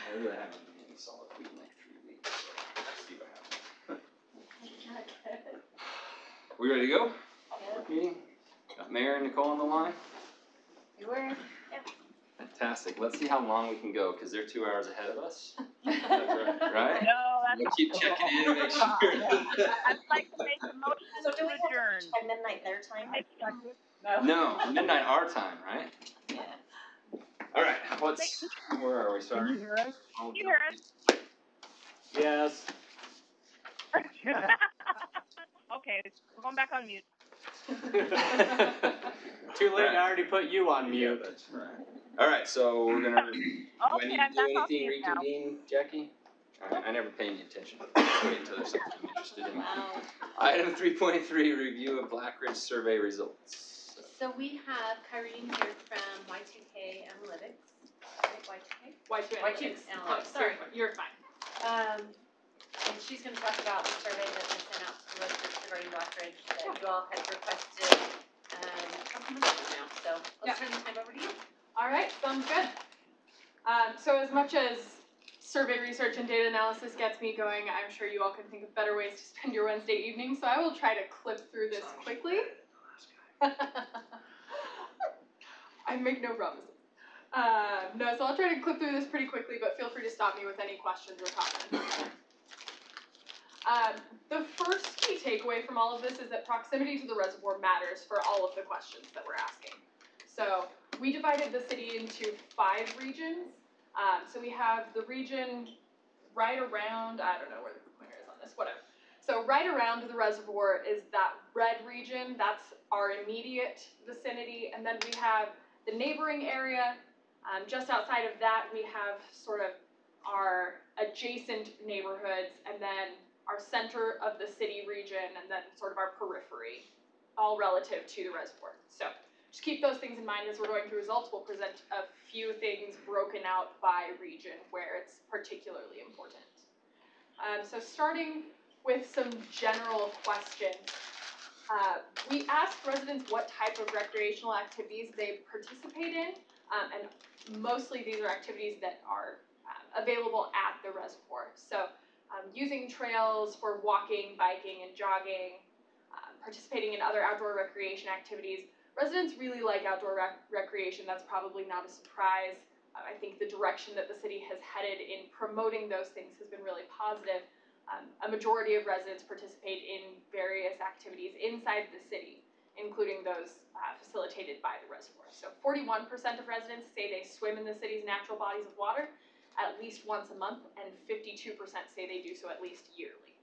I really haven't been any solid food in like 3 weeks, so let's see what happens. We ready to go? Yep. Meeting? Got Mayor and Nicole on the line? You were? Yeah. Fantastic. Let's see how long we can go, because they're 2 hours ahead of us. No, Right? that's We'll keep checking in and make sure. I'd like to make the motion So do to we have to adjourn. finish by midnight their time? No, midnight our time, right? Yeah. All right. Where are we? Can Sorry. you hear us? Can you hear us? Yes. Okay, we're going back on mute. Too late, I already put you on mute. Yeah, that's right. All right, so we're gonna. Do I Okay, need I'm to do back off anything? mute now. Reconvene, Jackie? All right, I never pay any attention. Just wait until there's something I'm interested in. Wow. Item 3.3: Review of Black Ridge survey results. So we have Kyrene here from Y2K Analytics. Right, Y2K? Y2 Analytics. sorry, you're fine. And she's going to talk about the survey that we sent out to the residents regarding Black Ridge that you all had requested a couple months ago now. So let's turn the time over to you. All right, sounds good. So as much as survey research and data analysis gets me going, I'm sure you all can think of better ways to spend your Wednesday evening, so I will try to clip through this quickly. I make no promises. No, so I'll try to clip through this pretty quickly, but feel free to stop me with any questions or comments. The first key takeaway from all of this is that proximity to the reservoir matters for all of the questions that we're asking. So we divided the city into 5 regions. So we have the region right around, I don't know where the pointer is on this, whatever. So right around the reservoir is that red region, that's our immediate vicinity, and then we have the neighboring area. Just outside of that, we have sort of our adjacent neighborhoods, and then our center of the city region, and then sort of our periphery, all relative to the reservoir. So just keep those things in mind as we're going through results. We'll present a few things broken out by region where it's particularly important. So starting with some general questions. We asked residents what type of recreational activities they participate in, and mostly these are activities that are available at the reservoir. So using trails for walking, biking, and jogging, participating in other outdoor recreation activities. Residents really like outdoor recreation. That's probably not a surprise. I think the direction that the city has headed in promoting those things has been really positive. A majority of residents participate in various activities inside the city, including those facilitated by the reservoir. So 41% of residents say they swim in the city's natural bodies of water at least once a month, and 52% say they do so at least yearly.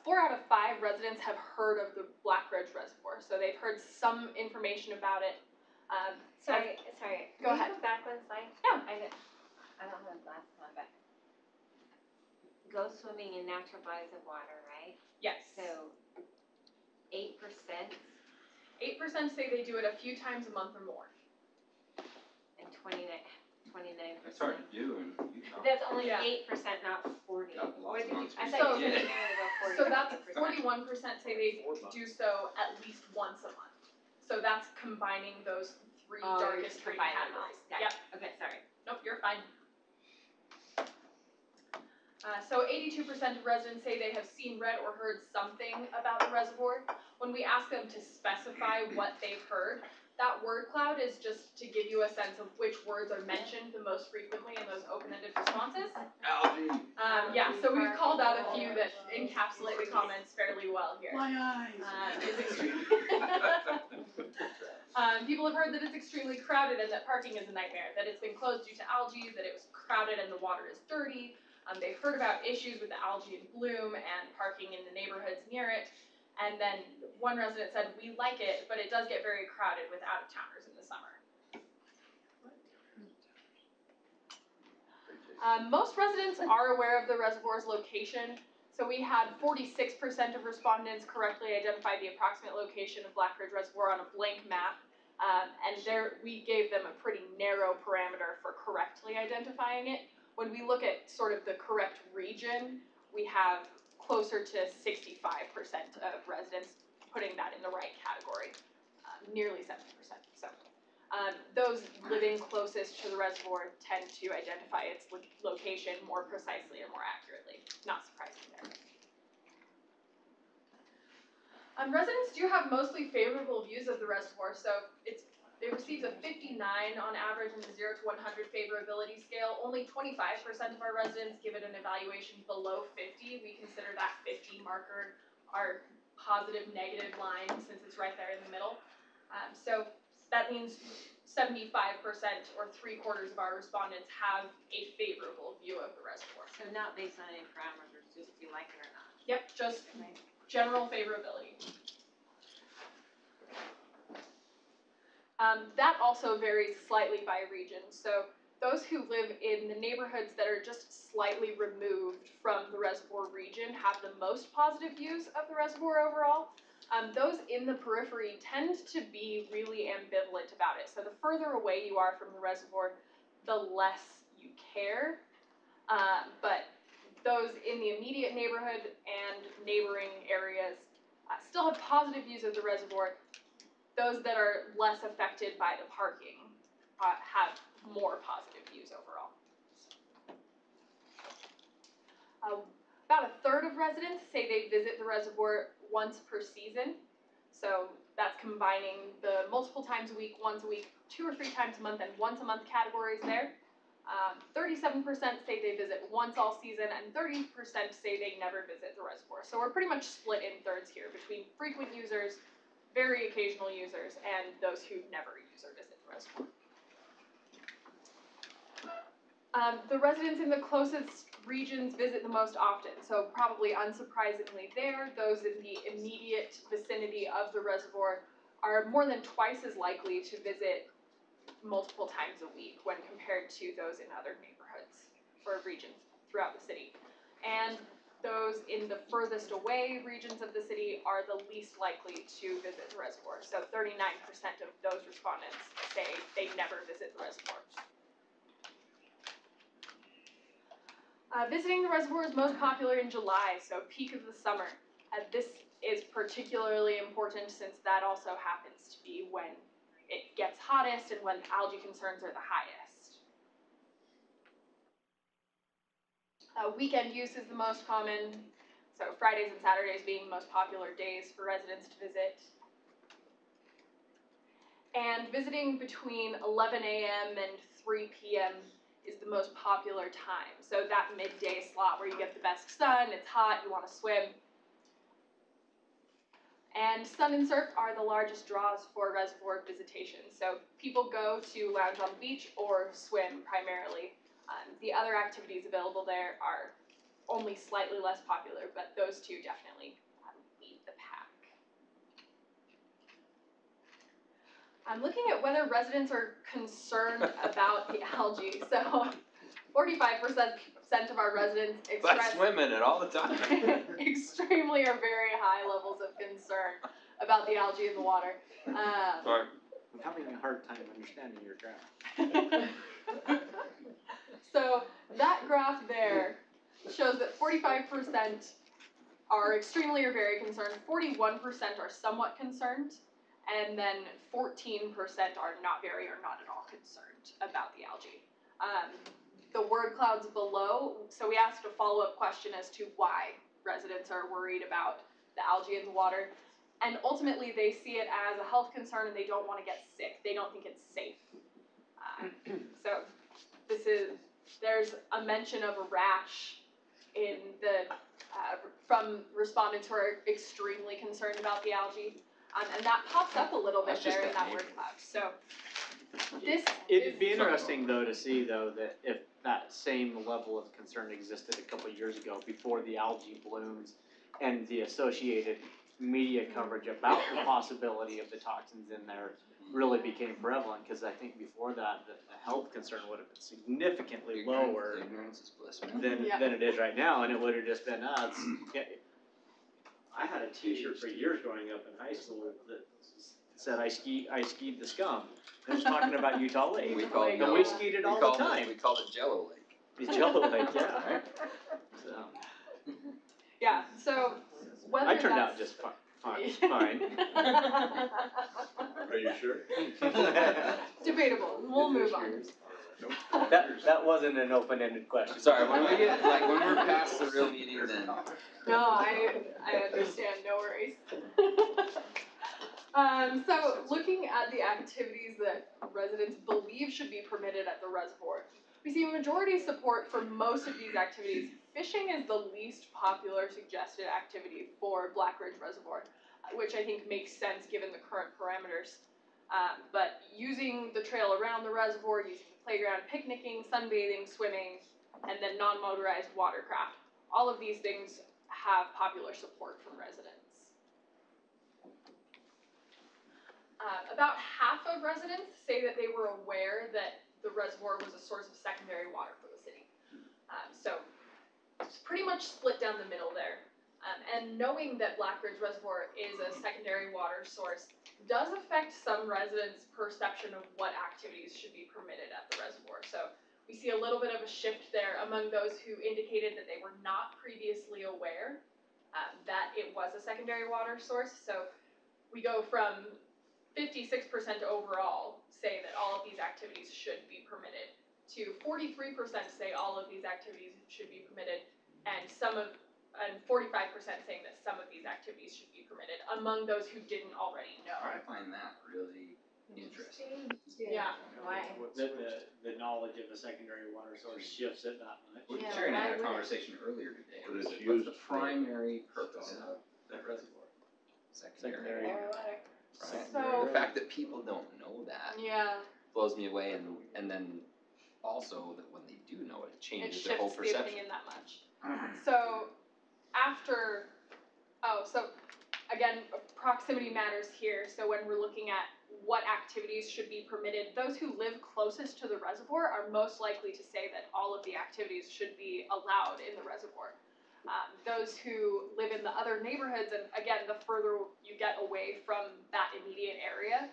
4 out of 5 residents have heard of the Black Ridge Reservoir, so they've heard some information about it. Sorry. Go ahead. Go back one slide. Yeah. I don't have glasses on, but go swimming in natural bodies of water, right? Yes. So 8%. 8% say they do it a few times a month or more. And 29%. It's hard to do in Utah. That's only Yeah. 8%, not 40. Lots What of did you? months. I thought you Yeah. said you wanted to go 40. So that's 41% say they do so at least once a month. So that's combining those 3 darkest green categories. Yep. Okay, sorry. Nope, you're fine. So 82% of residents say they have seen, read, or heard something about the reservoir. When we ask them to specify what they've heard, that word cloud is just to give you a sense of which words are mentioned the most frequently in those open-ended responses. Algae. Yeah, so we've called out a few that encapsulate the comments fairly well here. My eyes. People have heard that it's extremely crowded and that parking is a nightmare, that it's been closed due to algae, that it was crowded and the water is dirty. They've heard about issues with the algae and bloom and parking in the neighborhoods near it. And then one resident said, we like it, but it does get very crowded with out-of-towners in the summer. Most residents are aware of the reservoir's location. So we had 46% of respondents correctly identify the approximate location of Black Ridge Reservoir on a blank map. And there we gave them a pretty narrow parameter for correctly identifying it. When we look at sort of the correct region, we have closer to 65% of residents putting that in the right category, nearly 70%. So Those living closest to the reservoir tend to identify its location more precisely and more accurately. Not surprising there. Residents do have mostly favorable views of the reservoir, so it receives a 59 on average in the 0 to 100 favorability scale. Only 25% of our residents give it an evaluation below 50. We consider that 50 marker our positive negative line since it's right there in the middle. So that means 75% or 3/4 of our respondents have a favorable view of the reservoir. So not based on any parameters, just if you like it or not. Yep, just general favorability. That also varies slightly by region. So those who live in the neighborhoods that are just slightly removed from the reservoir region have the most positive views of the reservoir overall. Those in the periphery tend to be really ambivalent about it. So the further away you are from the reservoir, the less you care. But those in the immediate neighborhood and neighboring areas still have positive views of the reservoir. Those that are less affected by the parking have more positive views overall. About 1/3 of residents say they visit the reservoir once per season. So that's combining the multiple times a week, once a week, 2 or 3 times a month, and once a month categories there. 37% say they visit once all season, and 30% say they never visit the reservoir. So we're pretty much split in thirds here between frequent users, very occasional users, and those who never use or visit the reservoir. The residents in the closest regions visit the most often, so probably unsurprisingly there, those in the immediate vicinity of the reservoir are more than twice as likely to visit multiple times a week when compared to those in other neighborhoods or regions throughout the city. And those in the furthest away regions of the city are the least likely to visit the reservoir. So 39% of those respondents say they never visit the reservoir. Visiting the reservoir is most popular in July, so peak of the summer. This is particularly important since that also happens to be when it gets hottest and when algae concerns are the highest. Weekend use is the most common, so Fridays and Saturdays being the most popular days for residents to visit. And visiting between 11 a.m. and 3 p.m. is the most popular time. So that midday slot where you get the best sun, it's hot, you want to swim. And sun and surf are the largest draws for reservoir visitation. So people go to lounge on the beach or swim primarily. The other activities available there are only slightly less popular, but those two definitely lead the pack. I'm looking at whether residents are concerned about the algae. So 45% of our residents express swimming it all the time. extremely or very high levels of concern about the algae in the water. I'm having a hard time understanding your graph. So that graph there shows that 45% are extremely or very concerned, 41% are somewhat concerned, and then 14% are not very or not at all concerned about the algae. The word clouds below, so we asked a follow-up question as to why residents are worried about the algae in the water, and ultimately they see it as a health concern and they don't want to get sick. They don't think it's safe. So there's a mention of a rash in the from respondents who are extremely concerned about the algae, and that pops up a little bit there in that word cloud. So It'd be interesting though to see though that if that same level of concern existed a couple of years ago before the algae blooms and the associated media coverage about the possibility of the toxins in there really became prevalent, because I think before that the health concern would have been significantly lower Ignorance is bliss. than it is right now, and it would have just been I had a T-shirt for years growing up in high school that said I skied the scum. It was talking about Utah Lake. We called and we skied it all the time. We called it Jello Lake. It's Jello Lake, yeah. So yeah, so whether I turned out just fine. Are you sure? Debatable. we'll move on. That wasn't an open-ended question. Sorry, when we get, like, when we're past the real meeting, then. No, I understand, no worries. So looking at the activities that residents believe should be permitted at the reservoir, we see majority support for most of these activities. Fishing is the least popular suggested activity for Black Ridge Reservoir, which I think makes sense given the current parameters. But using the trail around the reservoir, using the playground, picnicking, sunbathing, swimming, and then non-motorized watercraft, all of these things have popular support from residents. About half of residents say that they were aware that the reservoir was a source of secondary water for the city. So it's pretty much split down the middle there. And knowing that Black Ridge Reservoir is a secondary water source does affect some residents' perception of what activities should be permitted at the reservoir. So we see a little bit of a shift there among those who indicated that they were not previously aware that it was a secondary water source. So we go from 56% overall say that all of these activities should be permitted to 43% say all of these activities should be permitted, and 45% saying that some of these activities should be permitted among those who didn't already know. I find that really interesting. Yeah. Why? The knowledge of a secondary water source shifts it that much. We Yeah, Terry and I had a why would it? conversation earlier today. But it's What's used the for- primary purpose of that reservoir? Secondary. Right? So- The fact that people don't know that Yeah, blows me away, and then also that when they do know it, it it changes their whole shifts the perception. opinion that much. So so again, proximity matters here. So when we're looking at what activities should be permitted, those who live closest to the reservoir are most likely to say that all of the activities should be allowed in the reservoir. Those who live in the other neighborhoods, and again, the further you get away from that immediate area,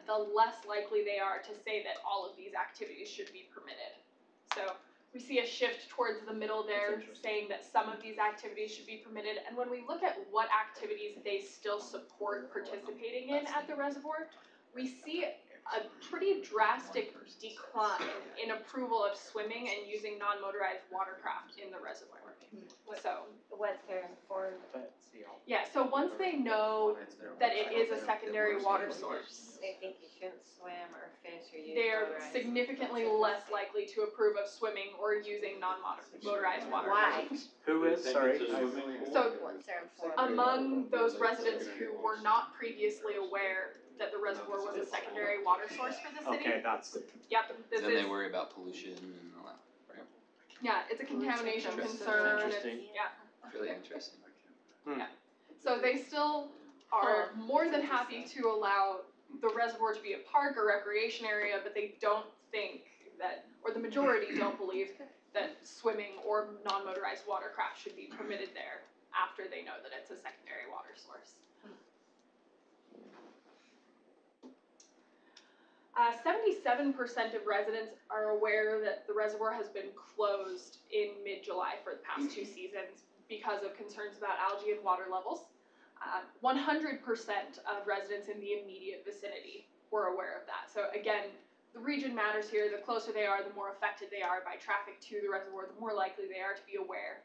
the less likely they are to say that all of these activities should be permitted. So we see a shift towards the middle there, saying that some of these activities should be permitted. And when we look at what activities they still support participating in at the reservoir, we see a pretty drastic decline in approval of swimming and using non-motorized watercraft in the reservoir. So, What's there for? yeah, so once they know that it is a secondary water source, They think you shouldn't swim or fish or use they're motorized. significantly less likely to approve of swimming or using non-motorized watercraft. Why? Who is, sorry? So What's there for? among those residents who were not previously aware that the reservoir was a secondary water source for the city. Okay, that's, Yep, this Then is, they worry about pollution and all that, right? yeah, it's a contamination Interesting. concern, it's, Interesting. yeah. Really interesting. So they still are more than happy to allow the reservoir to be a park or recreation area, but they don't think that, or the majority don't believe that swimming or non-motorized watercraft should be permitted there after they know that it's a secondary water source. 77% of residents are aware that the reservoir has been closed in mid-July for the past 2 seasons because of concerns about algae and water levels. 100% of residents in the immediate vicinity were aware of that. So again, the region matters here. The closer they are, the more affected they are by traffic to the reservoir, the more likely they are to be aware.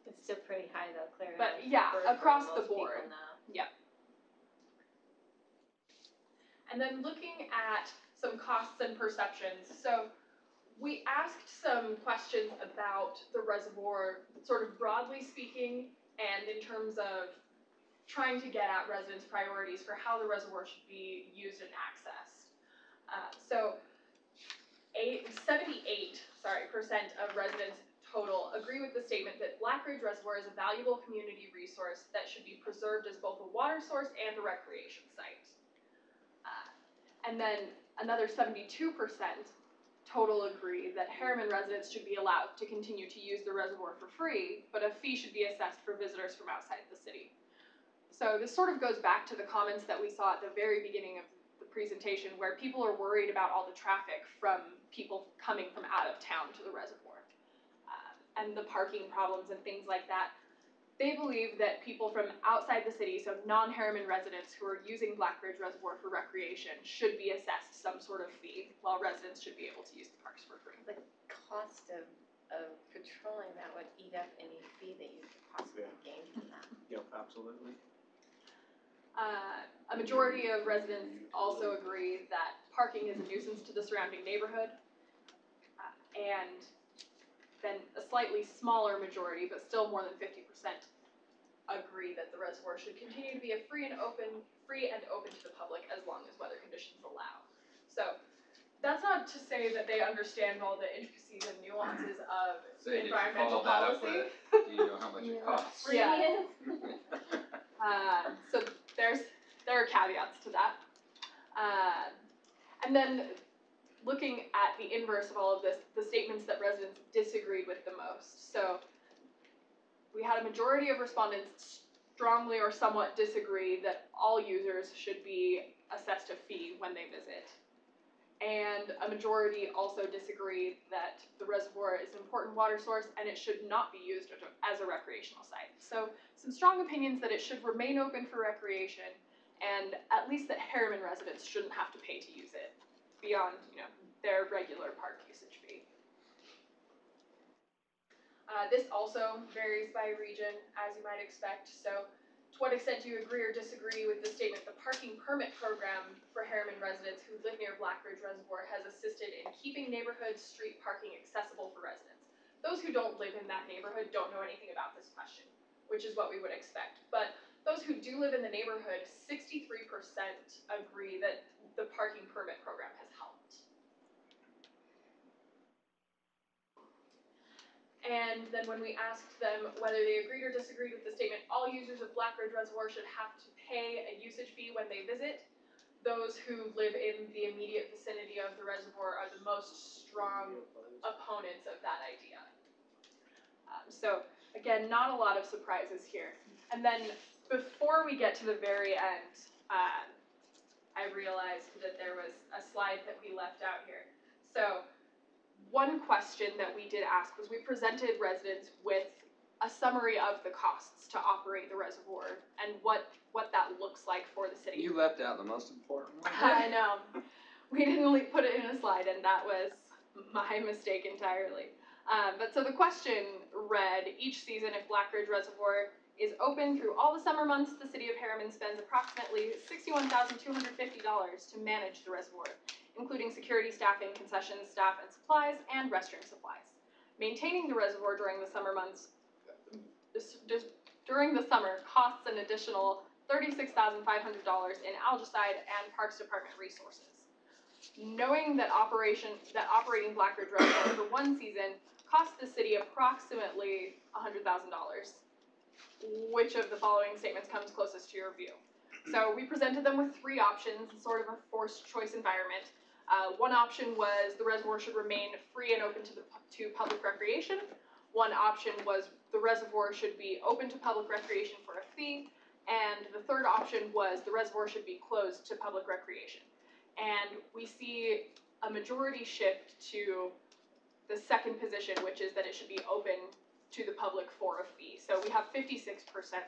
It's still pretty high though, clearly. But yeah, for across the most people board. now. And then looking at some costs and perceptions. So we asked some questions about the reservoir, sort of broadly speaking, and in terms of trying to get at residents' priorities for how the reservoir should be used and accessed. So 78% of residents total agree with the statement that Black Ridge Reservoir is a valuable community resource that should be preserved as both a water source and a recreation site. And then another 72% total agree that Herriman residents should be allowed to continue to use the reservoir for free, but a fee should be assessed for visitors from outside the city. So this sort of goes back to the comments that we saw at the very beginning of the presentation, where people are worried about all the traffic from people coming from out of town to the reservoir, and the parking problems and things like that. They believe that people from outside the city, so non-Herriman residents who are using Black Ridge Reservoir for recreation, should be assessed some sort of while residents should be able to use the parks for free. The cost of patrolling that would eat up any fee that you could possibly gain from that. Yep, absolutely. A majority of residents also agree that parking is a nuisance to the surrounding neighborhood. And then a slightly smaller majority, but still more than 50%, agree that the reservoir should continue to be free and open to the public as long as weather conditions allow. So that's not to say that they understand all the intricacies and nuances of environmental policy. Do you know how much it costs? Yeah. So there are caveats to that. And then looking at the inverse of all of this, the statements that residents disagreed with the most. So we had a majority of respondents strongly or somewhat disagree that all users should be assessed a fee when they visit. And a majority also disagree that the reservoir is an important water source and it should not be used as a recreational site. So some strong opinions that it should remain open for recreation, and at least that Herriman residents shouldn't have to pay to use it beyond, their regular park usage fee. This also varies by region, as you might expect. So to what extent do you agree or disagree with the statement the parking permit program for Herriman residents who live near Black Ridge Reservoir has assisted in keeping neighborhood street parking accessible for residents? Those who don't live in that neighborhood don't know anything about this question, which is what we would expect. But those who do live in the neighborhood, 63% agree that the parking permit program has helped. And then when we asked them whether they agreed or disagreed with the statement, all users of Black Ridge Reservoir should have to pay a usage fee when they visit, those who live in the immediate vicinity of the reservoir are the most strong opponents of that idea. So again, not a lot of surprises here. And then before we get to the very end, I realized that there was a slide that we left out here. So one question that we did ask was we presented residents with a summary of the costs to operate the reservoir and what that looks like for the city. You left out the most important one. I know. We didn't put it in a slide, and that was my mistake entirely. But so the question read, each season if Black Ridge Reservoir is open through all the summer months, the city of Herriman spends approximately $61,250 to manage the reservoir, including security, staffing, concessions, staff and supplies, and restroom supplies. Maintaining the reservoir during the summer months, during the summer costs an additional $36,500 in algicide and Parks Department resources. Knowing that operating Black Ridge Reservoir for one season cost the city approximately $100,000, which of the following statements comes closest to your view? So we presented them with three options, sort of a forced choice environment. One option was the reservoir should remain free and open to public recreation. One option was the reservoir should be open to public recreation for a fee. And the third option was the reservoir should be closed to public recreation. And we see a majority shift to the second position, which is that it should be open to the public for a fee. So we have 56%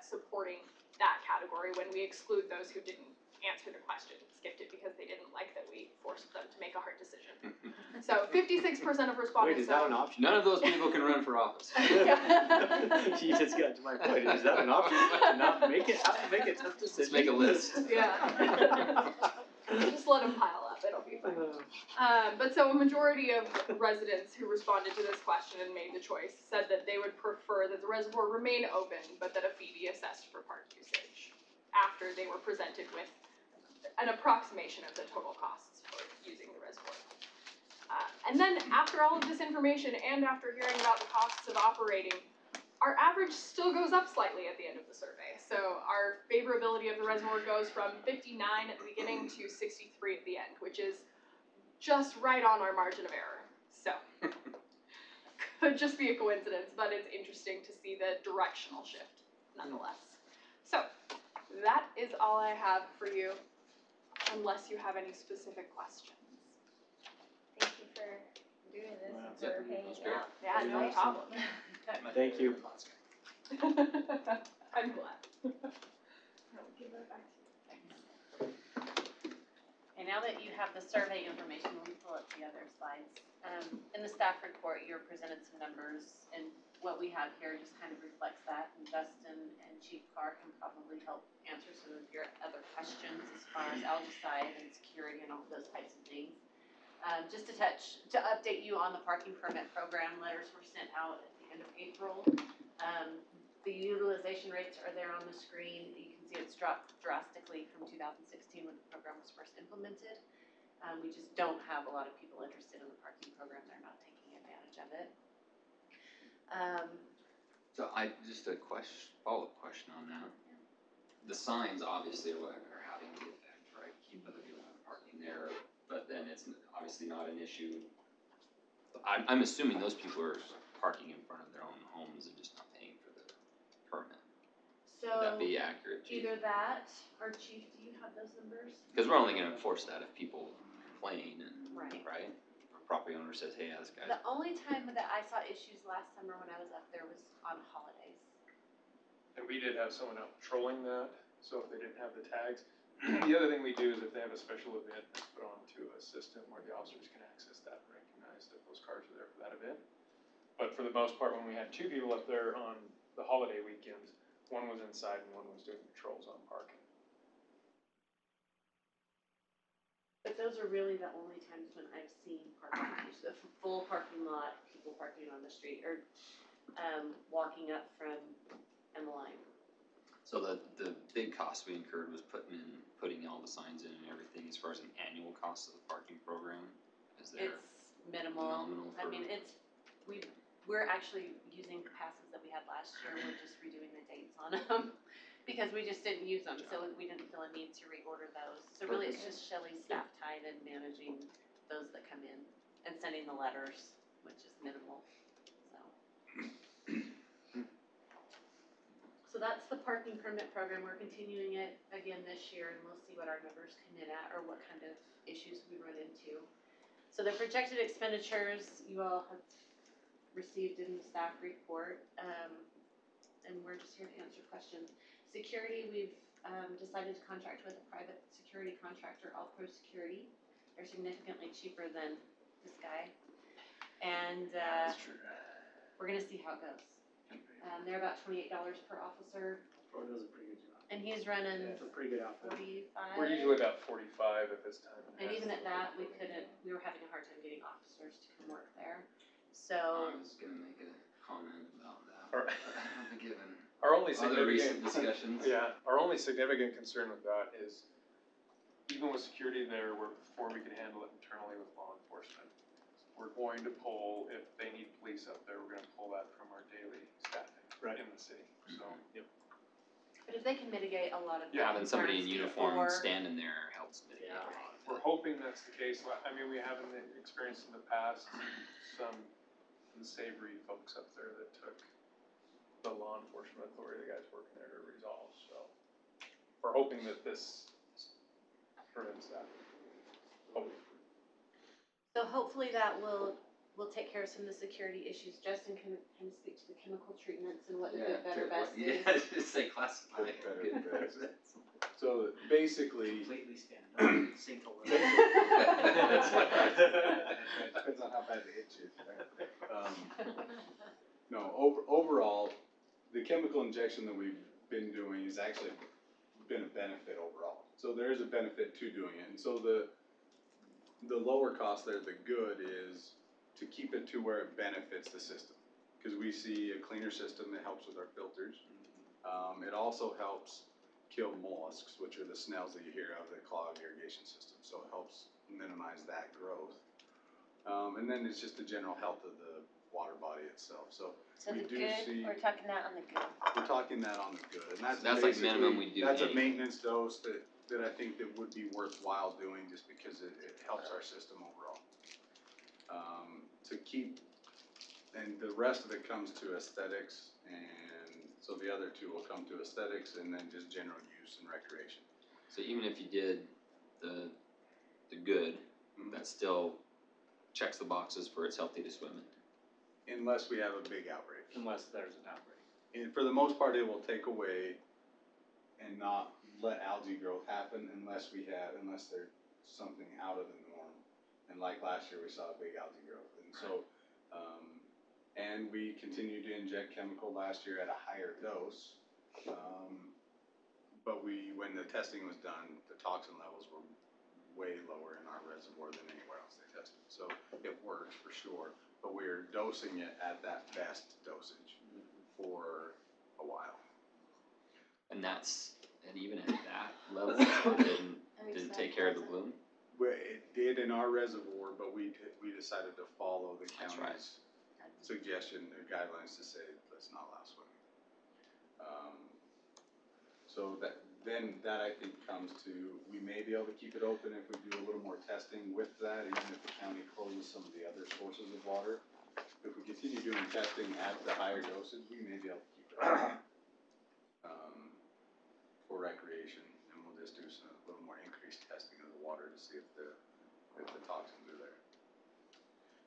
supporting that category when we exclude those who didn't answer the question, skipped it because they didn't like that we forced them to make a hard decision. So 56% of respondents. Wait, is that an option? None of those people can run for office. You just got to my point. Is that an option? To not make it, have to make a tough decision. Let's make a list. Yeah. Just let them pile up. It'll be fine. But so a majority of residents who responded to this question and made the choice said that they would prefer that the reservoir remain open, but that a fee be assessed for park usage after they were presented with an approximation of the total costs for using the reservoir. And then after all of this information and after hearing about the costs of operating, our average still goes up slightly at the end of the survey. So our favorability of the reservoir goes from 59 at the beginning to 63 at the end, which is just right on our margin of error. So could just be a coincidence, but it's interesting to see the directional shift nonetheless. So that is all I have for you, unless you have any specific questions. Thank you for doing this, Wow. for hanging out. Yeah, no problem. Thank you. I'm glad. I'll give that back to you. Thanks. Okay, now that you have the survey information, let me pull up the other slides. In the staff report, you're presented some numbers, and what we have here just kind of reflects that. And Justin and Chief Carr can probably help answer some of your other questions as far as algaecide and security and all those types of things. Just to update you on the parking permit program, letters were sent out at the end of April. The utilization rates are there on the screen. You can see it's dropped drastically from 2016 when the program was first implemented. We just don't have a lot of people interested in the parking program. They're not taking advantage of it. So just a follow-up question on that. The signs obviously are having the effect, right? Keep other people from parking there, but then it's obviously not an issue. I'm assuming those people are parking in front of their own homes and just not paying for the permit. So Would that be accurate? either that or Chief, do you have those numbers? Because we're only going to enforce that if people complain, and Right. Or property owner says, "Hey, this guy's." The only time that I saw issues last summer when I was up there was on holidays. And we did have someone out patrolling that, so if they didn't have the tags. The other thing we do is if they have a special event, it's put onto a system where the officers can access that and recognize that those cars are there for that event. But for the most part, when we had 2 people up there on the holiday weekends, one was inside and one was doing patrols on parking. But those are really the only times when I've seen parking issues, the full parking lot, people parking on the street, or walking up from Emmeline. So the big cost we incurred was putting all the signs in and everything. As far as an annual cost of the parking program, is there? It's minimal. I mean, we're actually using passes that we had last year. We're just redoing the dates on them because we just didn't use them, so we didn't feel a need to reorder those. So really, it's just Shelley's staff time and managing those that come in and sending the letters, which is minimal. So that's the parking permit program. We're continuing it again this year, and we'll see what our numbers come in at or what kind of issues we run into. So the projected expenditures you all have received in the staff report, and we're just here to answer questions. Security, we've decided to contract with a private security contractor, All Pro Security. They're significantly cheaper than this guy, and we're gonna see how it goes. They're about $28 per officer, Pro does a pretty good job. and he's running It's a pretty good outfit. 45. We're usually about 45 at this time. And even at that, we were having a hard time getting officers to come work there. So, I was gonna make a comment about that. Or- Given Our only other recent significant discussions. our only significant concern with that is even with security there, before we could handle it internally with law enforcement. We're going to pull, if they need police up there, we're gonna pull that from our daily staffing in the city, so. but if they can mitigate a lot of the Having somebody in concerns uniform before- standing there helps mitigate a Yeah. lot of We're it. hoping that's the case. I mean, we haven't experienced in the past some unsavory folks up there that took the law enforcement authority, the guys working there, to resolve, so. We're hoping that this prevents that. So hopefully that will take care of some of the security issues. Justin can speak to the chemical treatments and what the good, better, best is. Yeah, just say classify. Good, better, best. So basically, Completely stand up, sink a little. depends on how bad the itch is. No, overall, the chemical injection that we've been doing has actually been a benefit overall. So there is a benefit to doing it, and so the lower cost there, the good is to keep it to where it benefits the system, because we see a cleaner system that helps with our filters. It also helps kill mollusks, which are the snails that you hear out of the clogged irrigation system. So it helps minimize that growth. And then it's just the general health of the water body itself. So So we the do good, see, we're talking that on the good. we're talking that on the good, and that's That's like basically- minimum we do That's a anyway. maintenance dose that I think that would be worthwhile doing just because it helps our system overall. To keep, and the rest of it comes to aesthetics, and so the other two will come to aesthetics and then just general use and recreation. So even if you did the good, that still checks the boxes for it's healthy to swim in. Unless we have a big outbreak. Unless there's an outbreak. And for the most part, it will take away and not let algae growth happen unless they're something out of the norm. And like last year, we saw a big algae growth. And so, and we continued to inject chemical last year at a higher dose. But when the testing was done, the toxin levels were way lower in our reservoir than anywhere else they tested. So it works for sure, but we're dosing it at that best dosage for a while. And even at that level, did it take care of the bloom? Well, it did in our reservoir, but we decided to follow the That's right. county's suggestion, the guidelines to say, let's not allow swimming. So that I think comes to, we may be able to keep it open if we do a little more testing with that, even if the county closes some of the other sources of water. If we continue doing testing at the higher dosage, we may be able to keep it open for recreation, and we'll just do a little more increased testing of the water to see if the toxins are there.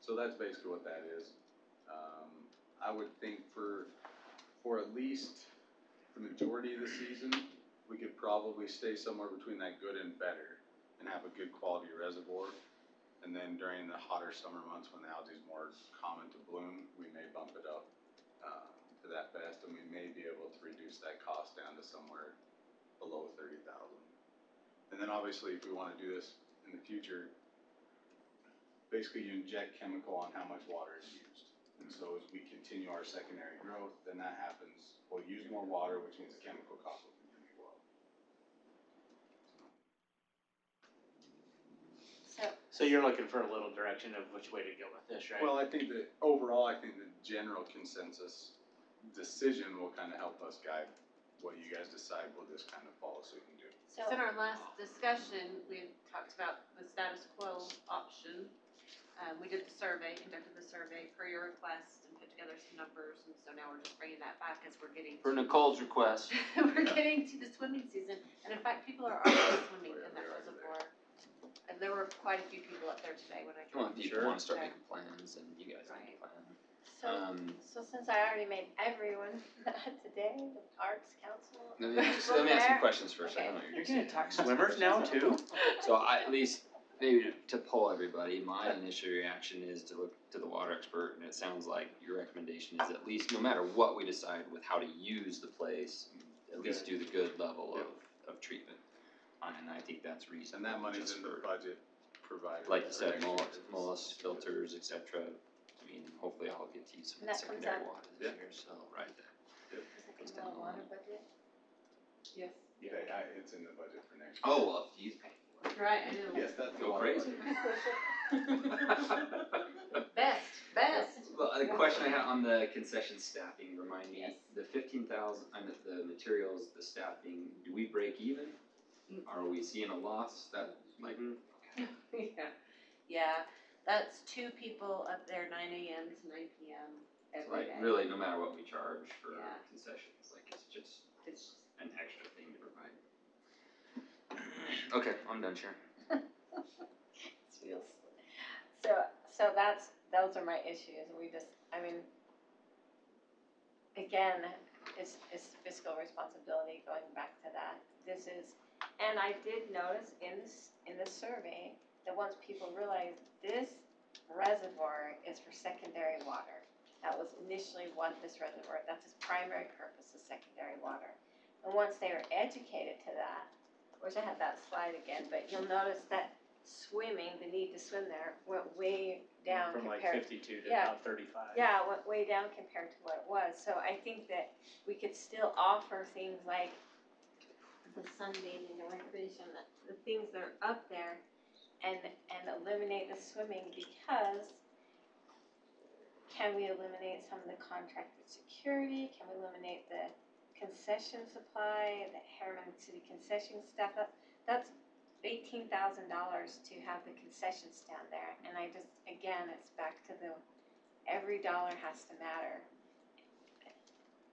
So that's basically what that is. I would think for at least the majority of the season, we could probably stay somewhere between that good and better and have a good quality reservoir. And then during the hotter summer months when the algae is more common to bloom, we may bump it up to that best, and we may be able to reduce that cost down to somewhere below $30,000. And then obviously if we want to do this in the future, basically you inject chemical on how much water is used. And so as we continue our secondary growth, then that happens, we'll use more water, which means the chemical cost will continue to go up. So you're looking for a little direction of which way to go with this, right? Well, I think that overall, I think the general consensus decision will kind of help us guide what you guys decide we'll just kind of follow suit and do. So in our last discussion, we had talked about the status quo option. We did the survey, conducted the survey per your request, and put together some numbers, and so now we're just bringing that back as we're getting For Nicole's request. we're getting to the swimming season, and in fact, people are already swimming in that reservoir. And there were quite a few people up there today when I Well, drove. if people want to start making plans, and you guys make a plan. So since I already made everyone today, the Arts Council. Let me ask some questions first. I Okay. know You're gonna attack swimmers now too? So at least, maybe to poll everybody, my initial reaction is to look to the water expert, and it sounds like your recommendation is at least, no matter what we decide with how to use the place, at least do the good level of treatment. And I think that's reasonable. And that money's just in the for- budget provided. Like you for said, extra mollusk filters, etc. I mean, hopefully I'll get to use some And that comes secondary out- water this year, so right there. Is it coming out of water budget? Yes. Yeah, it's in the budget for next year. Oh, well, he's paying for it. Right, I know. Yes, that's the Go water crazy. budget. Best. Well, the question I had on the concession staffing, remind me, Yes. the 15,000, the materials, the staffing, do we break even? Are we seeing a loss? That, like, Yeah, that's 2 people up there, 9 a.m. to 9 p.m. every day. really, no matter what we charge for Yeah. concessions, like, it's just It's an extra thing to provide. Okay, I'm done, Sharon. It's real silly. So those are my issues, and we just, I mean, again, it's fiscal responsibility, going back to that. This is, and I did notice in the survey that once people realize this reservoir is for secondary water, that was initially what this reservoir, that's its primary purpose, is secondary water. And once they are educated to that, I wish I had that slide again, but you'll notice that swimming, the need to swim there, went way down From like compared. 52 to Yeah. about 35. Yeah, it went way down compared to what it was. So I think that we could still offer things like the sunbathing, the recreation, the things that are up there, and eliminate the swimming, because can we eliminate some of the contracted security? Can we eliminate the concession supply, the Herriman City concession stuff? That's $18,000 to have the concession stand there. And I just, again, it's back to every dollar has to matter.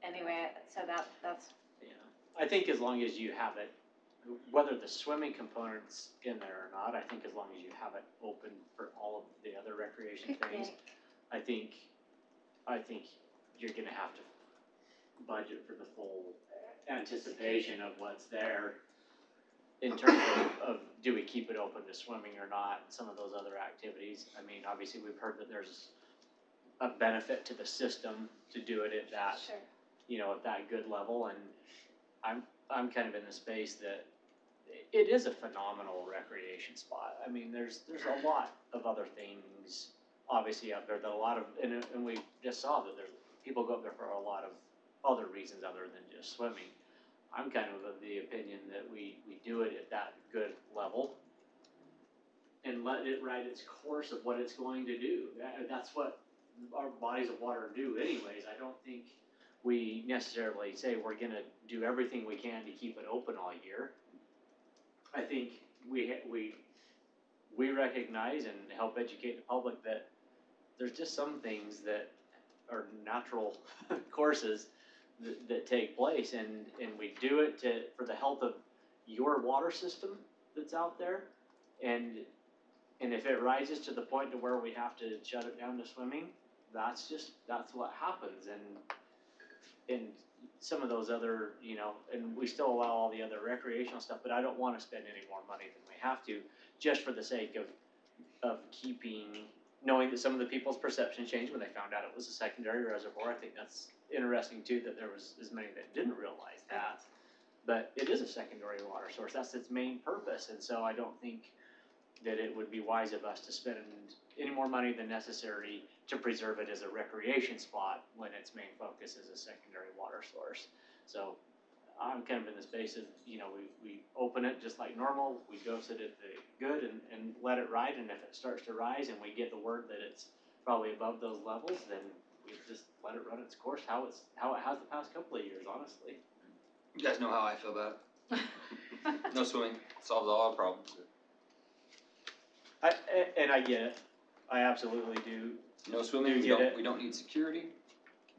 Anyway, so that's. Yeah. I think as long as you have it, whether the swimming component's in there or not, I think as long as you have it open for all of the other recreation things, I think you're gonna have to budget for the full anticipation of what's there. in terms of do we keep it open to swimming or not, and some of those other activities. I mean, obviously, we've heard that there's a benefit to the system to do it at that, Sure. you know, at that good level, and I'm kind of in the space that it is a phenomenal recreation spot. I mean, there's a lot of other things obviously out there that a lot of, and we just saw that there's people go up there for a lot of other reasons other than just swimming. I'm kind of the opinion that we do it at that good level and let it ride its course of what it's going to do. That's what our bodies of water do anyways. I don't think we necessarily say we're gonna do everything we can to keep it open all year. I think we recognize and help educate the public that there's just some things that are natural courses that take place, and we do it for the health of your water system that's out there, and if it rises to the point to where we have to shut it down to swimming, that's what happens, and some of those other, you know, and we still allow all the other recreational stuff, but I don't want to spend any more money than we have to, just for the sake of keeping, knowing that some of the people's perception changed when they found out it was a secondary reservoir. I think that's interesting too, that there was as many that didn't realize that, but it is a secondary water source. That's its main purpose, and so I don't think that it would be wise of us to spend any more money than necessary to preserve it as a recreation spot when its main focus is a secondary water source. So I'm kind of in the space of, you know, we open it just like normal, we dose it at the good and let it ride, and if it starts to rise and we get the word that it's probably above those levels, then we just let it run its course, how it has the past couple of years, honestly. You guys know how I feel about it. No swimming solves all our problems. And I get it. I absolutely do. No swimming, we don't need security.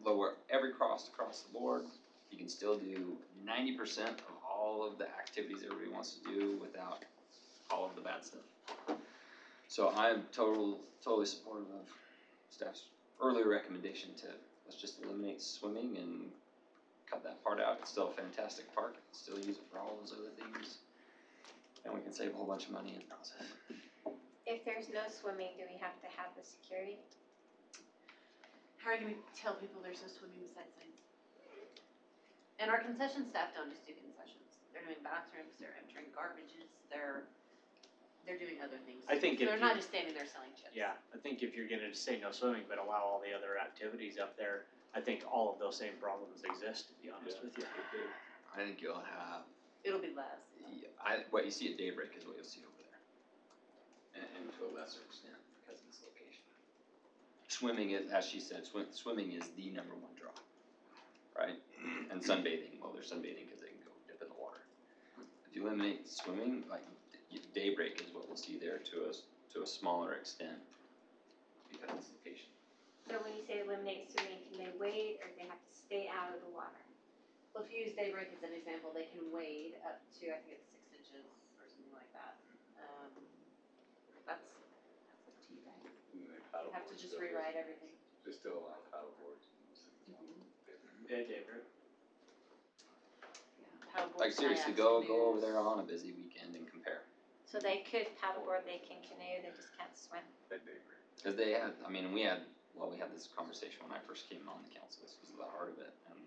Lower every cost across the board. You can still do 90% of all of the activities everybody wants to do without all of the bad stuff. So I'm totally supportive of staff's earlier recommendation to let's just eliminate swimming and cut that part out. It's still a fantastic park. Still use it for all those other things, and we can save a whole bunch of money in the process. If there's no swimming, do we have to have the security? How are you gonna tell people there's no swimming besides signs? And our concession staff don't just do concessions. They're doing bathrooms, they're emptying garbages, they're doing other things. I think if they're not just standing there selling chips. Yeah, I think if you're gonna say no swimming but allow all the other activities up there, I think all of those same problems exist, to be honest with you. I think you'll have. It'll be less. What you see at daybreak is what you'll see over there, and to a lesser extent because of this location. Swimming is, as she said, swimming is the #1 draw, right? And sunbathing, well, they're sunbathing because they can go dip in the water. If you eliminate swimming, like daybreak is what we'll see there to a smaller extent because of its location. So when you say eliminate swimming, can they wade or do they have to stay out of the water? Well, if you use daybreak as an example, they can wade up to, I think it's 6 inches or something like that. That's up to you guys. You have to just rewrite everything. They still allow paddle boards. Yeah, David. Like seriously, go over there on a busy weekend and compare. So they could paddleboard, they can canoe, they just can't swim. Because they had, I mean, we had this conversation when I first came on the council. This was the heart of it, and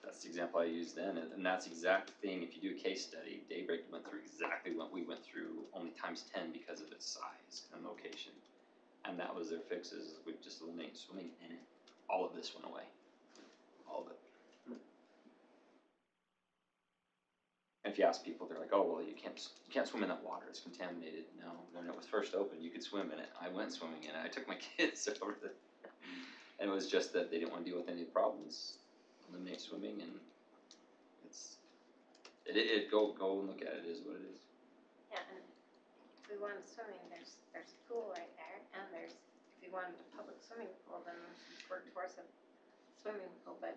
that's the example I used then. And that's the exact thing. If you do a case study, Daybreak went through exactly what we went through, only times 10 because of its size and location. And that was their fixes. We just eliminated swimming, and all of this went away. All of it. And if you ask people, they're like, "Oh, well, you can't swim in that water. It's contaminated." No, when it was first open, you could swim in it. I went swimming in it. I took my kids over there, and it was just that they didn't want to deal with any problems. Eliminate swimming, and go and look at it. It is what it is. Yeah, and if we wanted swimming, there's a pool right there, and if we wanted a public swimming pool, then let's work towards a swimming pool, but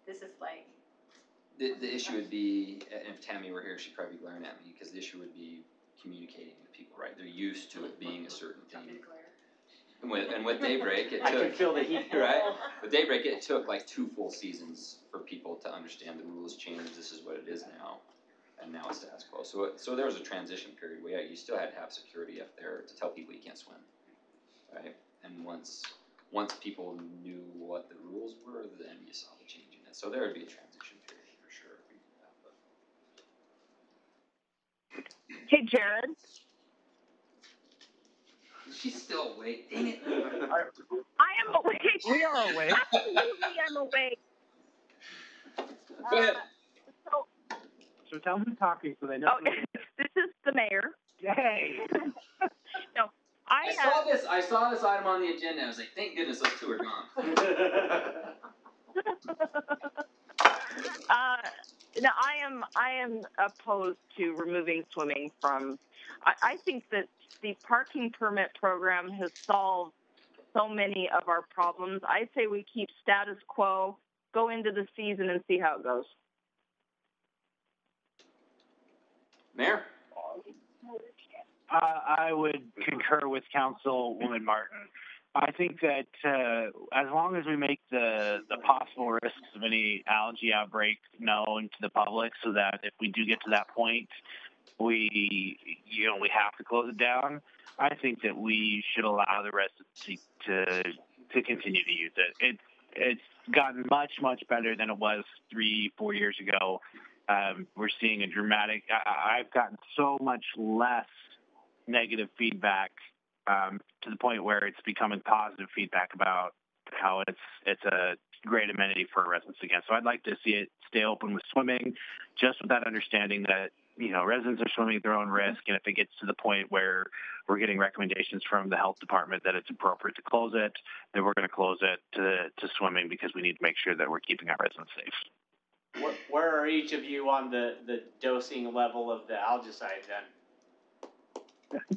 this is like. The issue would be, and if Tammy were here, she'd probably be glaring at me, because the issue would be communicating with people, right? They're used to it being a certain thing. And with Daybreak, it took. I can feel the heat. Right? With Daybreak, it took like 2 full seasons for people to understand the rules changed. This is what it is now. and now it's status quo. So there was a transition period where you still had to have security up there to tell people you can't swim, right? And once people knew what the rules were, then you saw the change in it. So there would be a transition period for sure if we did that. But Hey, Jared. she's still awake. Dang it! I am awake. We are awake. Absolutely, I'm awake. Go ahead. So tell them who's talking so they know. Oh, this is the mayor. Yay! No, I saw this item on the agenda. I was like, thank goodness those two are gone. No, I am opposed to removing swimming from. I think that the parking permit program has solved so many of our problems. I say we keep status quo, go into the season and see how it goes. Mayor? I would concur with Councilwoman Martin. I think that as long as we make the possible risks of any algae outbreak known to the public, so that if we do get to that point, we have to close it down. I think that we should allow the residents to continue to use it. It's gotten much better than it was 3-4 years ago. We're seeing a dramatic. I've gotten so much less negative feedback to the point where it's becoming positive feedback about how it's a great amenity for residents again. So I'd like to see it stay open with swimming, just with that understanding that residents are swimming at their own risk, and if it gets to the point where we're getting recommendations from the health department that it's appropriate to close it, then we're going to close it to swimming because we need to make sure that we're keeping our residents safe. Where are each of you on the dosing level of the algicide then?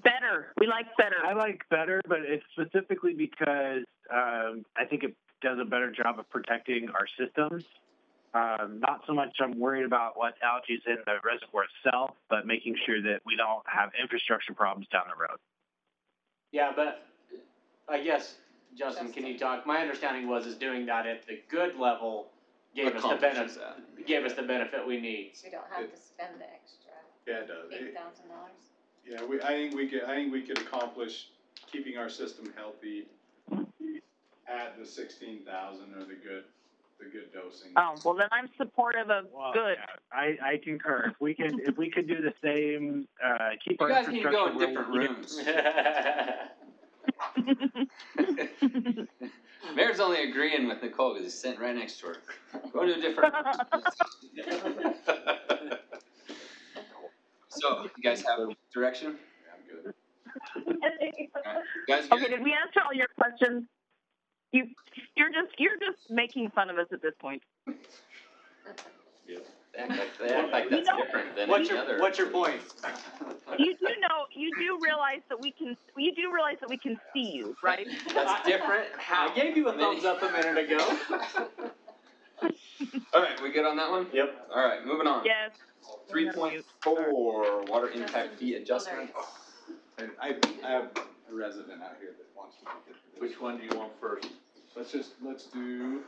Better. We like better. I like better, but it's specifically because I think it does a better job of protecting our systems. Not so much I'm worried about what algae is in the reservoir itself, but making sure that we don't have infrastructure problems down the road. Yeah, but I guess, Justin, can you talk? My understanding is doing that at the good level gave us the benefit we need. We don't have to spend the extra Yeah, it does. $8,000. Yeah, I think we could accomplish keeping our system healthy at the 16,000 or the good dosing. Oh, well then I'm supportive of good. Yeah, I concur. If we could do the same, keep our You guys need to go in infrastructure different rooms. Mayor's only agreeing with Nicole because he's sitting right next to her. Go to a different room. So, you guys have direction? Yeah, I'm good. Right. Guys good? Okay, did we answer all your questions? You're just making fun of us at this point. Yeah. They act like that's different than any other. What's your point? You do realize that we can see you, right? That's different. I gave you a thumbs up a minute ago. All right, we good on that one? Yep. All right, moving on. Yes. 3.4 water impact fee adjustment. And I have a resident out here that wants to make it. Which one do you want first? Let's do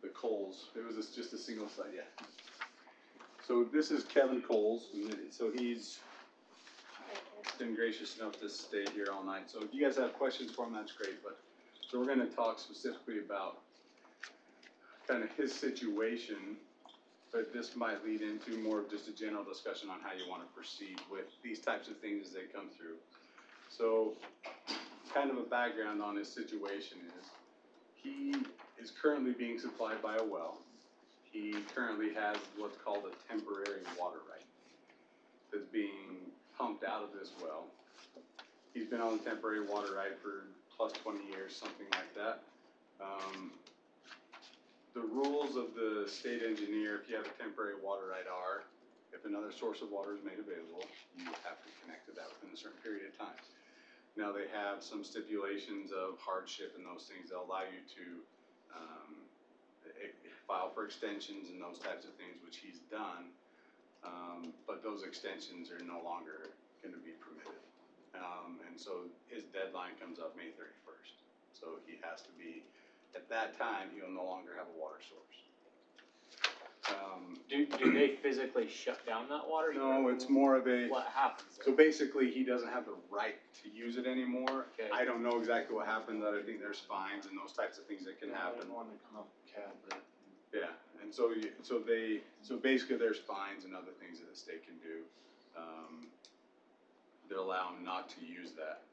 the Coles. It was just a single site, yeah. So this is Kevin Coles, so he's been gracious enough to stay here all night. So if you guys have questions for him, that's great. But so we're going to talk specifically about kind of his situation, but this might lead into more of just a general discussion on how you want to proceed with these types of things as they come through. So kind of a background on his situation is he is currently being supplied by a well. He currently has what's called a temporary water right that's being pumped out of this well. He's been on a temporary water right for plus 20 years, something like that. The rules of the state engineer, if you have a temporary water right, are if another source of water is made available, you have to connect to that within a certain period of time. Now they have some stipulations of hardship and those things that allow you to file for extensions and those types of things, which he's done, but those extensions are no longer going to be permitted. And so his deadline comes up May 31st. So he has to be, at that time, he'll no longer have a water source. Do they physically shut down that water? No, it's more of a, What happens so basically he doesn't have the right to use it anymore. Okay. I don't know exactly what happened, but I think there's fines and those types of things that can happen. Yeah, and so basically there's fines and other things that the state can do. That allow him not to use that.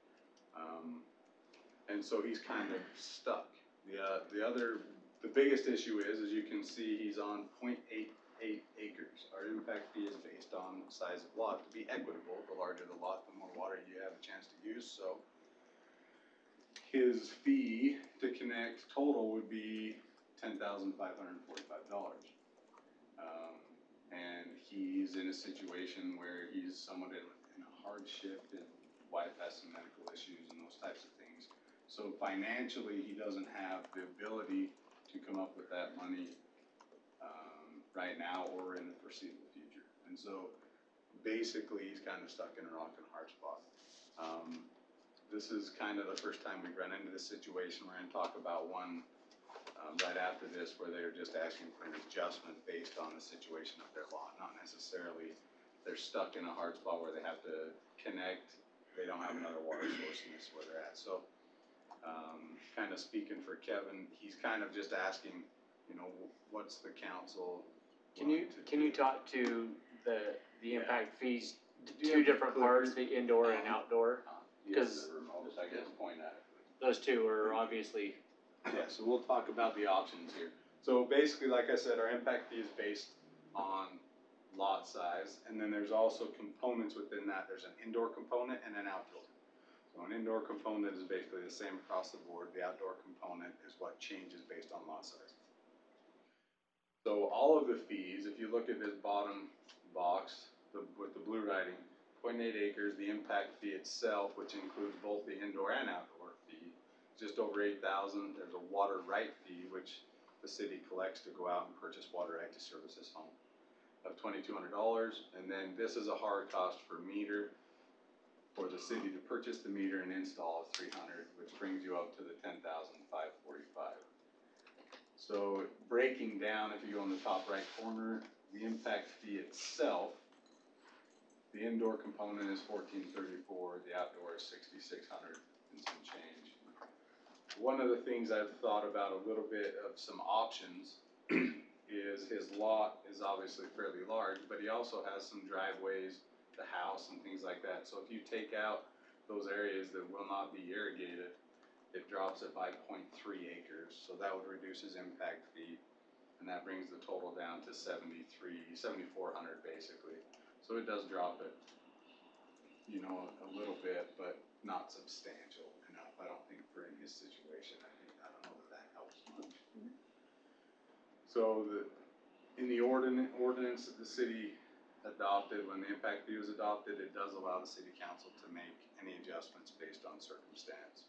And so he's kind of stuck. The biggest issue is, as you can see, he's on 0.88 acres. Our impact fee is based on size of lot to be equitable. The larger the lot, the more water you have a chance to use. So his fee to connect total would be $10,545. And he's in a situation where he's somewhat in a hardship, and wife has some medical issues and those types of things. So financially, he doesn't have the ability to come up with that money right now or in the foreseeable future. And so basically, he's kind of stuck in a rock and a hard spot. This is kind of the first time we've run into this situation. We're going to talk about one right after this where they're just asking for an adjustment based on the situation of their lot, not necessarily they're stuck in a hard spot where they have to connect. They don't have another water source, and this is where they're at. So kind of speaking for Kevin, he's kind of just asking, what's the council? Can you talk to the impact fees, two different parts, the indoor and outdoor? Because I guess point at it. Those two are obviously. Yeah, so we'll talk about the options here. So basically, like I said, our impact fee is based on lot size, and then there's also components within that. There's an indoor component and an outdoor. So an indoor component is basically the same across the board. The outdoor component is what changes based on lot size. So all of the fees, if you look at this bottom box with the blue writing, 0.8 acres, the impact fee itself, which includes both the indoor and outdoor fee, just over $8,000. There's a water right fee, which the city collects to go out and purchase water right to service this home, of $2,200. And then this is a hard cost for meter, for the city to purchase the meter and install of $300, which brings you up to the $10,545. So breaking down, if you go in the top right corner, the impact fee itself, the indoor component is $1,434, the outdoor is $6,600 and some change. One of the things I've thought about a little bit of some options is his lot is obviously fairly large, but he also has some driveways, the house and things like that. So if you take out those areas that will not be irrigated, it drops it by 0.3 acres. So that would reduce his impact fee, and that brings the total down to $7,400 basically. So it does drop it, a little bit, but not substantial enough. I don't think for in his situation. I don't know that helps much. So in the ordinance that the city adopted, when the impact fee was adopted, it does allow the city council to make any adjustments based on circumstance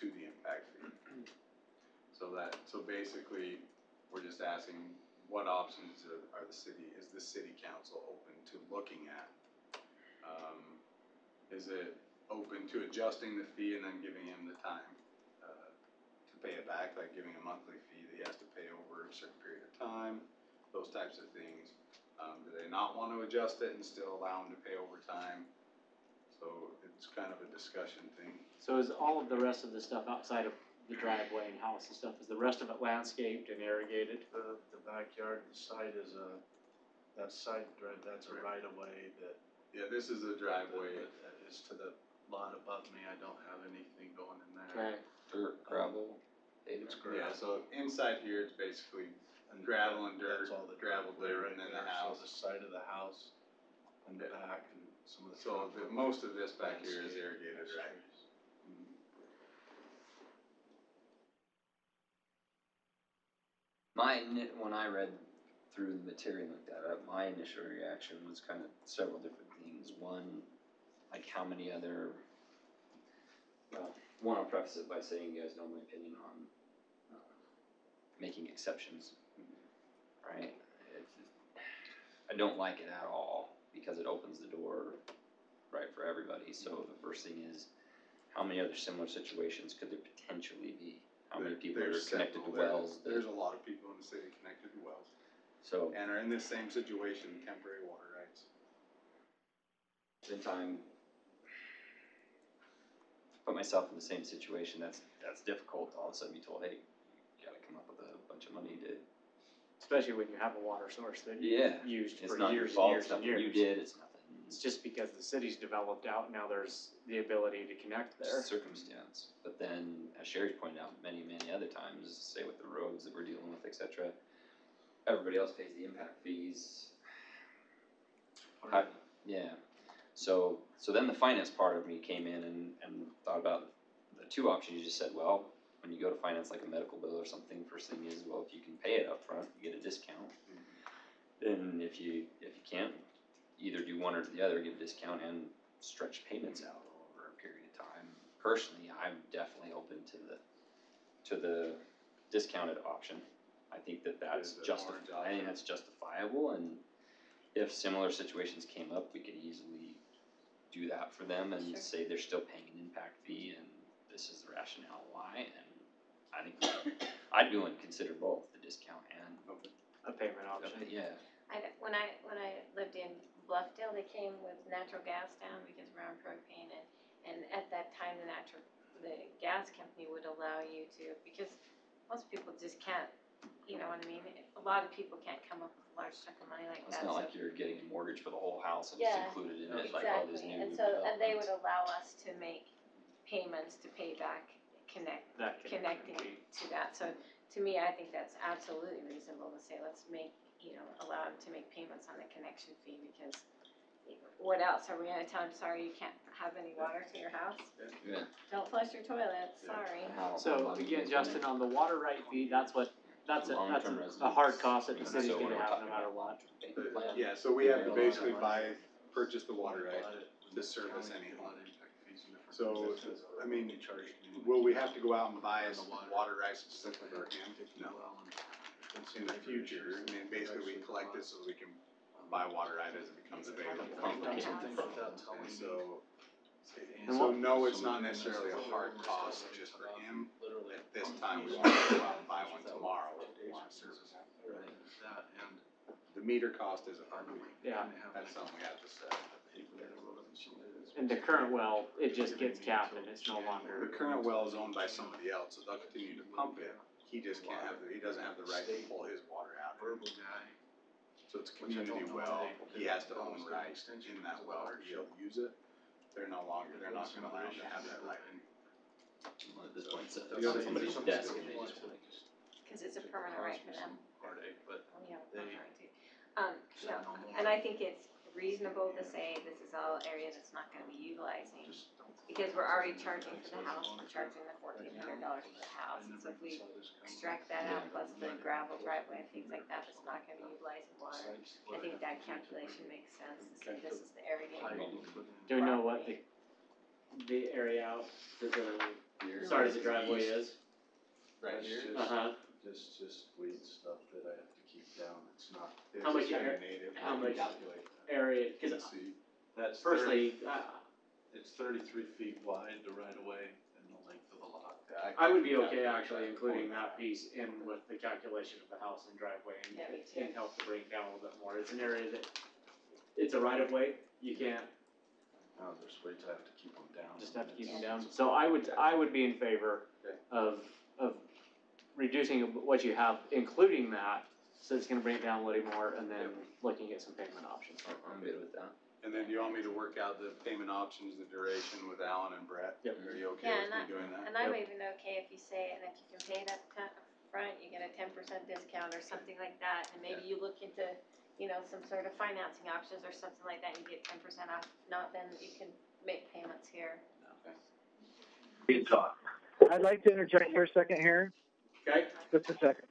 to the impact fee. So basically, we're just asking what options is the city council open to looking at? Is it open to adjusting the fee and then giving him the time to pay it back, like giving a monthly fee that he has to pay over a certain period of time, those types of things? Do they not want to adjust it and still allow him to pay over time? So it's kind of a discussion thing. So is all of the rest of the stuff outside of the driveway and house and stuff, is the rest of it landscaped and irrigated? The backyard, the site is that's a right of way that. Yeah, this is a driveway. That is to the lot above me. I don't have anything going in there. Okay. Dirt, gravel, It's Yeah, gravel. so inside here, it's basically gravel and dirt, That's all the gravel, driveway dirt, right and then there. the house. So the side of the house and the back and some of the. So most of this back here is irrigated, right? When I read through the material and looked that up, my initial reaction was kind of several different things. One, like how many other, I'll preface it by saying you guys know my opinion on making exceptions, right? I don't like it at all because it opens the door, right, for everybody. So the first thing is, how many other similar situations could there potentially be? How many people are connected to wells? There's a lot of people in the city connected to wells. So, and are in this same situation, temporary water rights. in time, put myself in the same situation, that's difficult to all of a sudden be told, hey, you gotta come up with a bunch of money to. Especially when you have a water source that Yeah, you used it's for not your years and fault, years it's and nothing years. you did, it's nothing. It's just because the city's developed out, now there's the ability to connect there. Circumstance, but then, as Sherry's pointed out many other times, say with the roads that we're dealing with, etc., everybody else pays the impact fees. Yeah, so then the finance part of me came in and thought about the two options you just said. Well, when you go to finance like a medical bill or something, first thing is, well, if you can pay it up front, you get a discount. Then if you can't, either do one or the other, get a discount and stretch payments out over a period of time. Personally, I'm definitely open to the discounted option. I think that's I think that's justifiable, and if similar situations came up, we could easily do that for them and say they're still paying an impact fee, and this is the rationale why. And I think I'd go and consider both the discount and A payment option. Yeah. When I lived in Bluffdale, they came with natural gas down because we're on propane, and at that time the gas company would allow you to, because most people just can't, you know what I mean? A lot of people can't come up with a large chunk of money like It's that. not like you're getting a mortgage for the whole house and Yeah, it's included in it, like all these exactly. new And they would developments. allow us to make payments to pay back, connecting to that. So to me, I think that's absolutely reasonable to say, let's allow them to make payments on the connection fee, because what else? Are we gonna tell them, sorry, you can't have any water to your house? Yeah. Don't flush your toilets, sorry. So again, Justin, on the water right fee, that's a Long-term hard cost that the residents. city's So when gonna we're have talking no matter about what. long-term payment plan, Yeah, so we have to basically purchase the water right to service any home. So, I mean, will we have to go out and buy water rights specifically for him? No. In the future, I mean, basically we collect it so that we can buy water right as it becomes available. So no, it's not necessarily a hard cost just for him. At this time, we want to go out and buy one tomorrow. We want to service it. The meter cost is a hard one. Yeah. That's something we have to set. And the current well, it just gets capped and it's no longer. The current well is owned by somebody else, so they'll continue to pump it. He just can't he doesn't have the right to pull his water out. So it's a community well, he has to own rights in that well to be able to use it. They're not gonna allow him to have that right. well, at this point, it's on somebody's desk and they just want to. Cause it's a permanent right for them. But We have a permanent right too. And I think it's reasonable to say this is all area that's not gonna be utilizing, because we're already charging for the house, we're charging the $1,400 for the house. And so if we extract that out, plus the gravel driveway and things like that, that's not gonna be utilizing water, I think that calculation makes sense to say this is the area. Do we know what the area out to the start of the driveway is? Right here. Uh-huh. Just weed stuff that I have to keep down, it's not. How much area, cause That's firstly, it's 33 feet wide, the right of way, and the length of the lot. I would be okay actually including that piece in with the calculation of the house and driveway and help to bring it down a little bit more. It's an area that, it's a right of way, you can't No, there's ways I have to keep them down. just have to keep them down. So I would be in favor of reducing what you have, including that, so it's gonna bring it down a little more, and then looking at some payment options. I'm good with that. And then do you want me to work out the payment options, the duration with Alan and Brett? Yep. Are you okay with me doing that? And I'm even okay if you say, and if you can pay it up front, you get a 10% discount or something like that, and maybe you look into, some sort of financing options or something like that, you get 10% off. Not then you can make payments here. Good talk. I'd like to interject for a second here. Okay. Just a second.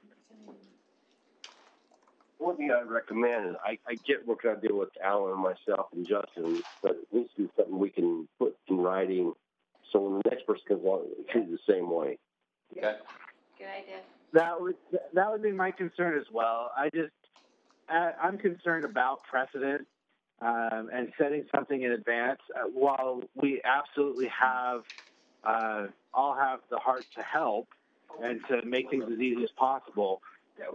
One thing I'd recommend is I get what I deal with Alan and myself and Justin, but it needs to be something we can put in writing so when the next person comes along, it's treated the same way. Okay. Good idea. That would be my concern as well. I'm concerned about precedent and setting something in advance. While we absolutely all have the heart to help and to make things as easy as possible,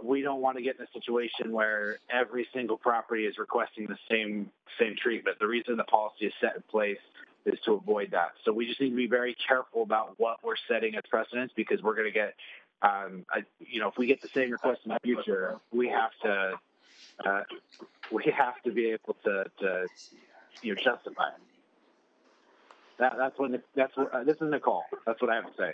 we don't want to get in a situation where every single property is requesting the same treatment. The reason the policy is set in place is to avoid that. So we just need to be very careful about what we're setting as precedents, because we're going to get, if we get the same request in the future, we have to be able to justify it. This is Nicole. That's what I have to say.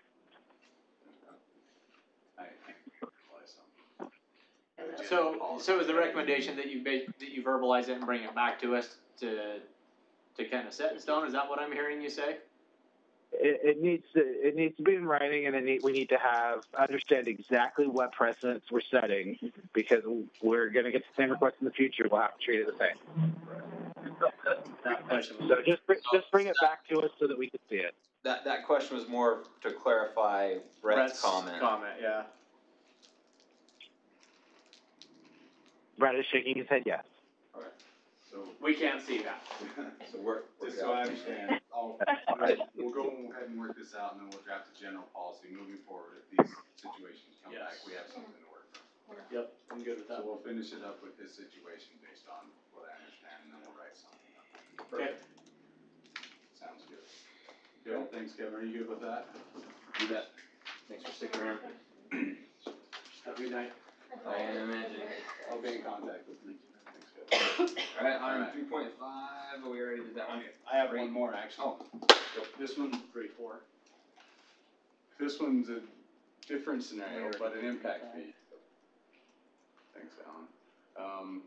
So is the recommendation that you verbalize it and bring it back to us to kind of set in stone? Is that what I'm hearing you say? It needs to be in writing, and we need to understand exactly what precedents we're setting, because we're going to get the same request in the future. We'll have to treat it the same. So just bring it back to us so that we can see it. That question was more to clarify Brett's comment. Yeah. Brett is shaking his head yes. All right. So we can't see that. So we're just so I understand, we'll go ahead and work this out, and then we'll draft a general policy moving forward. If these situations come back, we have something to work from. Yep, I'm good with that. So we'll finish it up with this situation based on what I understand, and then we'll write something up. Okay. Sounds good. Good. Thanks, Kevin. Are you good with that? You bet. Thanks for sticking around. Have a good night. I imagine. I'll be in contact with you. Thanks, Kevin. Alright, on 3.5, we already did that one. I have one more, actually. This one, 3-4. this one's a different scenario, but an impact fee. Thanks, Alan.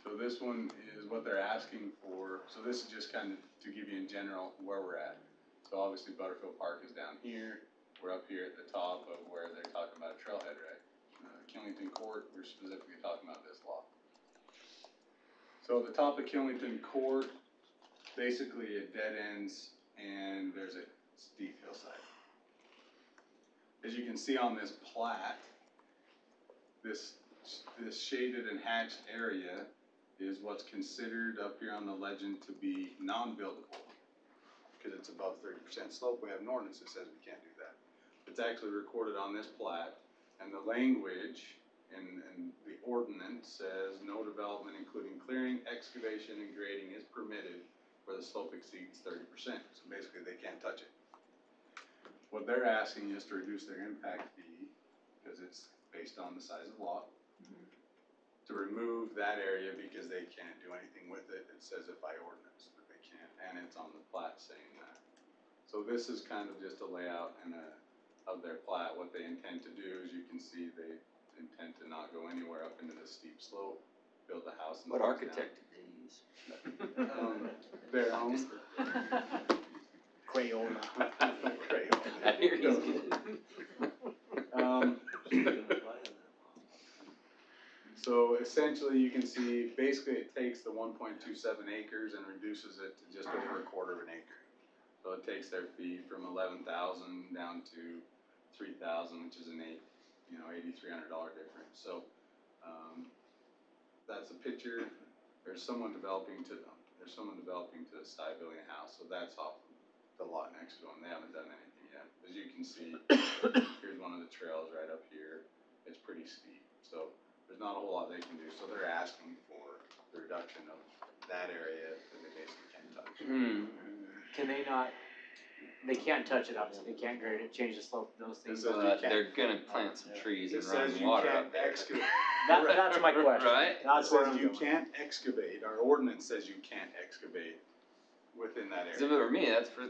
So this one is what they're asking for. So this is just kind of to give you in general where we're at. So obviously Butterfield Park is down here. We're up here at the top of where they're talking about a trailhead, right? Killington Court, we're specifically talking about this lot. So at the top of Killington Court, basically it dead ends and there's a steep hillside. As you can see on this plat, this shaded and hatched area is what's considered up here on the legend to be non-buildable, because it's above 30% slope. We have an ordinance that says we can't do that. It's actually recorded on this plat, and the language in the ordinance says no development including clearing, excavation, and grading is permitted where the slope exceeds 30%. So basically they can't touch it. What they're asking is to reduce their impact fee, because it's based on the size of the lot, to remove that area because they can't do anything with it. It says it by ordinance that they can't, and it's on the plat saying that. So this is kind of just a layout of their plat. What they intend to do, as you can see, they intend to not go anywhere up into the steep slope, build a house. What architect did they use? Their own. Crayola. I hear he's good. So essentially you can see, basically it takes the 1.27 acres and reduces it to just over a quarter of an acre. So it takes their fee from 11,000 down to 3,000, which is an $8,300 difference. So that's a picture. There's someone developing to the side building a house. So that's off the lot next to them. They haven't done anything yet. As you can see, here's one of the trails right up here. It's pretty steep. So there's not a whole lot they can do. So they're asking for the reduction of that area that they basically can't touch. Can they not? They can't touch it, obviously. They can't grade it, change the slope, those things. They're gonna plant some trees and run water up there. Excavate. That's my question. Right? That's where you can't excavate. Our ordinance says you can't excavate within that area. So for me, that's for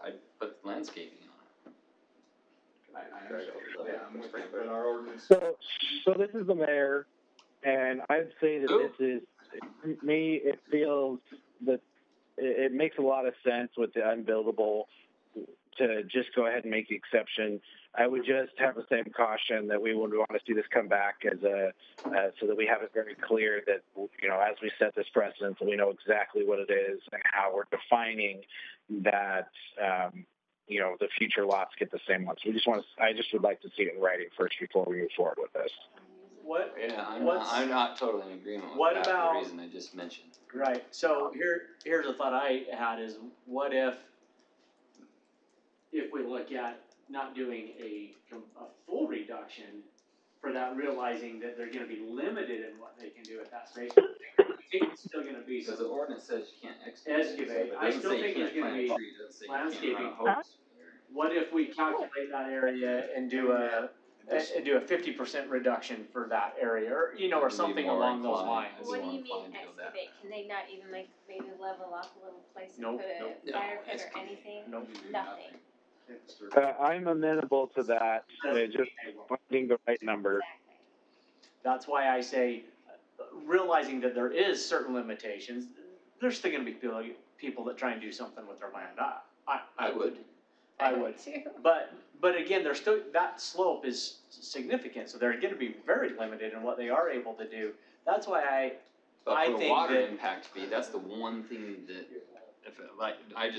I put landscaping on it. I understand. Yeah, I'm with you, but our ordinance. So this is the mayor, and I'd say that this is, me, it feels that it makes a lot of sense with the unbuildable to just go ahead and make the exception. I would just have the same caution that we would want to see this come back as so that we have it very clear that, as we set this precedent, that we know exactly what it is and how we're defining that, the future lots get the same ones. I just would like to see it in writing first before we move forward with this. I'm not totally in agreement with that for the reason I just mentioned. Right. So here's a thought I had is, what if we look at not doing a full reduction, for that, realizing that they're gonna be limited in what they can do at that space. I think it's still gonna be Because some the ordinance says you can't excavate. excavate. It I doesn't still say you think there's can't gonna plant a be tree, it doesn't say you can't landscaping. run a hose through there. What if we calculate that area and do a 50% reduction for that area, or, you know, or I'd be something more along those inclined- lines? I'd be What do more you mean inclined to go that excavate? Can they not even like maybe level off a little place and Nope, put a nope. No, fire pit or excavate. anything? Nope. Nothing. I'm amenable to that, just finding the right number. Exactly. That's why I say, realizing that there is certain limitations, there's still gonna be people that try and do something with their land. I would. I would. too. But again, there's still, that slope is significant, so they're gonna be very limited in what they are able to do. That's why I But for a think water that- impact fee, that's the one thing that, I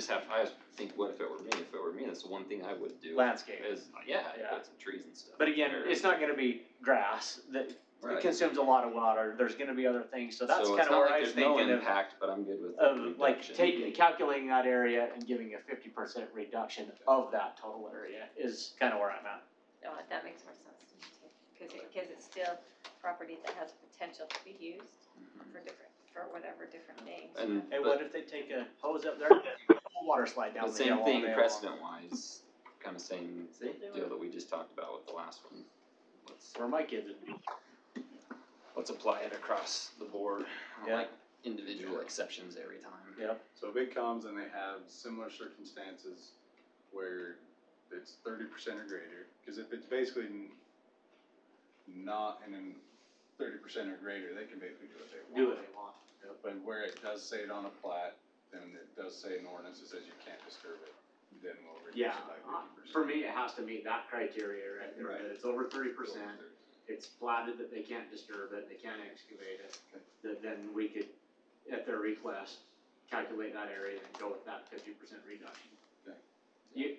think, what if it were me? If it were me, that's the one thing I would do. landscape. Is, yeah, Yeah. put some trees and stuff. But again, there. it's not gonna be grass, that Right. consumes a lot of water, there's gonna be other things, so that's So it's kinda not where like I was there's no thinking impact, but I'm good with the of like reduction. calculating that area and giving a 50% reduction of that total area is kinda where I'm at. No, that makes more sense to me too, cause it's still property that has potential to be used for whatever different things. And, Hey, but, what if they take a hose up there, and water slide down but the hill same all thing day long? precedent wise, kinda same deal that we just talked about with the last one. For my kids, it'd be. Let's apply it across the board, Yeah. like individual exceptions every time. Yep. So if it comes and they have similar circumstances where it's 30% or greater, because if it's basically not, and then 30% or greater, they can basically do what they want. Do what they want. But where it does say it on a plat, then it does say an ordinance that says you can't disturb it, then we'll reduce Yeah, it by 50%. for me, it has to meet that criteria right there, Right. that it's over 30%, it's platted that they can't disturb it, they can't excavate it, that then we could, at their request, calculate that area and go with that 50% reduction. Okay. You,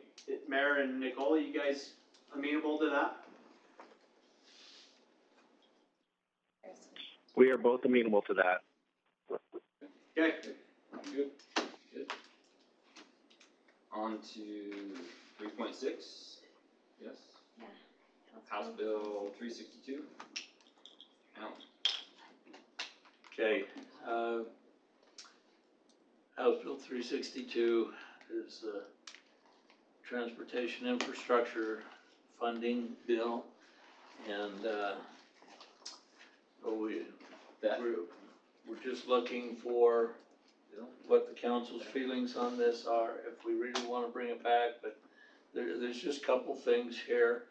Mayor and Nicole, you guys amenable to that? We are both amenable to that. Okay. Good. On to 3.6, yes? Yeah. House Bill 362. Alan. Okay, House Bill 362 is the transportation infrastructure funding bill, and, so we're just looking for what the council's feelings on this are, if we really wanna bring it back, but there's just a couple things here.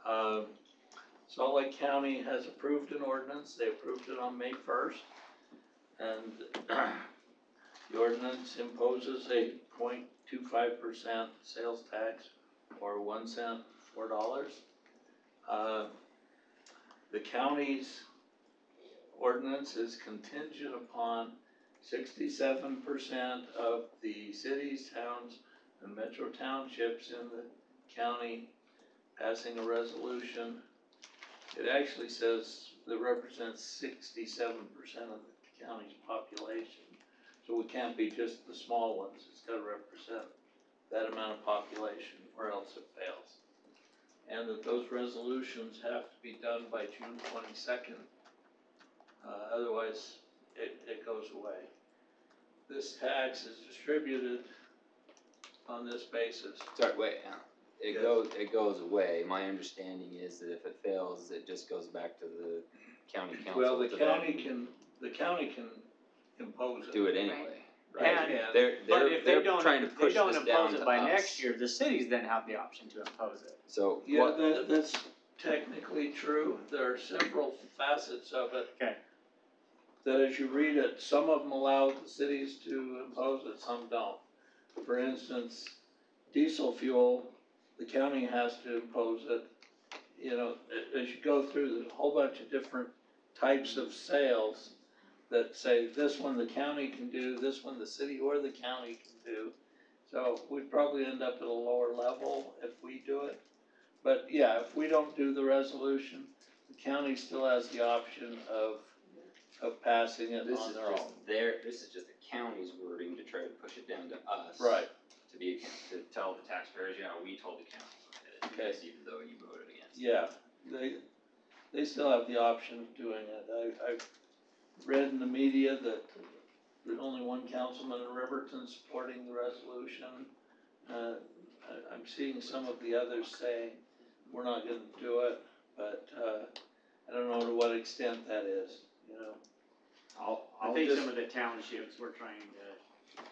Salt Lake County has approved an ordinance, they approved it on May 1st. And the ordinance imposes a 0.25% sales tax, or 1 cent, $4. The county's ordinance is contingent upon 67% of the cities, towns, and metro townships in the county passing a resolution. It actually says that represents 67% of the county's population. So we can't be just the small ones, it's gotta represent that amount of population, or else it fails. And that those resolutions have to be done by June 22nd. Otherwise, it goes away. This tax is distributed on this basis. Sorry, wait, it goes away. My understanding is that if it fails, it just goes back to the county council. Well, the to county can impose it. do it anyway, right? And, but if they don't, trying to if they push don't this impose down it to by us. next year, the cities then have the option to impose it. So Yeah, what, that's technically true. There are several facets of it. Okay. That as you read it, some of them allow the cities to impose it, some don't. For instance, diesel fuel, the county has to impose it. You know, as you go through, there's a whole bunch of different types of sales that say this one the county can do, this one the city or the county can do. So we'd probably end up at a lower level if we do it. But yeah, if we don't do the resolution, the county still has the option of passing it this on is their just own. this is just the county's wording to try to push it down to us. Right. To tell the taxpayers, yeah, we told the county, Okay. even though you voted against it. Yeah, they still have the option of doing it. I've read in the media that there's only one councilman in Riverton supporting the resolution. I'm seeing some of the others saying, we're not gonna do it, but, I don't know to what extent that is, you know? I think some of the townships were trying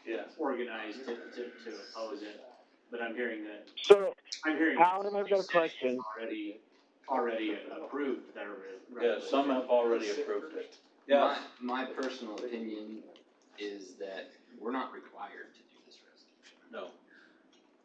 to organize to oppose it, but I'm hearing that. So, I'm hearing. Alan, I've got a question. Already approved their Yeah, resolution. some have already approved it. Yeah. My personal opinion is that we're not required to do this resolution. No.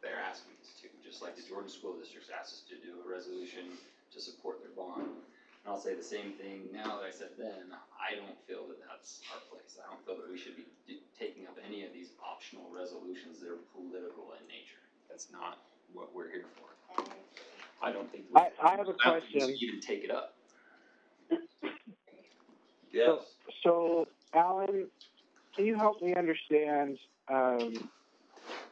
They're asking us to, just like the Jordan School District asked us to do a resolution to support their bond. And I'll say the same thing now that I said then. I don't feel that that's our place. I don't feel that we should be taking up any of these optional resolutions that are political in nature. That's not what we're here for. I don't think I have a question. We should even take it up. Yes. So, Alan, can you help me understand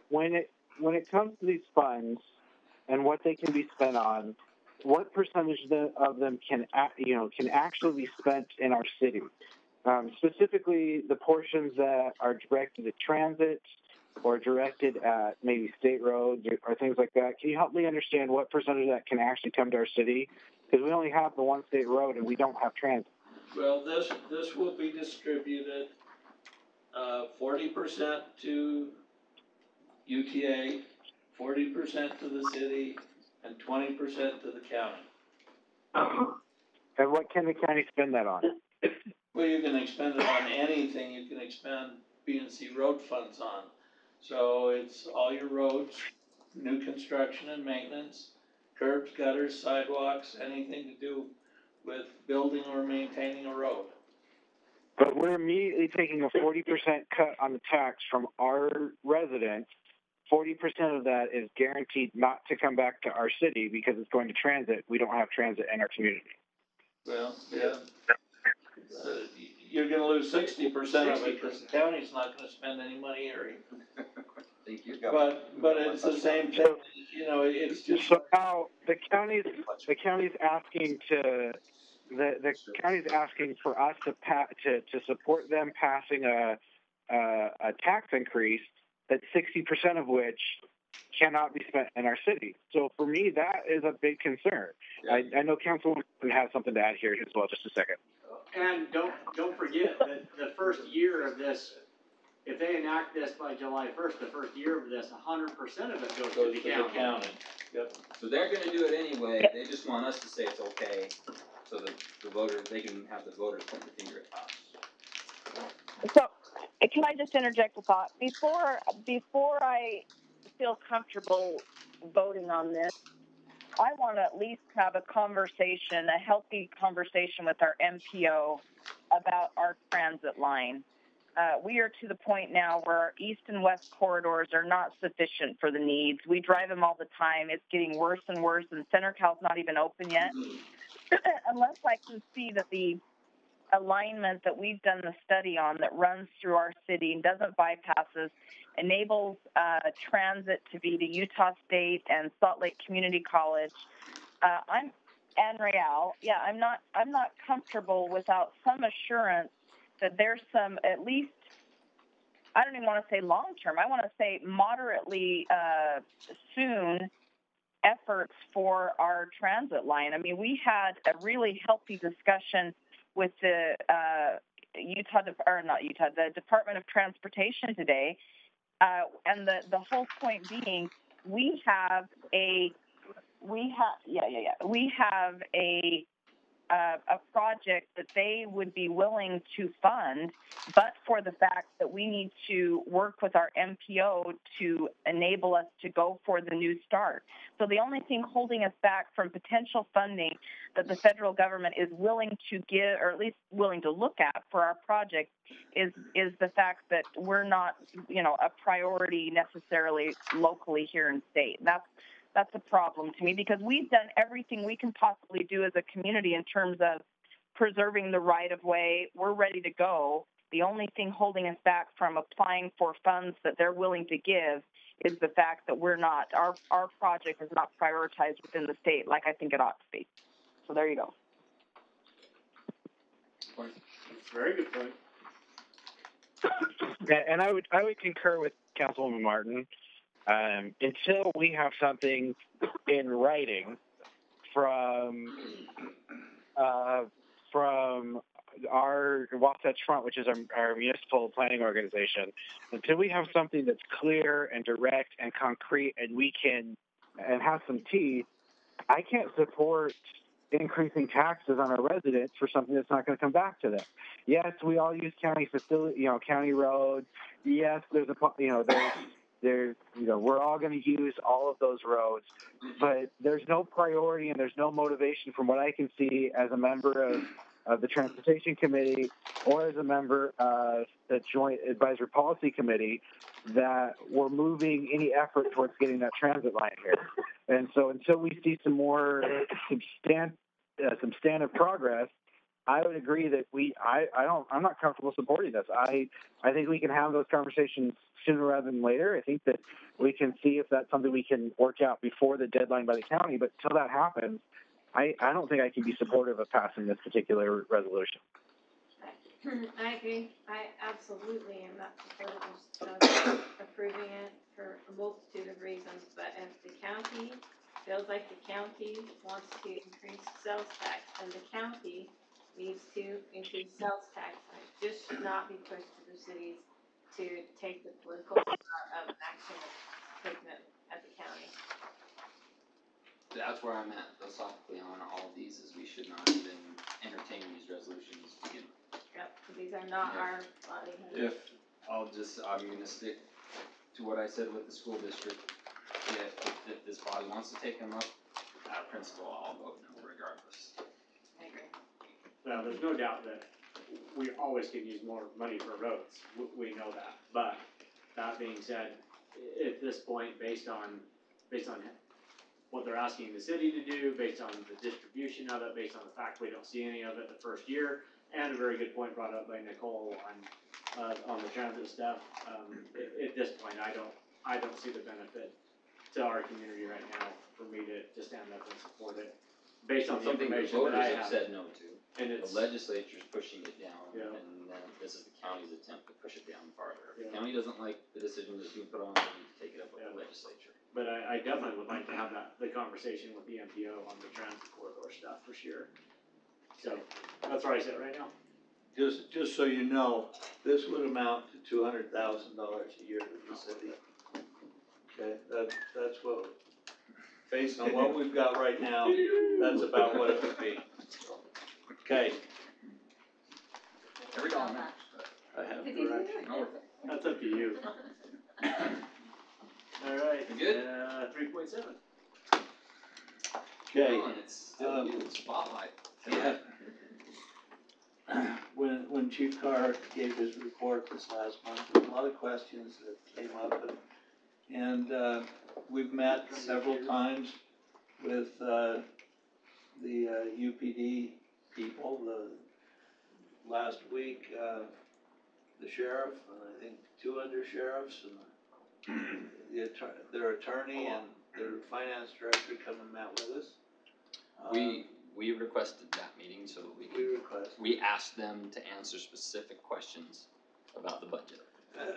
when it comes to these funds and what they can be spent on? What percentage of them can actually be spent in our city? Specifically, the portions that are directed at transit or directed at maybe state roads or things like that. Can you help me understand what percentage of that can actually come to our city? Because we only have the one state road and we don't have transit. Well, this will be distributed, 40% to UTA, 40% to the city, and 20% to the county. And what can the county spend that on? Well, you can expend it on anything you can expend B&C road funds on. So it's all your roads, new construction and maintenance, curbs, gutters, sidewalks, anything to do with building or maintaining a road. But we're immediately taking a 40% cut on the tax from our residents. 40% of that is guaranteed not to come back to our city because it's going to transit. We don't have transit in our community. Well, yeah. You're gonna lose 60% of it because the county's not gonna spend any money here. Thank you. But it's the same thing, you know, it's just. So now the county's asking for us to support them passing a tax increase that 60% of which cannot be spent in our city. So for me, that is a big concern. Yeah. I know Councilwoman has something to add here as well. Just a second. And don't forget that the first year of this, if they enact this by July 1st, the first year of this, 100% of it goes to the county. Yep. So they're going to do it anyway. They just want us to say it's okay, so that the voters, they can have the voters point the finger at us. So, can I just interject a thought? Before I feel comfortable voting on this, I want to at least have a healthy conversation with our MPO about our transit line. We are to the point now where our east and west corridors are not sufficient for the needs. We drive them all the time. It's getting worse and worse, and Center Cal's not even open yet. Unless I can see that the alignment that we've done the study on that runs through our city and doesn't bypass us, enables transit to be to Utah State and Salt Lake Community College. I'm not comfortable without some assurance that there's some, at least, I don't even want to say long term, I want to say moderately soon efforts for our transit line. I mean, we had a really healthy discussion with the the Department of Transportation today, and the whole point being, we have a project that they would be willing to fund, but for the fact that we need to work with our MPO to enable us to go for the new start. So the only thing holding us back from potential funding that the federal government is willing to give, or at least willing to look at for our project, is the fact that we're not, a priority necessarily locally here in state. That's a problem to me, because we've done everything we can possibly do as a community in terms of preserving the right-of-way. We're ready to go. The only thing holding us back from applying for funds that they're willing to give is the fact that our project is not prioritized within the state like I think it ought to be. So there you go. point. Very good point. And I would concur with Councilwoman Martin. Until we have something in writing from our Wasatch Front, which is our municipal planning organization, until we have something that's clear and direct and concrete and have some teeth, I can't support increasing taxes on our residents for something that's not going to come back to them. Yes, we all use county facility, county roads. Yes, we're all going to use all of those roads, but there's no priority and there's no motivation from what I can see as a member of the Transportation Committee or as a member of the Joint Advisory Policy Committee that we're moving any effort towards getting that transit line here. And so until we see some more substantive progress, I would agree that I'm not comfortable supporting this. I think we can have those conversations sooner rather than later. I think that we can see if that's something we can work out before the deadline by the county, but until that happens, I don't think I can be supportive of passing this particular resolution. I agree. I absolutely am not supportive of approving it for a multitude of reasons, but if the county feels like the county wants to increase sales tax, then the county needs to increase sales tax, and it just should not be pushed to the cities to take the political power of an action taken at the county. That's where I'm at philosophically on all of these, is we should not even entertain these resolutions to begin with. Yep, these are not our body. I'm gonna stick to what I said with the school district. If this body wants to take them up, out of principle, I'll vote no regardless. I agree. Well, there's no doubt that we always can use more money for roads. We know that. But that being said, at this point, based on what they're asking the city to do, based on the distribution of it, based on the fact we don't see any of it the first year, and a very good point brought up by Nicole on the transit stuff. At this point, I don't see the benefit to our community right now for me to stand up and support it, based on the information that I have. Voters have said no to. And the legislature's pushing it down, yeah. And then this is the county's attempt to push it down farther. If Yeah. the county doesn't like the decision that's being put on, they need to take it up with the legislature. But I definitely would like to have the conversation with the MPO on the transit corridor stuff for sure. So that's where I sit right now. Just so you know, this would amount to $200,000 a year to the city. Okay, that's what, based on what we've got right now, that's about what it would be. Okay. Every dollar matters. I have direction. That's up to you. All right. You good? 3.7. Okay. It's still in the spotlight. Yeah. When Chief Carr gave his report this last month, there were a lot of questions that came up, and we've met several times with the UPD people. Last week, the sheriff, and I think 2 undersheriffs, and their attorney and their finance director come and met with us. We requested that meeting so that we asked them to answer specific questions about the budget.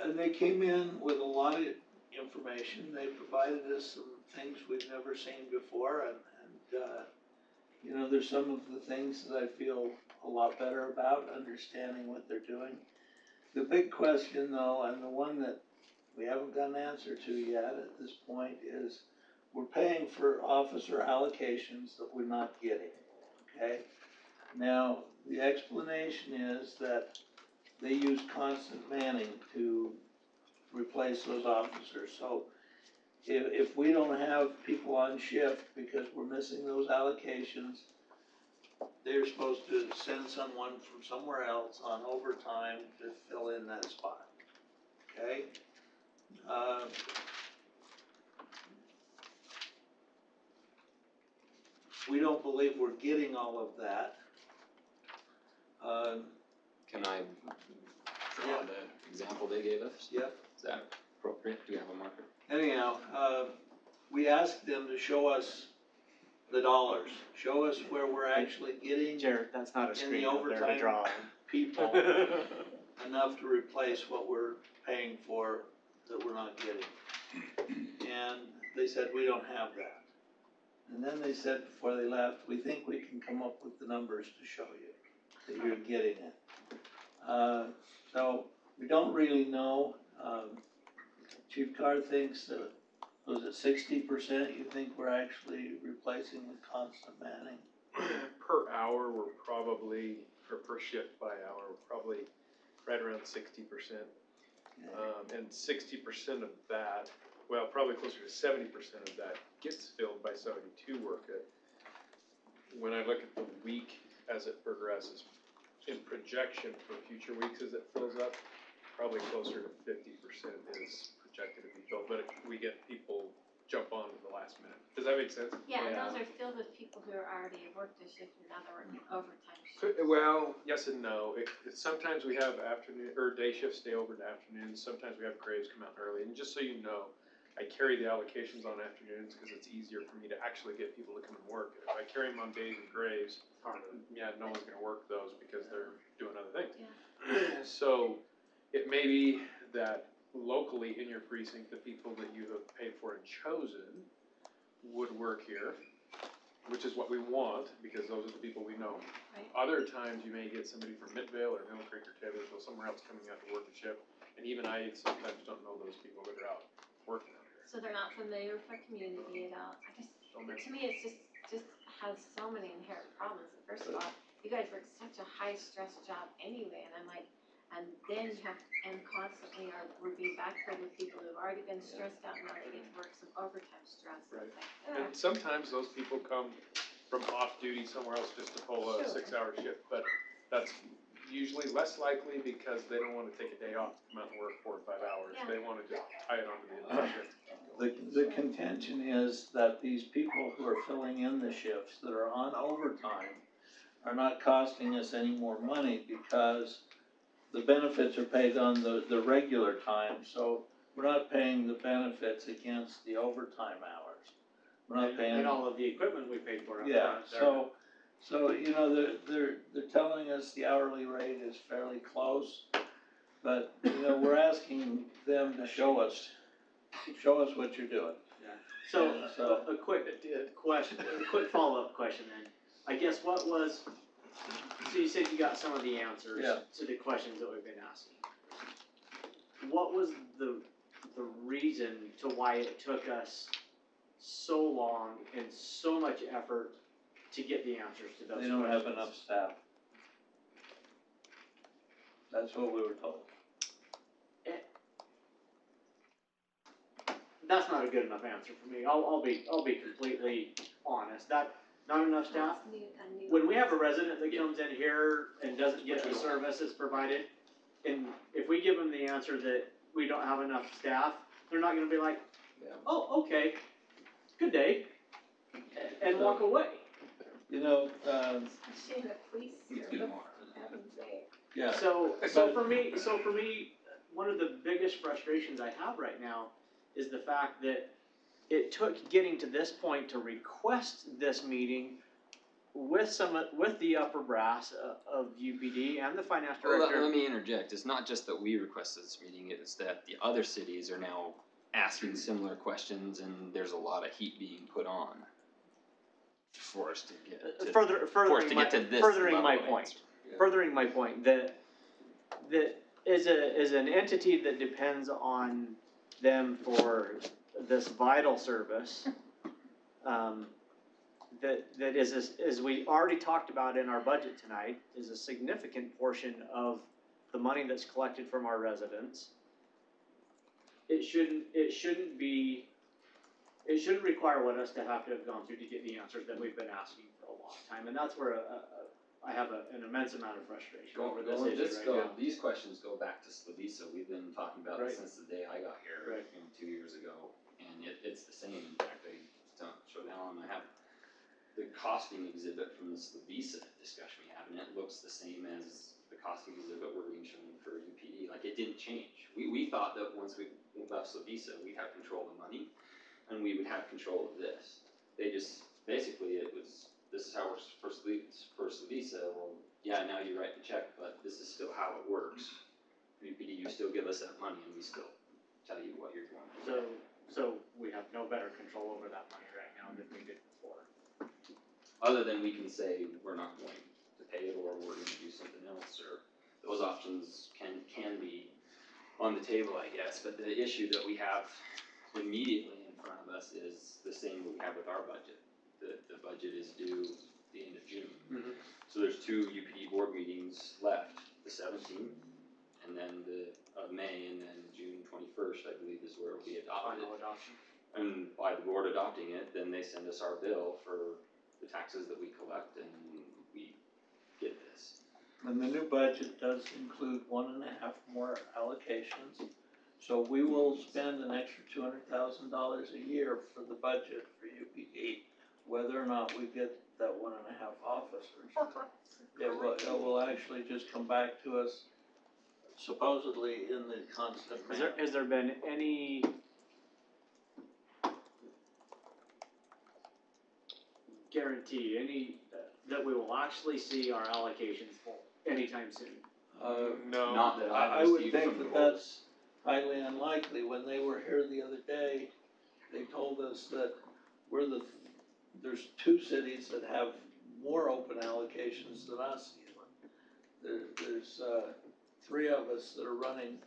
And they came in with a lot of information. They provided us some things we've never seen before, and there's some of the things that I feel a lot better about, understanding what they're doing. The big question, though, and the one that we haven't got an answer to yet at this point, is we're paying for officer allocations that we're not getting, okay? Now, the explanation is that they use constant manning to replace those officers. So if we don't have people on shift because we're missing those allocations, they're supposed to send someone from somewhere else on overtime to fill in that spot, okay? We don't believe we're getting all of that. Can I draw the example they gave us? Yep. Is that appropriate? Do we have a marker? Anyhow, we asked them to show us the dollars. Show us where we're actually getting Jared, that's not a in screen the up there to overtime draw on. people enough to replace what we're paying for that we're not getting. And they said, we don't have that. And then they said before they left, we think we can come up with the numbers to show you that you're getting it. So we don't really know. Chief Carr thinks that, was it 60% you think we're actually replacing with constant manning? Per hour, we're probably, or per shift by hour, we're probably right around 60%. And 60% of that, well, probably closer to 70% of that gets filled by somebody to work it. When I look at the week as it progresses, in projection for future weeks as it fills up, probably closer to 50% is projected to be filled, but we get people jump on at the last minute. Does that make sense? Yeah, and those are filled with people who are already worked a shift and now they're working overtime shifts. Well, yes and no. Sometimes we have afternoon or day shifts stay over to afternoons. Sometimes we have graves come out early. And just so you know, I carry the allocations on afternoons because it's easier for me to actually get people to come and work. If I carry them on days and graves, yeah, no one's going to work those because they're doing other things. Yeah. So it may be that locally in your precinct, the people that you have paid for and chosen would work here, which is what we want because those are the people we know. Right. Other times you may get somebody from Midvale or Mill Creek or Taylorsville, somewhere else coming out to work a shift, and even I sometimes don't know those people that are out working out here. So they're not familiar with our community at all. To me, it's just has so many inherent problems. First of all, you guys work such a high stress job anyway, and I'm like, and then you have, and constantly we're being backfilled with people who've already been stressed out and now they get to work some overtime stress. Right. It's like, And sometimes those people come from off duty somewhere else just to pull a 6-hour shift, but that's usually less likely because they don't want to take a day off, come out and work 4 or 5 hours. Yeah. They want to just tie it onto the end of the shift. The contention is that these people who are filling in the shifts that are on overtime are not costing us any more money because the benefits are paid on the regular time, so we're not paying the benefits against the overtime hours. We're not paying. And all of the equipment we paid for. Yeah, so you know, they're telling us the hourly rate is fairly close, but you know, we're asking them to show us what you're doing. Yeah. So a quick question, a quick follow-up question then. I guess what was, so you said you got some of the answers to the questions that we've been asking. What was the reason to why it took us so long and so much effort to get the answers to those questions? They don't have enough staff. That's what we were told. That's not a good enough answer for me. I'll be completely honest. That not enough staff. When we have a resident that comes in here and doesn't get the service that's provided, and if we give them the answer that we don't have enough staff, they're not going to be like, "Oh, okay, good day," and walk away. You know, especially in the police service, yeah. So for me, one of the biggest frustrations I have right now is the fact that it took getting to this point to request this meeting with the upper brass of UPD and the finance director. Well, let me interject. It's not just that we requested this meeting, it's that the other cities are now asking similar questions and there's a lot of heat being put on for us to get to, furthering my point. Furthering my point that is an entity that depends on them for this vital service, that is, as we already talked about in our budget tonight, is a significant portion of the money that's collected from our residents. It shouldn't require us to have gone through to get the answers that we've been asking for a long time, and that's where I have an immense amount of frustration over this issue right now. These questions go back to Slavisa. We've been talking about it since the day I got here, 2 years ago, and it's the same. In fact, I don't show down. I have the costing exhibit from the Slavisa discussion we had, and it looks the same as the costing exhibit we're being shown for UPD. Like, it didn't change. We thought that once we left Slavisa, we'd have control of the money, and we would have control of this. They just, basically, still give us that money and we still tell you what you're going to do. So we have no better control over that money right now than we did before. Other than we can say, we're not going to pay it, or we're gonna do something else, or those options can be on the table, I guess, but the issue that we have immediately in front of us is the same we have with our budget. The budget is due the end of June. Mhm. So there's 2 UPD board meetings left, the 17th, and then of May, and then June 21st, I believe, is where it'll be adopted. Final adoption. And by the board adopting it, then they send us our bill for the taxes that we collect, and we get this. And the new budget does include 1.5 more allocations. So we will spend an extra $200,000 a year for the budget for UPD, whether or not we get that 1.5 officers. It will actually just come back to us supposedly in the constant manner. Has there been any guarantee, that we will actually see our allocations full anytime soon? No. Not that I I've would received think from the that board. that's highly unlikely. When they were here the other day, they told us that there's 2 cities that have more open allocations than us even. There's 3 of us that are running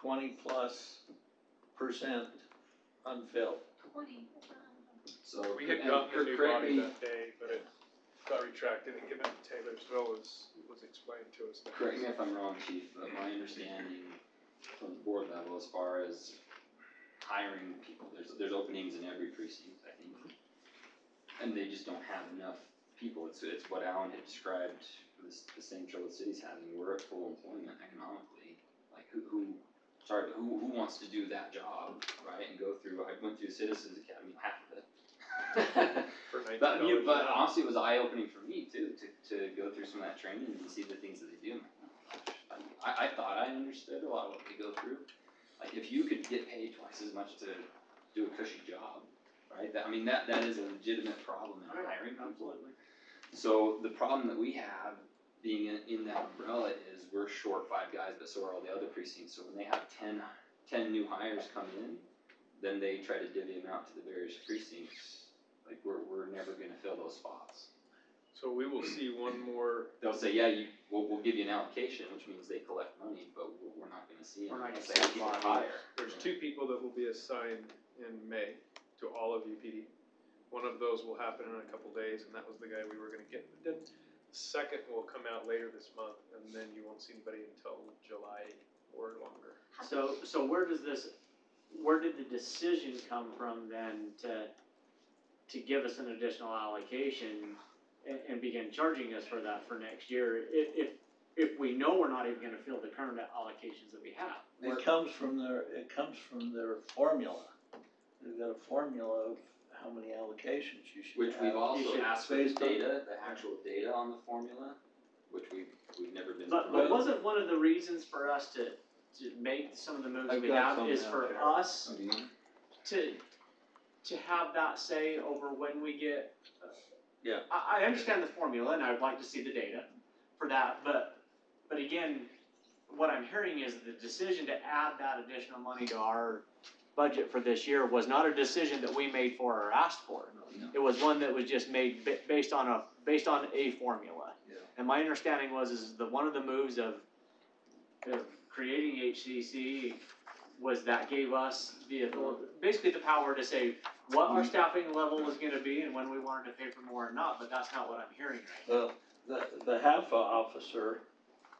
20+% unfilled. So We had and gotten a new correct body me- that day, but it got retracted and given to Taylorsville as was explained to us. Correct me if I'm wrong, Chief, but my understanding from the board level as far as hiring people, there's openings in every precinct, I think. And they just don't have enough people. It's what Alan had described, the same trouble the city's having. We're at full employment economically. Like who wants to do that job, right? And go through, I went through Citizens Academy, half of it. For But $19 an hour. honestly, it was eye-opening for me too, to go through some of that training and see the things that they do. I thought I understood a lot of what they go through. Like if you could get paid twice as much to do a cushy job, right? That is a legitimate problem in hiring people. So the problem that we have being in that umbrella is we're short 5 guys, but so are all the other precincts. So when they have 10 new hires come in, then they try to divvy them out to the various precincts. Like we're never gonna fill those spots. So we will see one more. They'll say, yeah, we'll give you an allocation, which means they collect money, but we're not gonna see them We're not unless gonna they see people them. hire. There's 2 people that will be assigned in May to all of UPD. One of those will happen in a couple days, and that was the guy we were gonna get. The second will come out later this month, and then you won't see anybody until July or longer. So where did the decision come from then to give us an additional allocation and begin charging us for that for next year, if we know we're not even gonna fill the current allocations that we have? It comes from their formula. They've got a formula of how many allocations you should Which have. we've also asked for the based on- data, the actual data on the formula, which we've never been. But wasn't one of the reasons for us to make some of the moves I've we got have some is down for there. us to have that say over when we get. Yeah. I understand the formula and I would like to see the data for that, but again, what I'm hearing is the decision to add that additional money to our budget for this year was not a decision that we made for or asked for. No. It was one that was just made based on a formula. Yeah. And my understanding is one of the moves of creating HCC was that gave us basically the power to say what our staffing level was gonna be and when we wanted to pay for more or not, but that's not what I'm hearing right now. Well, the half officer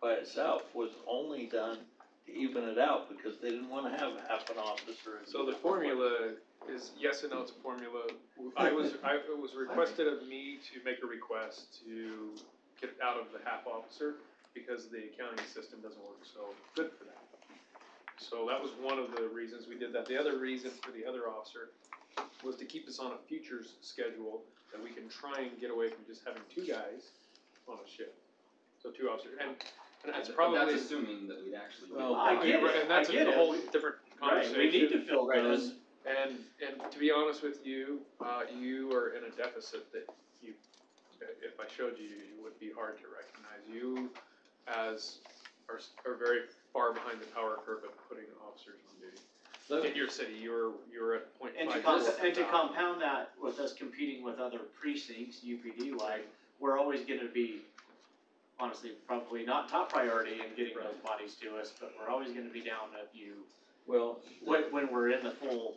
by itself was only done to even it out because they didn't wanna have half an officer. So the formula is, yes and no, it's a formula. It was requested of me to make a request to get out of the half officer because the accounting system doesn't work so good for that. So that was one of the reasons we did that. The other reason for the other officer was to keep us on a futures schedule that we can try and get away from just having 2 guys on a shift. So 2 officers, and that's probably. That's assuming that we'd actually. Well, I get it. And that's I get a it. whole different Right, conversation. we need to fill those. And to be honest with you, you are in a deficit that if I showed you, it would be hard to recognize. You, as are very far behind the power curve of putting officers on duty. In your city, you were at .5. And to compound that with us competing with other precincts, UPD wide, we're always gonna be, honestly, probably not top priority in getting those bodies to us, but we're always gonna be down a few, Well, when we're in the full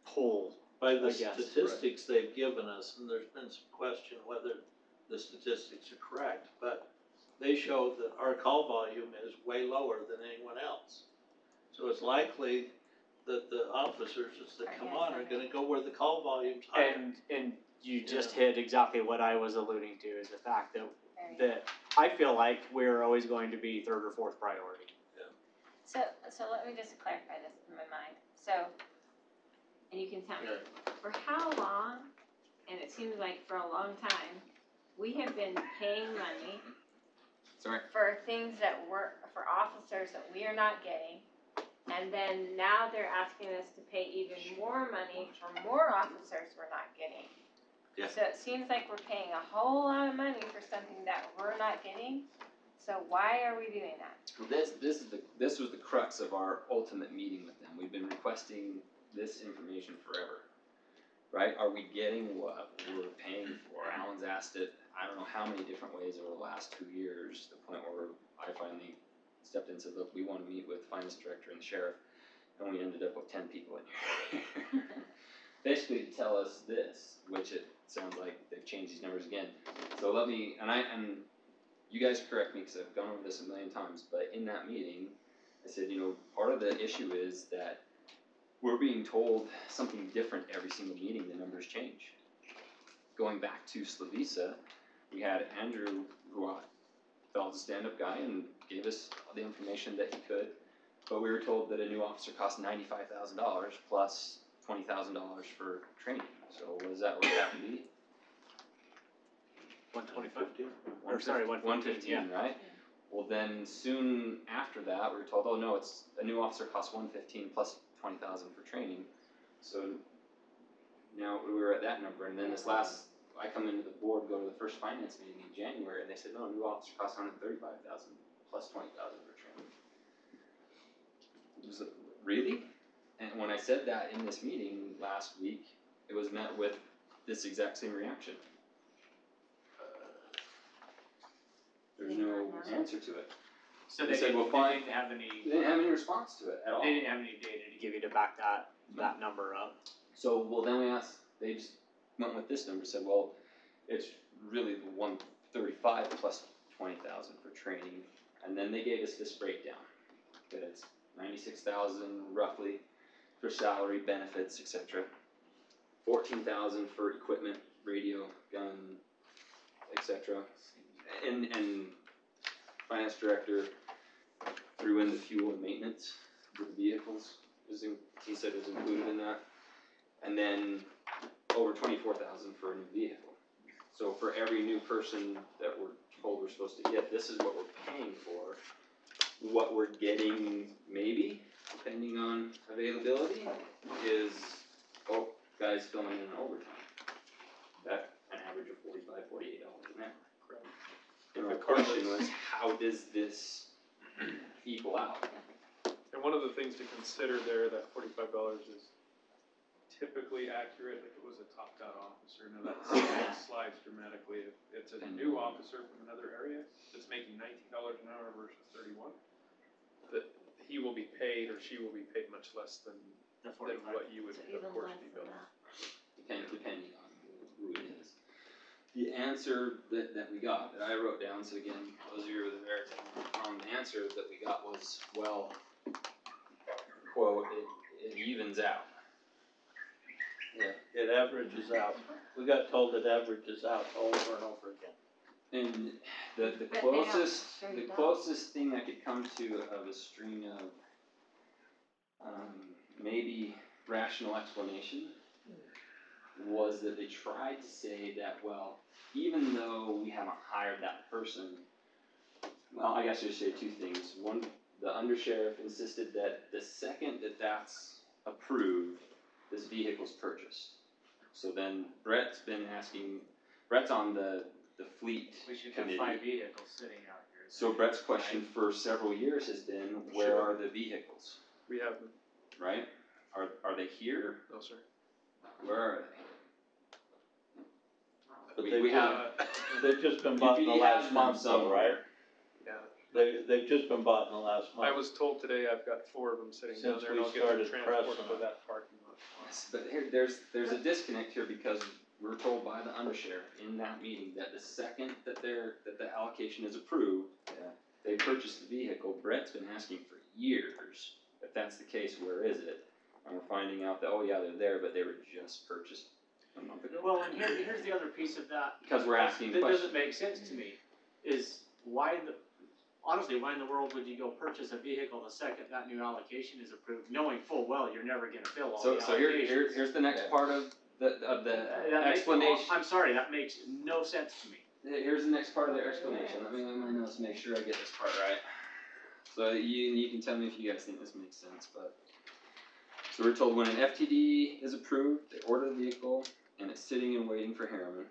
pool. by the I guess. statistics they've given us, and there's been some question whether the statistics are correct, but they show that our call volume is way lower than anyone else. So it's likely that the officers that come on are gonna go where the call volume's higher. And you just hit exactly what I was alluding to, is the fact that I feel like we're always going to be third or fourth priority. So let me just clarify this in my mind. So, and you can tell me, for how long, and it seems like for a long time, we have been paying money for things for officers that we are not getting, and then now they're asking us to pay even more money for more officers we're not getting. Yeah. So it seems like we're paying a whole lot of money for something that we're not getting. So why are we doing that? Well, this was the crux of our ultimate meeting with them. We've been requesting this information forever, right? Are we getting what we're paying for? Alan's asked it, I don't know how many different ways over the last 2 years, to the point where I finally stepped in and said, look, we want to meet with the finance director and the sheriff, and we ended up with 10 people in here. Basically to tell us this, which it sounds like they've changed these numbers again. So let me, and you guys correct me because I've gone over this a million times, but in that meeting, I said, part of the issue is that we're being told something different every single meeting. The numbers change. Going back to Slavisa, we had Andrew, who felt a stand-up guy and gave us the information that he could, but we were told that a new officer cost $95,000 plus $20,000 for training. So what does that work out to be? 125? 115, yeah. right? Well, then soon after that, we were told, oh no, it's a new officer costs 115 plus 20,000 for training. So now we were at that number, and then I come into the board, go to the first finance meeting in January, and they said, no, new officer costs 135,000 plus 20,000 for training. Was it, really? And when I said that in this meeting last week, it was met with this exact same reaction. There's no answer to it. So they said, well, fine. They didn't have any response to it at all. They didn't have any data to give you to back that number up. So, then we asked, they just went with this number, said, well, it's really the 135 plus 20,000 for training. And then they gave us this breakdown, that it's 96,000 roughly for salary, benefits, etc. 14,000 for equipment, radio, gun, etc. And finance director threw in the fuel and maintenance for the vehicles. He said it was included in that. And then over 24,000 for a new vehicle. So for every new person that we're told we're supposed to get, this is what we're paying for. What we're getting, maybe, depending on availability, is, guys filling in overtime. That an average of $45, $48 an hour. And our question was, how does this equal out? And one of the things to consider there, that $45 is typically accurate if it was a topped-out officer. Now that slides dramatically if it's a new officer from another area that's making $19 an hour versus 31. That he will be paid or she will be paid much less than what you would, of course, be billed. Depending on who it is. The answer that we got, that I wrote down, so again, those of you who were there, the answer that we got was, well, quote, it evens out. Yeah, it averages out. We got told it averages out over and over again. And the closest thing I could come to of a string of maybe rational explanation was that they tried to say that, well, even though we haven't hired that person, well, I guess I should say two things. One, the undersheriff insisted that the second that that's approved, this vehicle's purchased. So then Brett's on the fleet We should committee. have 5 vehicles sitting out here. So Brett's question for several years has been, where are the vehicles, We have them. right? Are they here? No, sir. Where are But they? they've We have, They've just been bought in the UPD last has month them though, right? Yeah. They've just been bought in the last month. I was told today I've got 4 of them sitting down Since there, and we I'll get them started transported pressing to it. that parking lot. but here, there's a disconnect here because we were told by the undersheriff in that meeting that the second that the allocation is approved, they purchase the vehicle. Brett's been asking for years, if that's the case, where is it? And we're finding out that, oh yeah, they're there, but they were just purchased a month ago. Well, and here's the other piece of that. Because we're asking That questions. doesn't make sense to me, is honestly, why in the world would you go purchase a vehicle the second that new allocation is approved, knowing full well you're never gonna fill all the allocations? So here's the next part of the explanation. I'm sorry, that makes no sense to me. Here's the next part of their explanation. Let me look at my notes to make sure I get this part right. So you can tell me if you guys think this makes sense, but. So we're told when an FTD is approved, they order the vehicle, and it's sitting and waiting for Herriman.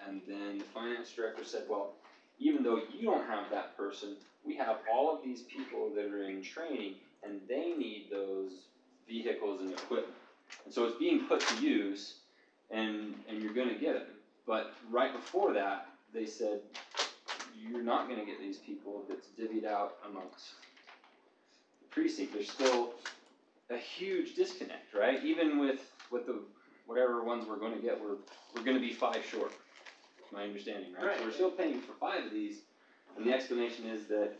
And then the finance director said, well, even though you don't have that person, we have all of these people that are in training, and they need those vehicles and equipment. And so it's being put to use, and you're gonna get it. But right before that, they said, you're not gonna get these people that's divvied out amongst the precinct. There's still a huge disconnect, right? Even with the whatever ones we're gonna get, we're gonna be 5 short. My understanding, right? So we're still paying for 5 of these, and the explanation is that,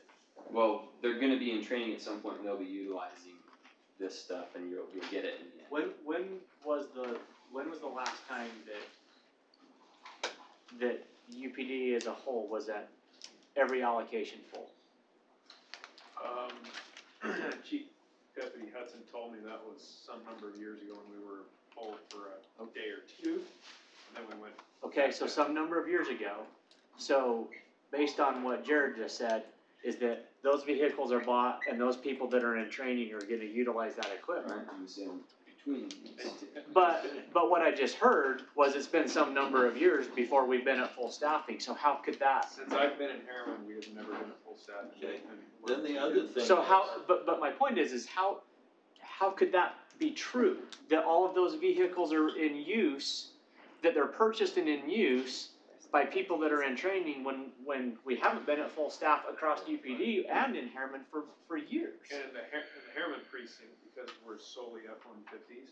well, they're gonna be in training at some point and they'll be utilizing this stuff and you'll get it in the end. When was the last time that UPD as a whole was at every allocation full? Chief Deputy Hudson told me that was some number of years ago when we were full for a day or two, and then we went. Okay, so some number of years ago. So based on what Jared just said, is that those vehicles are bought and those people that are in training are gonna utilize that equipment. Right, I'm saying between. But what I just heard was it's been some number of years before we've been at full staffing, so how could that? Since I've been in Herriman, we have never been at full staff. Okay. Then the other thing. So how, but my point is how could that be true? That all of those vehicles are in use, that they're purchased and in use by people that are in training when we haven't been at full staff across UPD and in Herriman for years? And in the Herriman precinct, because we're solely F-150s,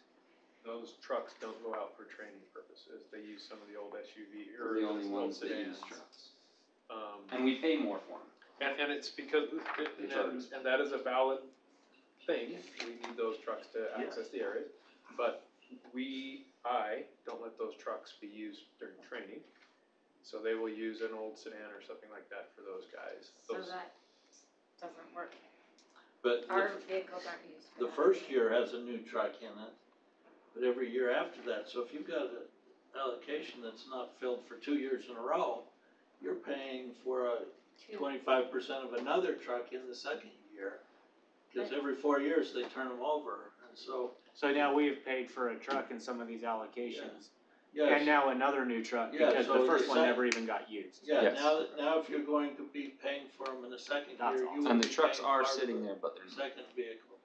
those trucks don't go out for training purposes. They use some of the old SUV or the only old ones that sedans. use trucks. And we pay more for them. And it's because, and that is a valid thing, we need those trucks to access the areas, but I don't let those trucks be used during training, so they will use an old sedan or something like that for those guys. So that doesn't work. But Our vehicles aren't used for the that. first year has a new truck in it, but every year after that, so if you've got an allocation that's not filled for 2 years in a row, you're paying for a 25% of another truck in the second year. Because every 4 years they turn them over, and so. So now we've paid for a truck in some of these allocations. Yes. And now another new truck, Yeah, because so the first it's one like- never even got used. Yeah, Yes. now if you're going to be paying for them in the second That's year, awesome. you will And be the trucks paying are part of sitting the there, but they're not. second vehicle.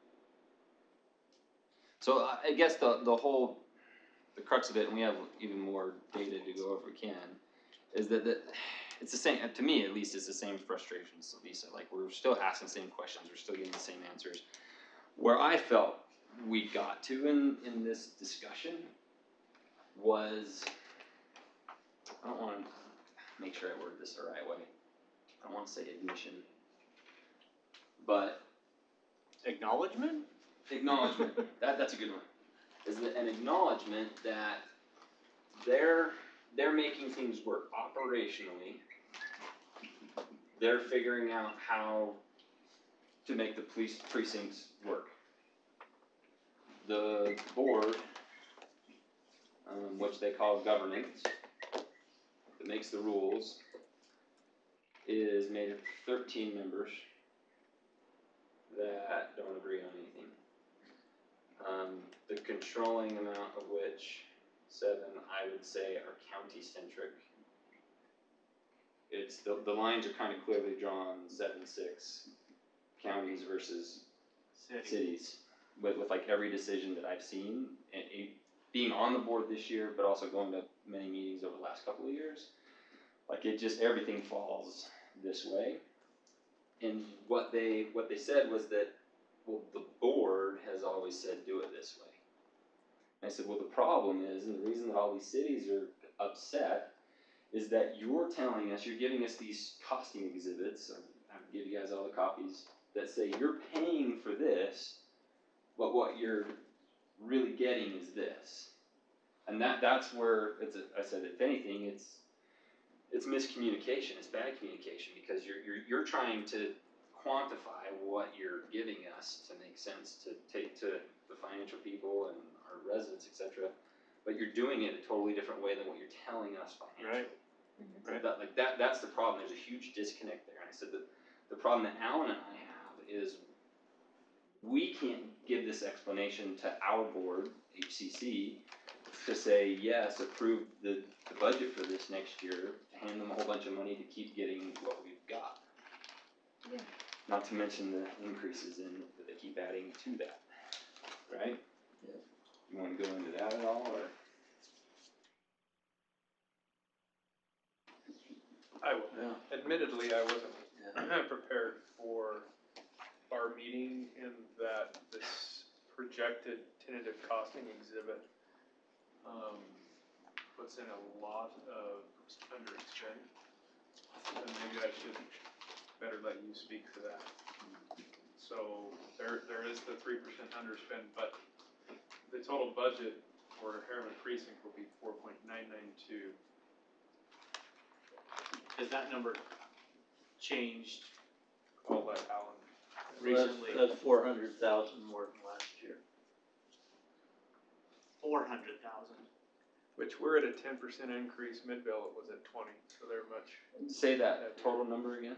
So I guess the crux of it, and we have even more data to go over if we can, is that it's the same, to me at least, it's the same frustrations, Lisa. Like, we're still asking the same questions, we're still getting the same answers. Where I felt we got to in this discussion was, I don't want to make sure I word this the right way. I don't want to say admission, but Acknowledgement? acknowledgement. That's a good one. Is an acknowledgement that they're making things work operationally. They're figuring out how to make the police precincts work. The board, which they call governance, that makes the rules, is made of 13 members that don't agree on anything. The controlling amount of which, 7, I would say, are county-centric. it's, the lines are kind of clearly drawn, 7-6 counties versus cities, with like every decision that I've seen, and being on the board this year, but also going to many meetings over the last couple of years, like it just, everything falls this way. And what they said was that, well, the board has always said do it this way. And I said, well, the problem is, and the reason that all these cities are upset, is that you're telling us, you're giving us these costing exhibits, or I'll give you guys all the copies, that say you're paying for this, but what you're really getting is this. And that's where I said, if anything, it's miscommunication, it's bad communication, because you're trying to quantify what you're giving us to make sense to take to the financial people and our residents, etc. But you're doing it a totally different way than what you're telling us financially. Right. So that's the problem. There's a huge disconnect there. And I said that the problem that Alan and I have is we can't give this explanation to our board, HCC, to say, yes, approve the budget for this next year, hand them a whole bunch of money to keep getting what we've got. Yeah. Not to mention the increases that they keep adding to that, right? Yeah. You want to go into that at all, or? I will. Yeah. Admittedly, I wasn't prepared for our meeting in that this projected tentative costing exhibit puts in a lot of underspend. And maybe I should better let you speak to that. So there is the 3% underspend, but the total budget for Herriman Precinct will be 4.992. Has that number changed I'll let Alan. recently? That's 400,000 more than last year. 400,000. Which we're at a 10% increase, Midvale was at 20, so they're much. Say that total number again.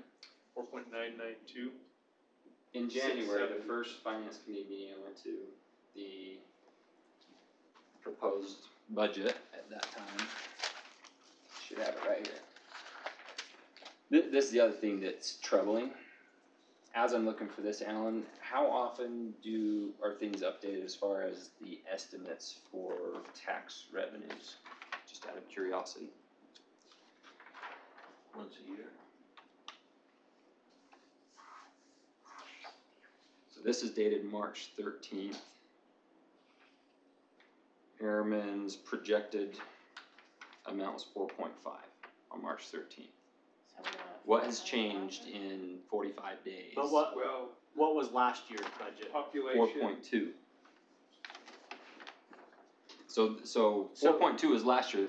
4.992. In January, the 670. first finance committee meeting I went to, the proposed budget at that time, should have it right here. This is the other thing that's troubling. As I'm looking for this, Alan, how often are things updated as far as the estimates for tax revenues? Just out of curiosity. Once a year. So this is dated March 13th. Herriman's projected amount was 4.5 on March 13th. What has changed in 45 days? But what was last year's budget? Population. 4.2. So 4.2 is last year.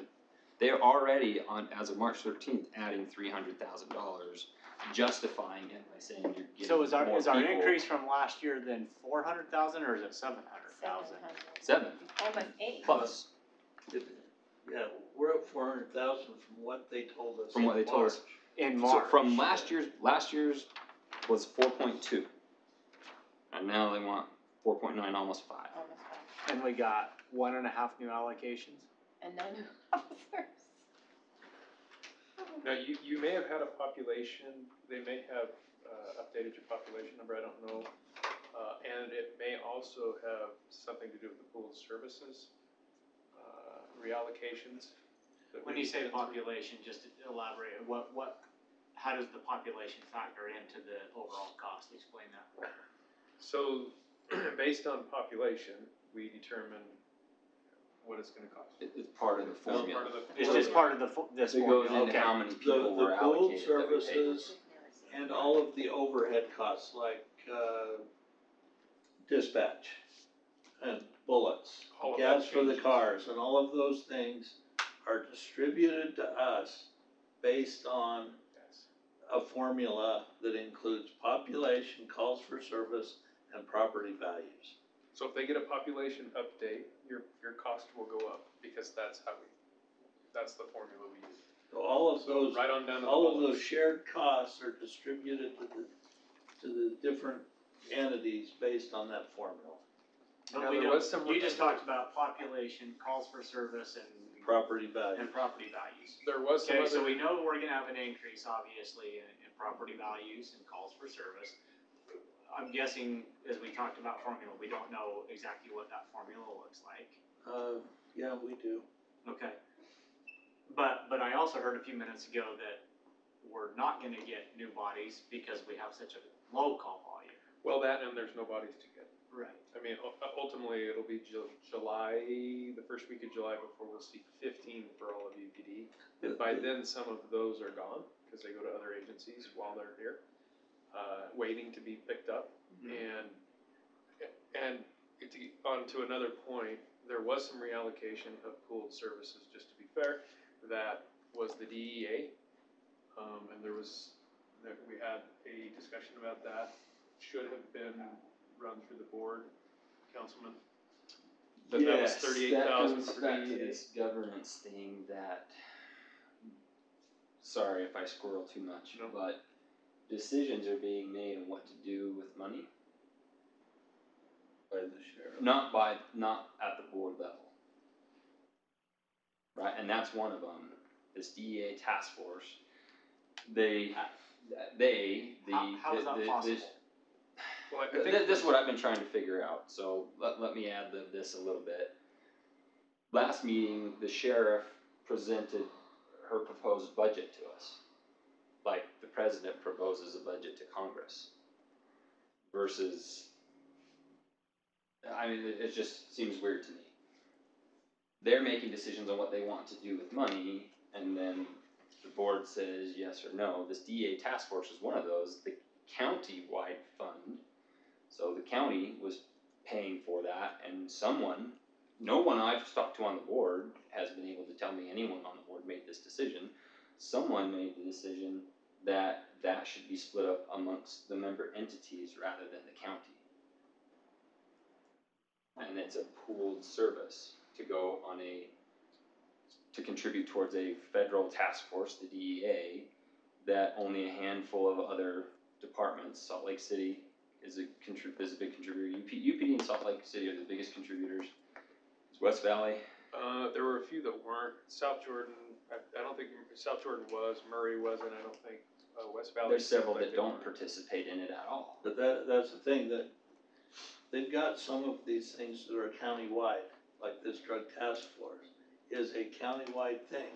They're already as of March 13th adding $300,000, justifying it by saying you're getting So is our people. increase from last year then 400,000 or is it 700,000? 7 Almost 8. plus. Yeah, we're at 400,000 from what they told us. From what they told us. In So March. from last year's was 4.2, and now they want 4.9, almost 5. Almost 5. And we got 1.5 new allocations. And no new officers. Now, you may have had a population, they may have updated your population number, I don't know. And it may also have something to do with the pool of services, reallocations. When you say population, just to elaborate, how does the population factor into the overall cost? Explain that. So, based on population, we determine what it's gonna cost. It's part of the formula. It's just part of this It goes formula. into how many people The were pooled allocated that we paid. services and all of the overhead costs like dispatch and bullets, All of gas that for the changes. cars, and all of those things are distributed to us based on Yes. a formula that includes population, calls for service, and property values. So if they get a population update, your cost will go up, because that's the formula we use. So all of So those, right on down to the all of bullets. those shared costs are distributed to the different entities based on that formula. But Now, we there don't, was some- you just talked about population, calls for service, and Property value. and property values. There was some Okay, other. so we know we're gonna have an increase, obviously, in property values and calls for service. I'm guessing, as we talked about formula, we don't know exactly what that formula looks like. Yeah, we do. Okay. But I also heard a few minutes ago that we're not gonna get new bodies because we have such a low call volume. Well, that and there's no bodies to get. Right. I mean, ultimately, it'll be July, the first week of July before we'll see 15 for all of UPD. And by then, some of those are gone because they go to other agencies while they're here, waiting to be picked up. Mm-hmm. And on to another point, there was some reallocation of pooled services, just to be fair, that was the DEA. And we had a discussion about that. Should have been run through the board, Councilman. But that was 38,000 for That comes back to DEA. this governance thing that, sorry if I squirrel too much, No. but decisions are being made on what to do with money, By the sheriff. not at the board level. Right, and that's one of them, this DEA task force, How is that possible? Well, I think This is what I've been trying to figure out, so let me add this a little bit. Last meeting, the sheriff presented her proposed budget to us, like the president proposes a budget to Congress. Versus, I mean, it just seems weird to me. They're making decisions on what they want to do with money, and then the board says yes or no. This DEA task force is one of those. The county-wide fund, so the county was paying for that, and no one I've talked to on the board has been able to tell me anyone on the board made this decision. Someone made the decision that should be split up amongst the member entities rather than the county. And it's a pooled service to contribute towards a federal task force, the DEA, that only a handful of other departments, Salt Lake City is a big contributor. UPD and Salt Lake City are the biggest contributors. It's West Valley. there were a few that weren't. South Jordan, I don't think South Jordan was. Murray wasn't. I don't think West Valley. There's several that don't participate in it at all. But that's the thing, that they've got some of these things that are countywide, like this drug task force is a countywide thing.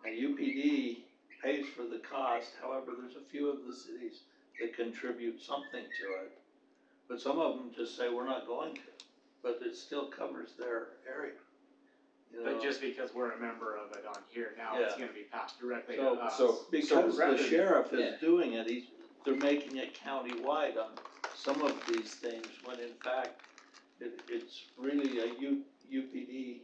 And UPD pays for the cost, however, there's a few of the cities that contribute something to it. But some of them just say, we're not going to, but it still covers their area. You know? But just because we're a member of it on here, now it's gonna be passed directly to So- us. Because rather the than- sheriff is doing it, they're making it countywide on some of these things, when in fact, it's really a UPD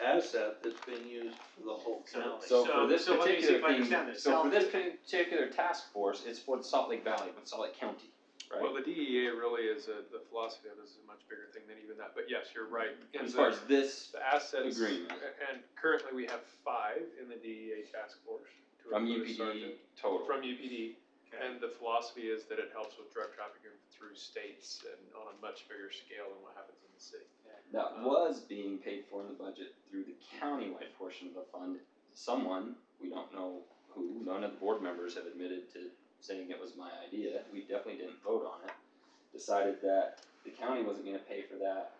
asset that's being used for the whole county. So for this let me see particular if I thing, understand this. so for this particular task force, it's for the Salt Lake Valley, but Salt Lake County, right? Well, the DEA really is the philosophy of it is a much bigger thing than even that. But yes, you're right. As far as this the assets agreement. and currently we have 5 in the DEA task force. to from include a UPD sergeant. total. From UPD, and the philosophy is that it helps with drug trafficking through states and on a much bigger scale than what happens in the city. That was being paid for in the budget through the countywide portion of the fund. Someone, we don't know who, none of the board members have admitted to saying it was my idea, we definitely didn't vote on it, decided that the county wasn't gonna pay for that,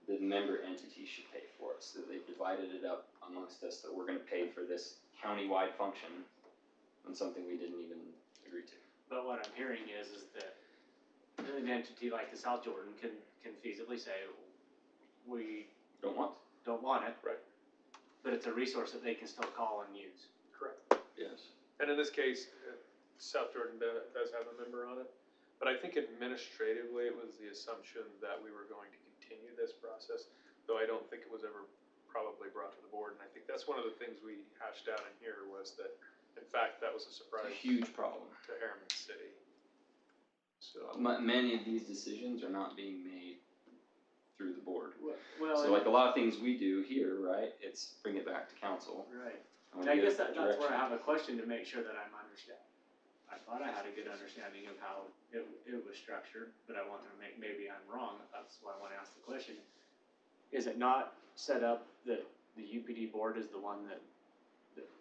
the member entity should pay for it. So they divided it up amongst us that we're gonna pay for this countywide function on something we didn't even agree to. But what I'm hearing is that an entity like the South Jordan can feasibly say, we Don't want. don't want it. Right. But it's a resource that they can still call and use. Correct. Yes. And in this case, South Jordan does have a member on it. But I think administratively, it was the assumption that we were going to continue this process, though I don't think it was ever probably brought to the board. And I think that's one of the things we hashed out in here was that, in fact, that was a surprise. It's a huge problem. To Herriman City. So. Many of these decisions are not being made through the board. Well, So like a lot of things we do here, right, it's bring it back to council. right. And And I we guess give that's where I direction. have a question to make sure that I'm understanding. I thought I had a good understanding of how it was structured, but I want to maybe I'm wrong, that's why I want to ask the question. Is it not set up that the UPD board is the one that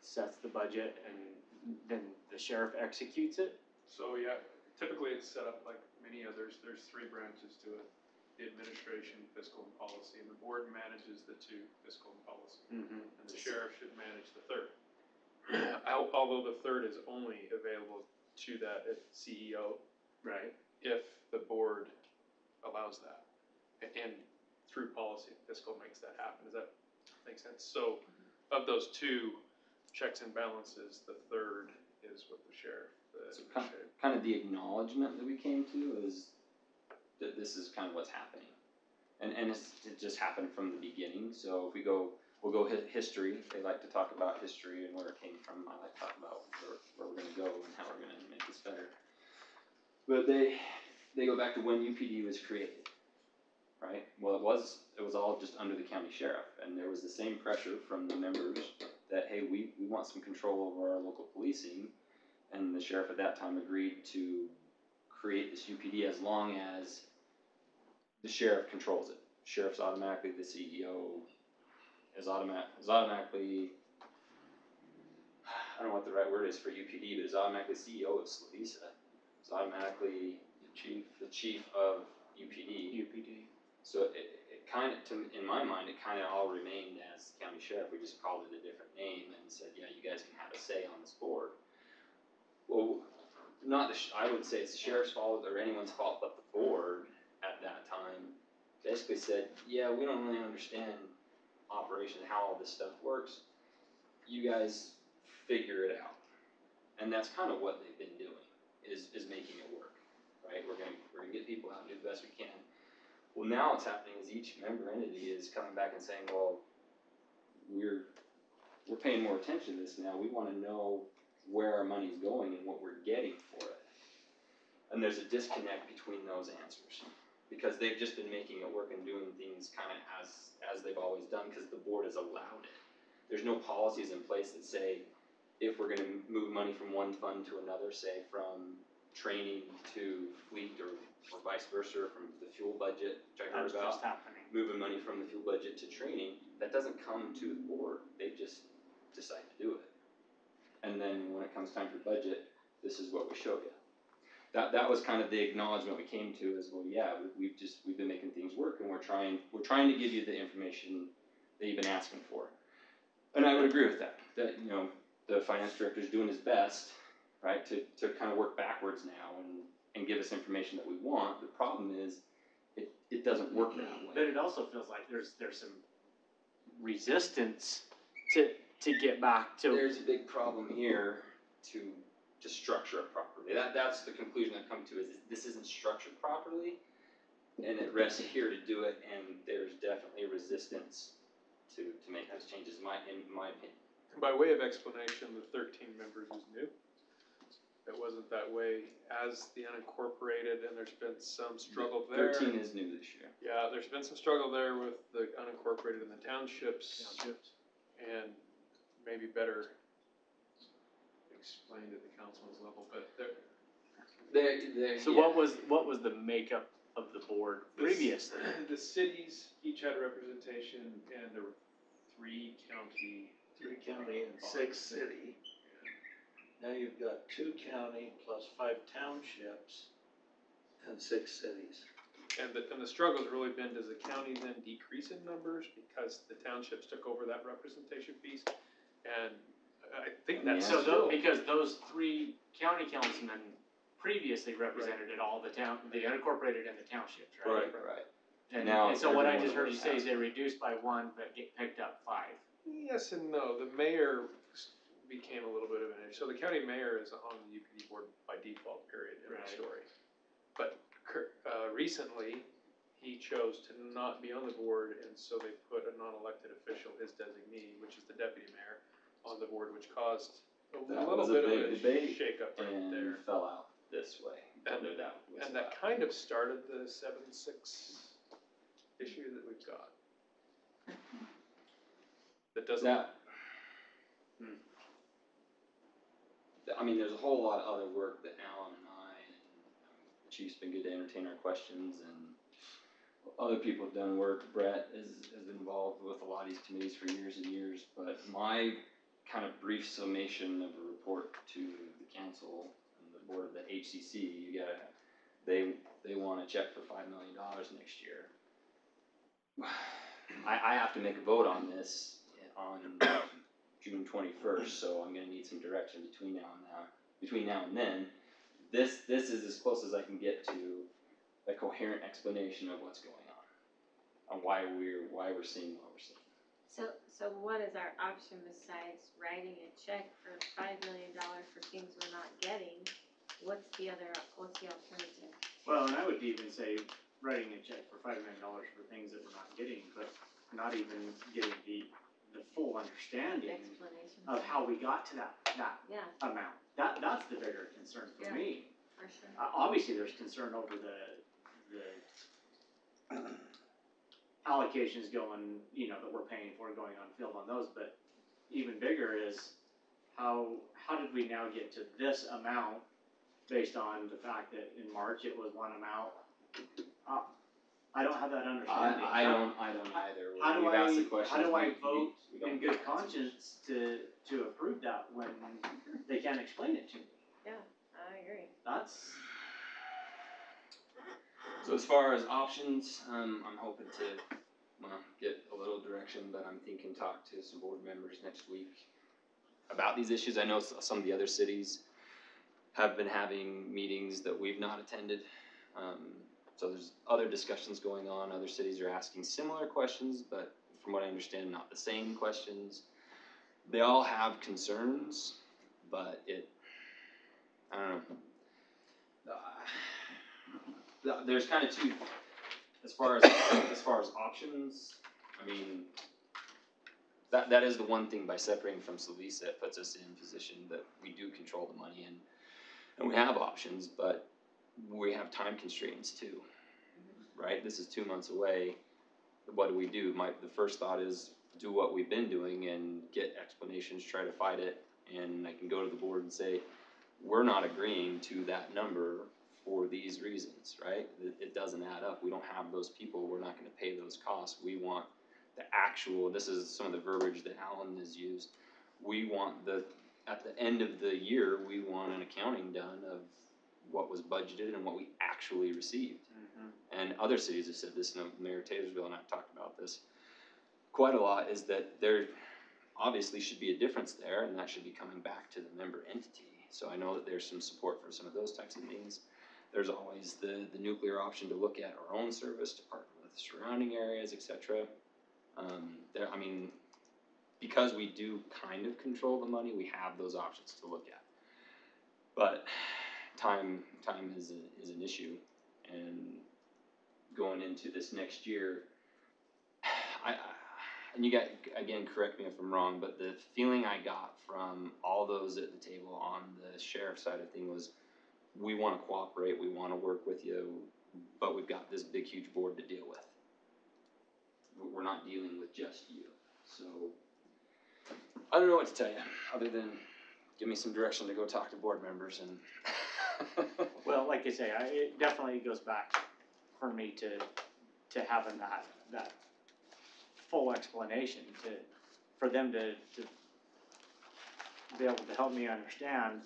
sets the budget and then the sheriff executes it? So yeah, typically it's set up like many others. There's 3 branches to it: the administration, fiscal, and policy. And the board manages the 2, fiscal and policy. Mm-hmm. And the sheriff should manage the 3rd. Although the 3rd is only available to that CEO, Right. if the board allows that. And through policy, fiscal makes that happen. Does that make sense? So of those 2 checks and balances, the 3rd is with the sheriff. So kind of the acknowledgement that we came to is that this is kind of what's happening. And it just happened from the beginning. So if we'll go history. They like to talk about history and where it came from. I like to talk about where we're going to go and how we're going to make this better. But they go back to when UPD was created, right? Well, it was all just under the county sheriff, and there was the same pressure from the members that, hey, we want some control over our local policing, and the sheriff at that time agreed to create this UPD as long as the sheriff controls it. Sheriff's automatically the CEO, is automatically, I don't know what the right word is for UPD, but is automatically CEO of Slovisa. It's automatically the chief of UPD. So it kind of, in my mind, it kind of all remained as county sheriff. We just called it a different name and said, yeah, you guys can have a say on this board. Well, I would say it's the sheriff's fault or anyone's fault, but the board at that time basically said, yeah, we don't really understand operation, how all this stuff works. You guys figure it out. And that's kind of what they've been doing, is making it work, right? We're gonna get people out and do the best we can. Well, now what's happening is each member entity is coming back and saying, well, we're paying more attention to this now. We want to know where our money's going and what we're getting for it. And there's a disconnect between those answers because they've just been making it work and doing things kind of as they've always done because the board has allowed it. There's no policies in place that say if we're going to move money from one fund to another, say from training to fleet or vice versa, from the fuel budget, which I heard about, moving money from the fuel budget to training, that doesn't come to the board. They just decide to do it. And then when it comes time for budget, this is what we show you. That was kind of the acknowledgement we came to is, well, yeah, we've been making things work and we're trying to give you the information that you've been asking for. And I would agree with that, you know, the finance director is doing his best, right, to kind of work backwards now and give us information that we want. The problem is it doesn't work that way. But it also feels like there's some resistance to get back to. There's a big problem here to structure it properly. That's the conclusion I've come to is this isn't structured properly, and it rests here to do it, and there's definitely resistance to make those changes, in my opinion. And by way of explanation, the 13 members is new. It wasn't that way as the unincorporated, and there's been some struggle there. 13 is new this year. Yeah, there's been some struggle there with the unincorporated and the townships. And maybe better explained at the councilman's level, but So what was the makeup of the board previously? The cities each had representation, and there were 3 county and 6 city. Now you've got 2 county plus 5 townships and 6 cities. And the struggle's really been, does the county then decrease in numbers because the townships took over that representation piece? And I think that's because those 3 county councilmen previously represented all the unincorporated and the townships, right? Right. And so what I just heard you say is they reduced by 1 but get picked up 5. Yes and no. The mayor became a little bit of an issue. So the county mayor is on the UPD board by default, period, in the story. But recently, he chose to not be on the board, and so they put a non-elected official, his designee, which is the deputy mayor, on the board, which caused a little bit of a shake-up right there. And fell out this way. And that kind of started the 7-6 issue that we've got. That doesn't. I mean, there's a whole lot of other work that Alan and I and the chief's been good to entertain our questions, and other people have done work. Brett has been involved with a lot of these committees for years and years, but my kind of brief summation of a report to the council and the board of the HCC, they want a check for $5 million next year. I have to make a vote on this on June 21st, so I'm gonna need some direction between now and then. This is as close as I can get to a coherent explanation of what's going on why we're seeing what we're seeing. So what is our option besides writing a check for $5 million for things we're not getting? What's the alternative? Well, and I would even say writing a check for $5 million for things that we're not getting, but not even getting the full understanding Explanation. of how we got to that Yeah, amount. That's the bigger concern for me. for sure. Obviously, there's concern over the allocations going, that we're paying for going on field on those, but even bigger is how did we now get to this amount based on the fact that in March it was one amount? I don't have that understanding. I don't either. How do We've asked the questions, I we vote don't in good conscience to approve that when they can't explain it to me? Yeah, I agree. That's. So as far as options, I'm hoping to get a little direction, but I'm thinking talk to some board members next week about these issues. I know some of the other cities have been having meetings that we've not attended. So there's other discussions going on. Other cities are asking similar questions, but from what I understand, not the same questions. They all have concerns, but I don't know. There's kind of two, as far as options. I mean, that is the one thing by separating from Solisa, it puts us in a position that we do control the money and we have options, but we have time constraints too, right? This is 2 months away. What do we do? The first thought is do what we've been doing and get explanations, try to fight it, and I can go to the board and say, we're not agreeing to that number for these reasons, right? It doesn't add up. We don't have those people. We're not going to pay those costs. We want the actual, this is some of the verbiage that Alan has used. We want at the end of the year, we want an accounting done of what was budgeted and what we actually received. Mm-hmm. And other cities have said this, Mayor Taylorsville and I have talked about this quite a lot, is that there obviously should be a difference there, and that should be coming back to the member entity. So I know that there's some support for some of those types of things. There's always the nuclear option to look at our own service, to partner with surrounding areas, etc. Because we do kind of control the money, we have those options to look at. But time is an issue, and going into this next year, and you got, again, correct me if I'm wrong, but the feeling I got from all those at the table on the sheriff side of things was, we want to cooperate, we want to work with you, but we've got this big, huge board to deal with. We're not dealing with just you. So, I don't know what to tell you, other than give me some direction to go talk to board members and... Well, like I say, it definitely goes back for me to having that full explanation, for them to be able to help me understand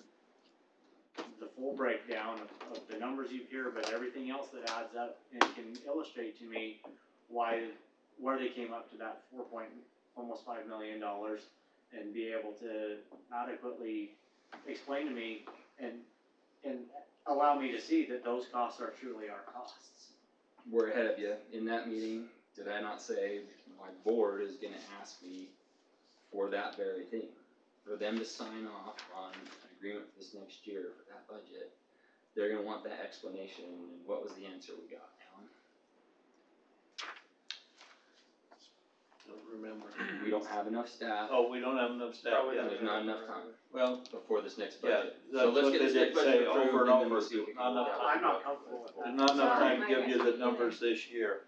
the full breakdown of the numbers you hear, but everything else that adds up, and can illustrate to me where they came up to that almost $5 million, and be able to adequately explain to me and allow me to see that those costs are truly our costs. We're ahead of you. In that meeting, did I not say my board is going to ask me for that very thing? For them to sign off on an agreement for this next year for that budget, they're going to want that explanation. And what was the answer we got, Alan? Don't remember. We don't have enough staff. Oh, we don't have enough staff. Probably Yeah. There's not enough time Well, before this next yeah, budget. that's So let's what get they this did next budget say approved, over and and then over. we'll see if we can Not move enough that. I'm not comfortable with there's that. not enough So time to my give you the question numbers is- this year.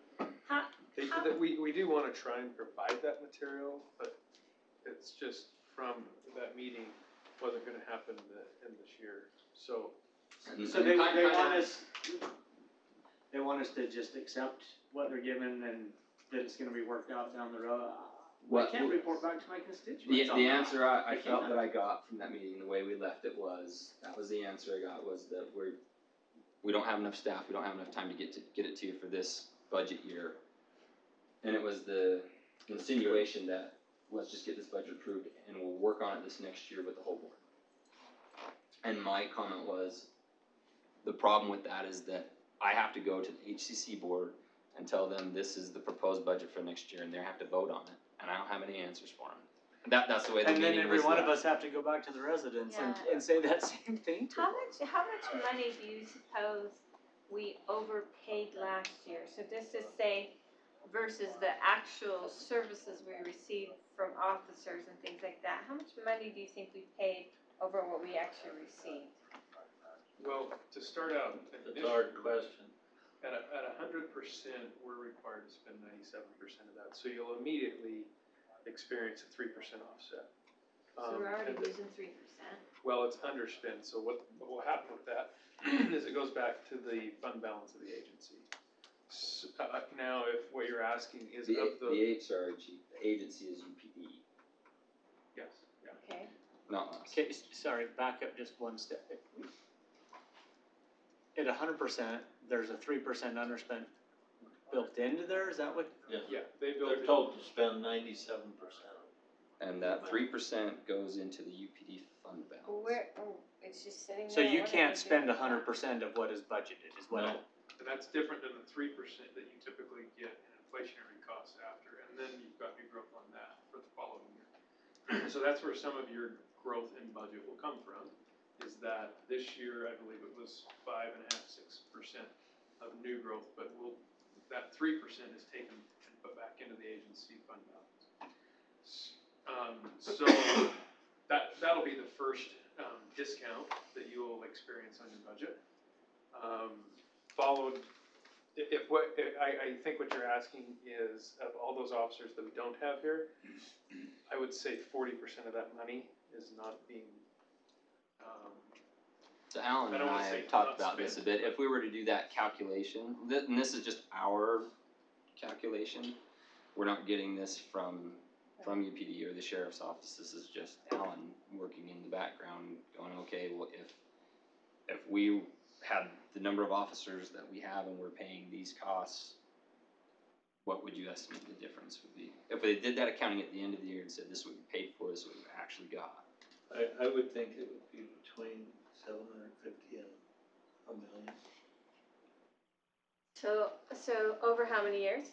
We do want to try and provide that material, but it's just from that meeting wasn't going to happen in this year. So So they want us, they want us to just accept what they're given and that it's gonna be worked out down the road. I can't report back to my constituents. The answer I I felt can't. that I got from that meeting, the way we left it was, that was the answer I got, was that we don't have enough staff, we don't have enough time to get it to you for this budget year. And it was the insinuation that, let's just get this budget approved and we'll work on it this next year with the whole board. And my comment was, the problem with that is that I have to go to the HCC board and tell them this is the proposed budget for next year and they have to vote on it. And I don't have any answers for them. That's the way the And meeting then was every one of left. us have to go back to the residents Yeah. and say that same thing to How them. much money do you suppose we overpaid last year? So this is say versus the actual services we received from officers and things like that. How much money do you think we paid over what we actually received? Well, to start out, That's a hard question. at 100%, we're required to spend 97% of that. So you'll immediately experience a 3% offset. So we're already and- losing 3%. Well, it's underspent, so what will happen with that is it goes back to the fund balance of the agency. Now, if what you're asking is The of the, agency is UPD, yes, yeah. Okay. not us. Okay, sorry, back up just one step. At 100%, there's a 3% underspent built into there, is that what? Yeah, they built They're it. told to spend 97%. And that 3% goes into the UPD fund balance. It's just sitting there. So you What are can't we spend doing? 100% of what is budgeted, is what? No. And that's different than the 3% that you typically get in inflationary costs after, and then you've got new growth on that for the following year. So that's where some of your growth in budget will come from, is that this year, I believe it was 5.5%, 6% of new growth, but that 3% is taken and put back into the agency fund balance. So that'll be the first discount that you will experience on your budget. Followed, I think what you're asking is, of all those officers that we don't have here, I would say 40% of that money is not being, So Alan I and don't wanna I say have talked not about this a spent, bit. but- If we were to do that calculation, and this is just our calculation, we're not getting this from UPD or the sheriff's office. This is just Alan working in the background, going, okay, well, if we had the number of officers that we have and we're paying these costs, what would you estimate the difference would be? If they did that accounting at the end of the year and said this is what we paid for, this is what we actually got. I would think it would be between 750 and $1 million. So over how many years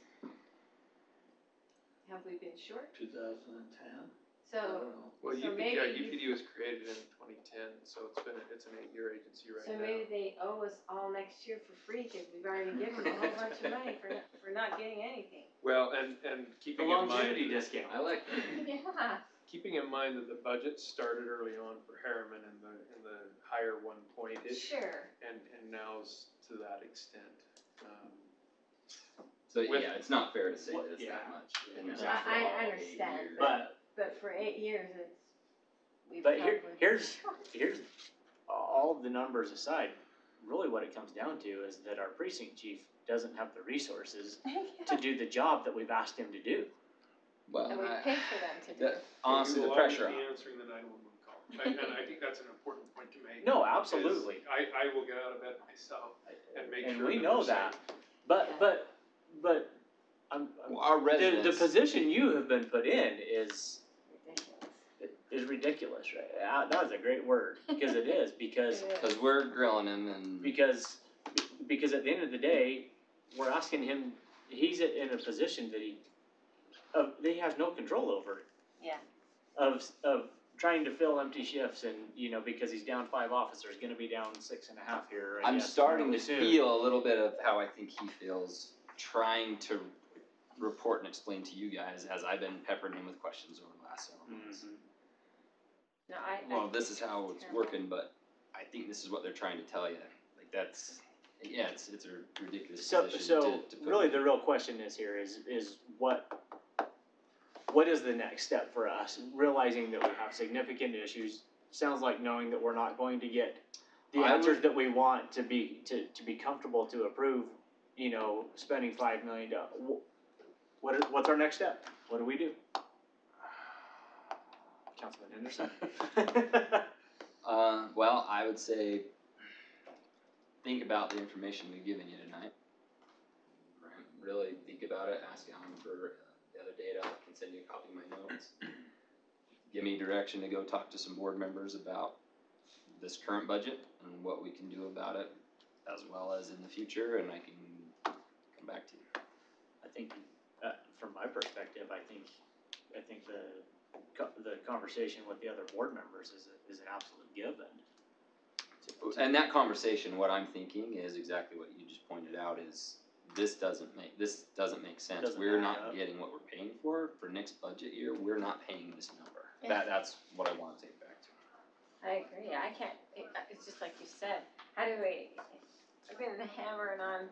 have we been short? 2010? I So, don't know. well, So UPD maybe was created in 2010, so it's an 8-year agency right so now. maybe they owe us all next year for free because we've already given them a whole bunch of money for not getting anything. Well, and The keeping in mind. longevity discount. I like that. Yeah. Keeping in mind that the budget started early on for Herriman in the higher 1.ish, Sure. and now's to that extent. So With- yeah, it's not fair to say that it's Yeah. that much. And it's I- for I all 8 understand, years. But for 8 years, we've But probably been here's short. all the numbers aside, really what it comes down to is that our precinct chief doesn't have the resources to do the job that we've asked him to do. Well, And we I- pay for them to do that- it. honestly, You the will always pressure. be answering the 911 call, and I think that's an important point to make. No, is absolutely. I will get out of bed myself and make sure. And we that know we're that, safe. but Well, our the residents. position you have been put in is Ridiculous. ridiculous, right? That was a great word, because it is, because It is. Because we're grilling him and. because at the end of the day, we're asking him, he's in a position that he has no control over. Yeah. Of trying to fill empty shifts and, because he's down 5 officers, gonna be down 6.5 here, I I'm guess, starting to really soon. feel a little bit of how I think he feels trying to report and explain to you guys as I've been peppering him with questions over the last several months. Mhm. No, Well, this is how it's working, but I think this is what they're trying to tell you. Like that's, yeah, it's a ridiculous So position to put really in. the real question is what is the next step for us? Realizing that we have significant issues, sounds like knowing that we're not going to get the I answers would- that we want to be comfortable to approve you know, spending $5 million. What's our next step? What do we do? Councilman Henderson? Well, I would say, think about the information we've given you tonight. Right? Really think about it, ask Alan for the other data, I can send you a copy of my notes. Give me direction to go talk to some board members about this current budget and what we can do about it, as well as in the future, and I can come back to you. I think, from my perspective, I think the conversation with the other board members is an absolute given. And that conversation, what I'm thinking is exactly what you just pointed out, is this doesn't make sense. Doesn't We're add not up. getting what we're paying for next budget year. We're not paying this number. Yeah. That's what I want to take back to. I agree, I can't, it's just like you said, how do we, I've been hammering on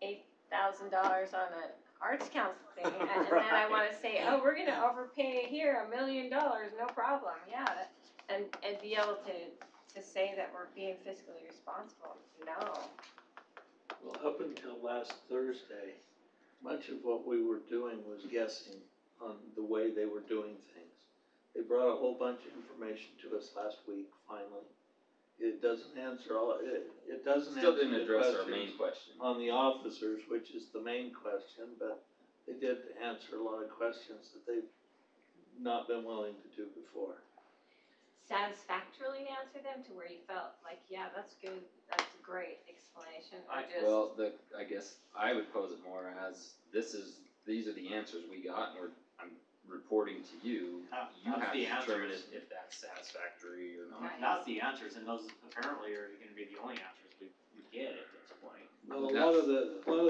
$8,000 on an arts council thing, and then I wanna say, oh, we're gonna overpay here $1 million, no problem, yeah, and be able to say that we're being fiscally responsible, no. Well, up until last Thursday, much of what we were doing was guessing on the way they were doing things. They brought a whole bunch of information to us last week, finally. It doesn't answer it doesn't Still answer didn't the address our questions main question. on the officers, which is the main question, but they did answer a lot of questions that they've not been willing to do before. Satisfactorily answer them to where you felt like, yeah, that's good, that's a great explanation, or just. Well, I guess I would pose it more as these are the answers we got, and I'm reporting to you. You have to determine if that's satisfactory or not. Right. That's the answers, and those apparently are going to be the only answers we get at this point. Well, a lot of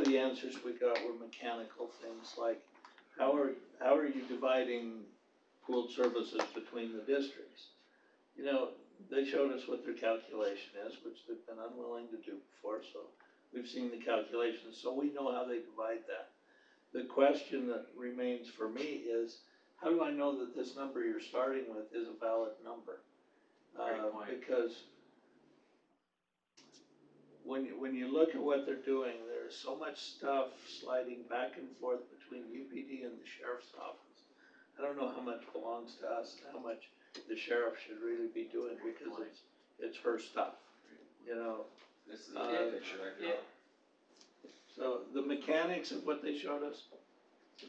the answers we got were mechanical things like, how are you dividing pooled services between the districts? You know, they showed us what their calculation is, which they've been unwilling to do before, so we've seen the calculations, so we know how they divide that. The question that remains for me is, how do I know that this number you're starting with is a valid number? Great point. Because when you look at what they're doing, there's so much stuff sliding back and forth between UPD and the sheriff's office. I don't know how much belongs to us and how much the sheriff should really be doing, because it's her stuff, you know. This is the picture I got. So the mechanics of what they showed us,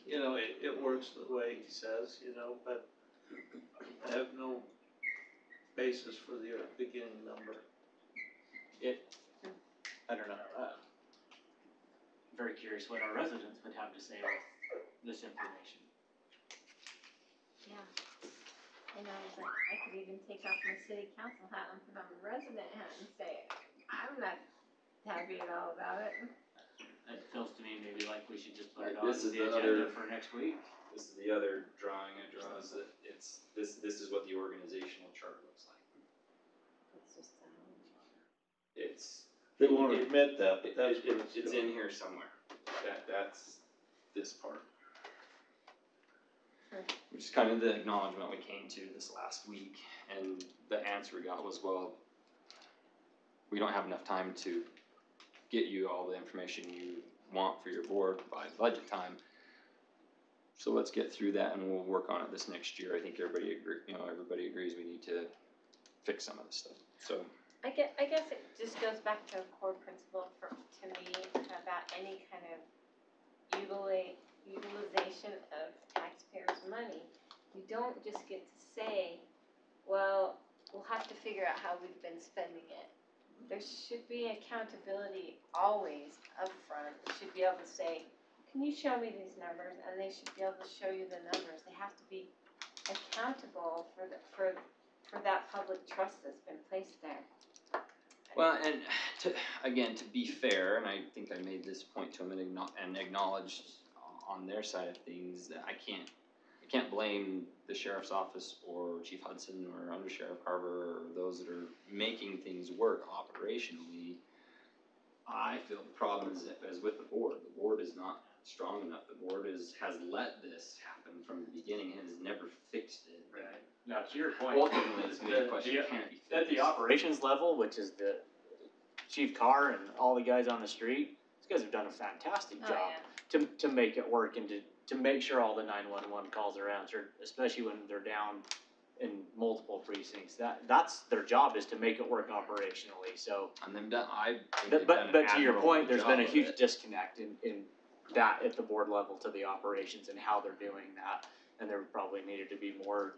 you know, it works the way he says, you know, but I have no basis for the beginning number. I don't know. Very curious what our residents would have to say with this information. Yeah, and I was like, I could even take off my city council hat and put on the resident hat and say, I'm not happy at all about it. It feels to me maybe like we should just put it on This is the the agenda other- for next week. This is the other drawing I draw, is that this is what the organizational chart looks like. It's just, They won't admit that, but that's what It's in here somewhere. That's this part. Which is kind of the acknowledgement we came to this last week, and the answer we got was, well, we don't have enough time to get you all the information you want for your board by budget time. So let's get through that and we'll work on it this next year. I think everybody agrees we need to fix some of this stuff, so. I guess it just goes back to a core principle to me about any kind of utilization of taxpayers' money. You don't just get to say, well, we'll have to figure out how we've been spending it. There should be accountability always up front. You should be able to say, can you show me these numbers? And they should be able to show you the numbers. They have to be accountable for that public trust that's been placed there. Well, and to be fair, and I think I made this point to them and acknowledged on their side of things that I can't blame the sheriff's office or Chief Hudson or Under Sheriff Carver or those that are making things work operationally. I feel the problem is with the board. The board is not strong enough. The board has let this happen from the beginning and has never fixed it. Right. Now, to your point, Ultimately, it's going to be a question that can't be fixed. at the operations level, which is the chief car and all the guys on the street, it's guys have done a fantastic Oh, job to make it work and to make sure all the 911 calls are answered, especially when they're down in multiple precincts. That's their job, is to make it work operationally, so. And they've done, I think they've done But an to your admirable point, there's been a job of huge it. disconnect in that at the board level to the operations and how they're doing that. And there probably needed to be more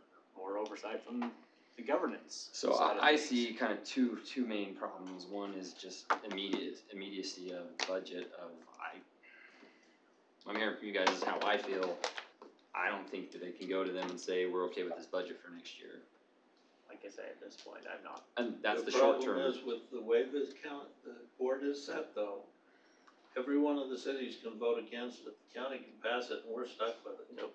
oversight from the governance. So side of I things. see kind of two main problems. One is just immediacy of budget of I'm hearing from you guys is how I feel. I don't think that they can go to them and say, we're okay with this budget for next year. Like I say, at this point, I'm not. And that's the short term. The problem is with the way the board is set though, every one of the cities can vote against it, the county can pass it, and we're stuck with it.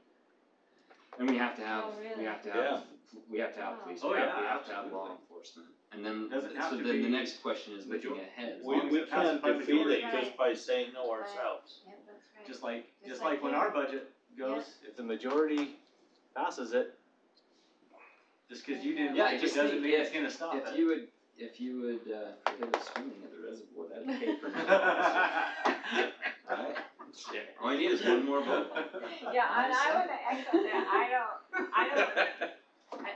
And we have to have, Oh, really? we have to have, we have to have police, Oh, we have, yeah, we have to have law absolutely. enforcement. And then, Doesn't have so to then the be next question is looking major- ahead. We long as it passes can't by defeat majority. it just by saying no ourselves. Yeah, that's right. Just like Just like when here. our budget goes, If the majority passes it, just cause you didn't Yeah, like it just doesn't think mean it's gonna stop If it. you would prohibit swimming at the reservoir, that'd pay for it. Right? All you need is one more vote. Yeah, and I would echo that, I don't,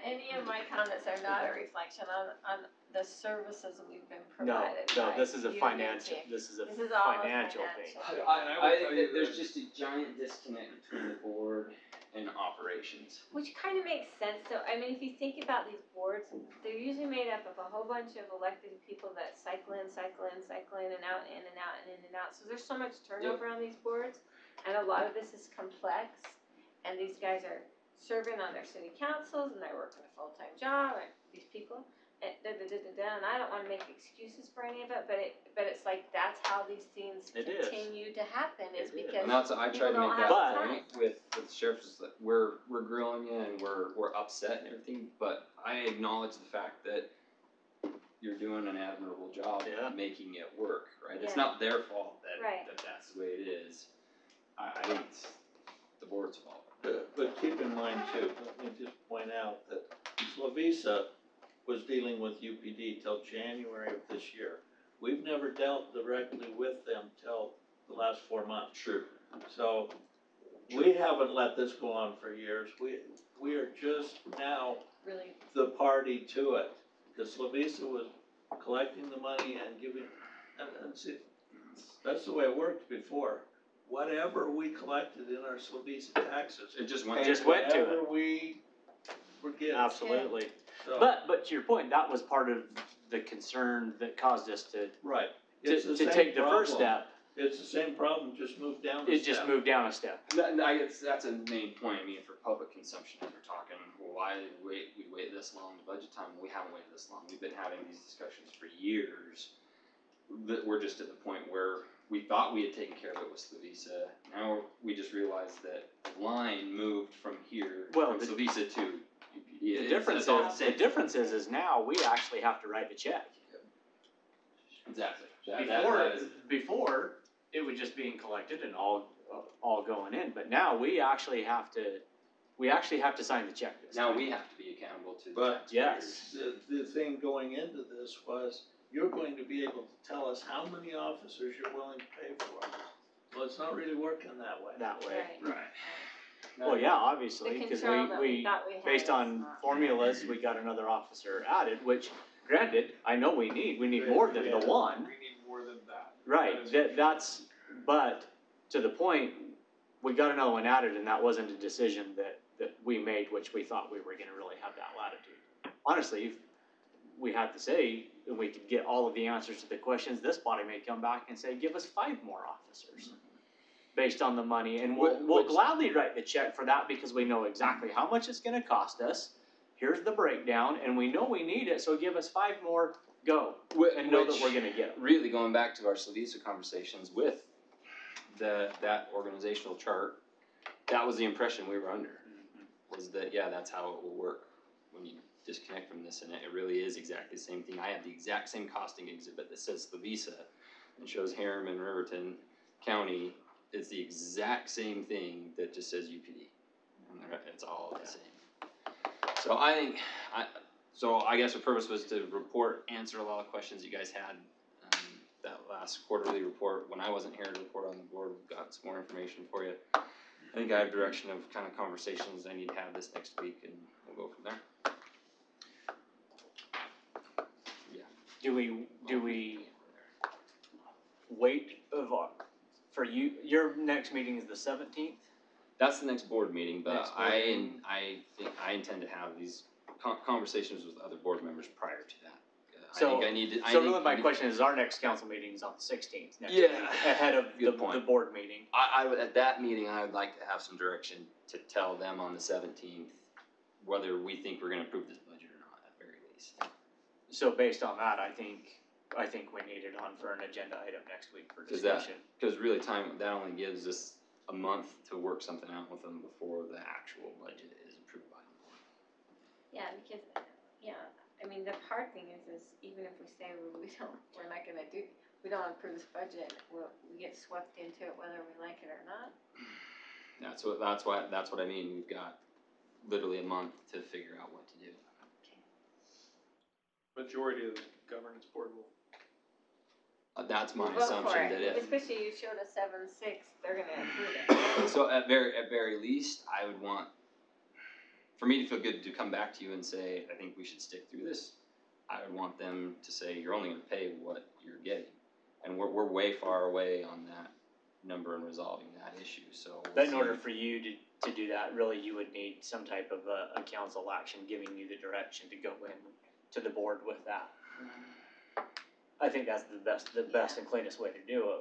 any of my comments are not a reflection on the services we've been no, provided no, by this is a UNT. financial, this is a This is all financial thing. financial. I think that there's just a giant disconnect between the board and operations. Which kind of makes sense, though, I mean, if you think about these boards, they're usually made up of a whole bunch of elected people that cycle in and out, in and out, and in and out, so there's so much turnover on these boards, and a lot of this is complex, and these guys are serving on their city councils, and they're working a full-time job, and these people, and and I don't wanna make excuses for any of it, but it's like, that's how these things It is. continue to happen, is It is. because And that's, I tried to people make don't that have point with the sheriff, is that we're grilling you and we're upset and everything, but I acknowledge the fact that you're doing an admirable job Yeah. of making it work, right? It's Yeah. not their fault that, Right. that's the way it is. I think it's the board's fault. But keep in mind too, let me just point out that Slovisa was dealing with UPD till January of this year. We've never dealt directly with them till the last 4 months. True. So, we haven't let this go on for years, we are just now really, the party to it. Because Slovisa was collecting the money and giving, and see, that's the way it worked before. Whatever we collected in our Slovisa taxes, It just and went. just went to it. whatever we were getting. Absolutely. So- But to your point, that was part of the concern that caused us to Right. It's the same take the first problem. step. It's the same problem, just moved down a It just step. moved down a step. I guess that's a main point, I mean, for public consumption, as we're talking, well, why did we wait this long to budget time? We haven't waited this long, we've been having these discussions for years. That we're just at the point where we thought we had taken care of it with Slovisa, now we just realized that the line moved from here, Well, from the- Slovisa to UPD. The It's difference all the is, the same. difference is now we actually have to write the check. Exactly. Before, it was just being collected and all going in, but now we actually have to sign the check this Now time. we have to be accountable to the But- taxpayers. The thing going into this was, you're going to be able to tell us how many officers you're willing to pay for. Well, it's not really working that way. That way. right. Right. Well, yeah, obviously, The because control that we we, thought we had based is on not- formulas, we got another officer added, which granted, I know we need more than the one. We need more than that. Right, that's, but to the point, we got another one added and that wasn't a decision that we made, which we thought we were gonna really have that latitude. Honestly, if we had to say, and we could get all of the answers to the questions, this body may come back and say, give us 5 more officers. Based on the money, and we'll gladly write the check for that because we know exactly how much it's gonna cost us. Here's the breakdown, and we know we need it, so give us 5 more, go, and know that we're gonna get it. Really going back to our Slovisa conversations with that organizational chart, that was the impression we were under. Was that, yeah, that's how it will work when you disconnect from this, and it really is exactly the same thing. I have the exact same costing exhibit that says Slovisa and shows Herriman, Riverton County. It's the exact same thing that just says UPD. And it's all the same. So I guess the purpose was to report, answer a lot of questions you guys had. That last quarterly report, when I wasn't here to report on the board, we've got some more information for you. I think I have direction of kind of conversations I need to have this next week, and we'll go from there. Do we wait for you, your next meeting is the 17th? That's the next board meeting, but Next board meeting. I think I intend to have these conversations with other board members prior to that. So, I think I need to. really my question is, our next council meeting is on the 16th next Yeah. week, ahead of Good the point. board meeting. I would, at that meeting, I would like to have some direction to tell them on the 17th whether we think we're gonna approve this budget or not, at the very least. So based on that, I think we need it on for an agenda item next week for Cause discussion. really that only gives us a month to work something out with them before the actual budget is approved by the board. Yeah, because, I mean, the hard thing is even if we say we're not gonna we don't approve this budget, we get swept into it whether we like it or not. That's what I mean, we've got literally a month to figure out what to do. Majority of the governance board will. That's my We'll vote assumption for it. that if, Especially you showed a 7-6, they're gonna approve it. so at very least, I would want, for me to feel good to come back to you and say, I think we should stick through this, I would want them to say, you're only gonna pay what you're getting. And we're way far away on that number and resolving that issue, so. But in order for you to do that, really you would need some type of a council action giving you the direction to go in to the board with that. I think that's the best and cleanest way to do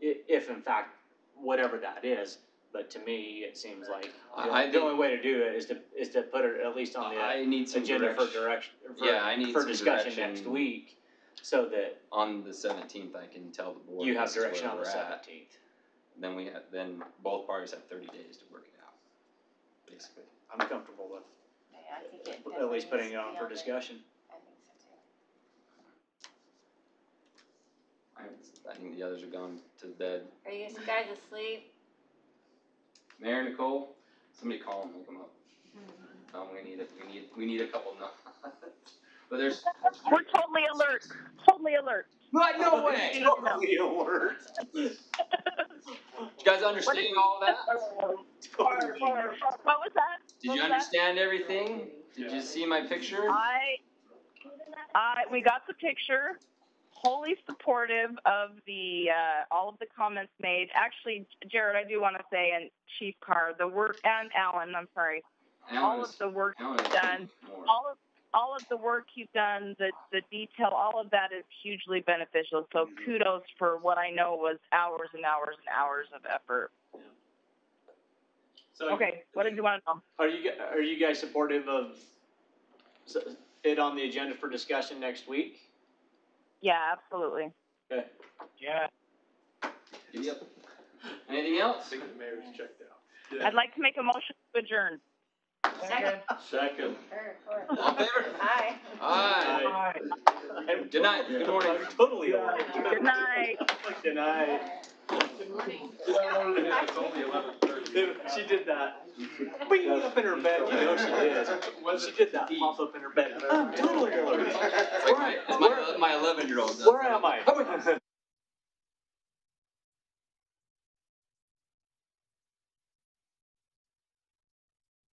it. If in fact, whatever that is, but to me, it seems like the only way to do it is to put it at least on the I need some agenda for direction. direction, I need for some discussion direction. next week, so that On the 17th, I can tell the board. you have this is where direction on the we're at. 17th. Then both parties have 30 days to work it out, basically. I'm comfortable with Yeah, I think it at least putting definitely it on needs for to be discussion. I think so too. I think the others are gone to bed. Are you guys asleep? Mayor, Nicole, somebody call them, wake them up. Tell them we need a couple nuts. But there's. We're totally alert. Totally alert. What? No way! Totally alert. You guys understand all that? What was that? Did you understand everything? Did you see my picture? We got the picture. Wholly supportive of the all of the comments made. Actually, Jared, I do want to say, and Chief Carr, the work, and Alan, I'm sorry, all of the work you've done, all of the work you've done, the detail, all of that is hugely beneficial. So kudos for what I know was hours and hours and hours of effort. So Okay, what did you want to know? Are you guys supportive of it on the agenda for discussion next week? Yeah, absolutely. Okay. Yeah. Yep. Anything else? I think the mayor's checked out. I'd like to make a motion to adjourn. Second. All in favor? Aye. Aye. Good night. Good morning. I'm totally alert. Good night. Good night. It's only 11:30. She did that. Bing up in her bed. You know she did. She did that pop up in her bed. I'm totally alert. It's my 11-year-old. Where am I?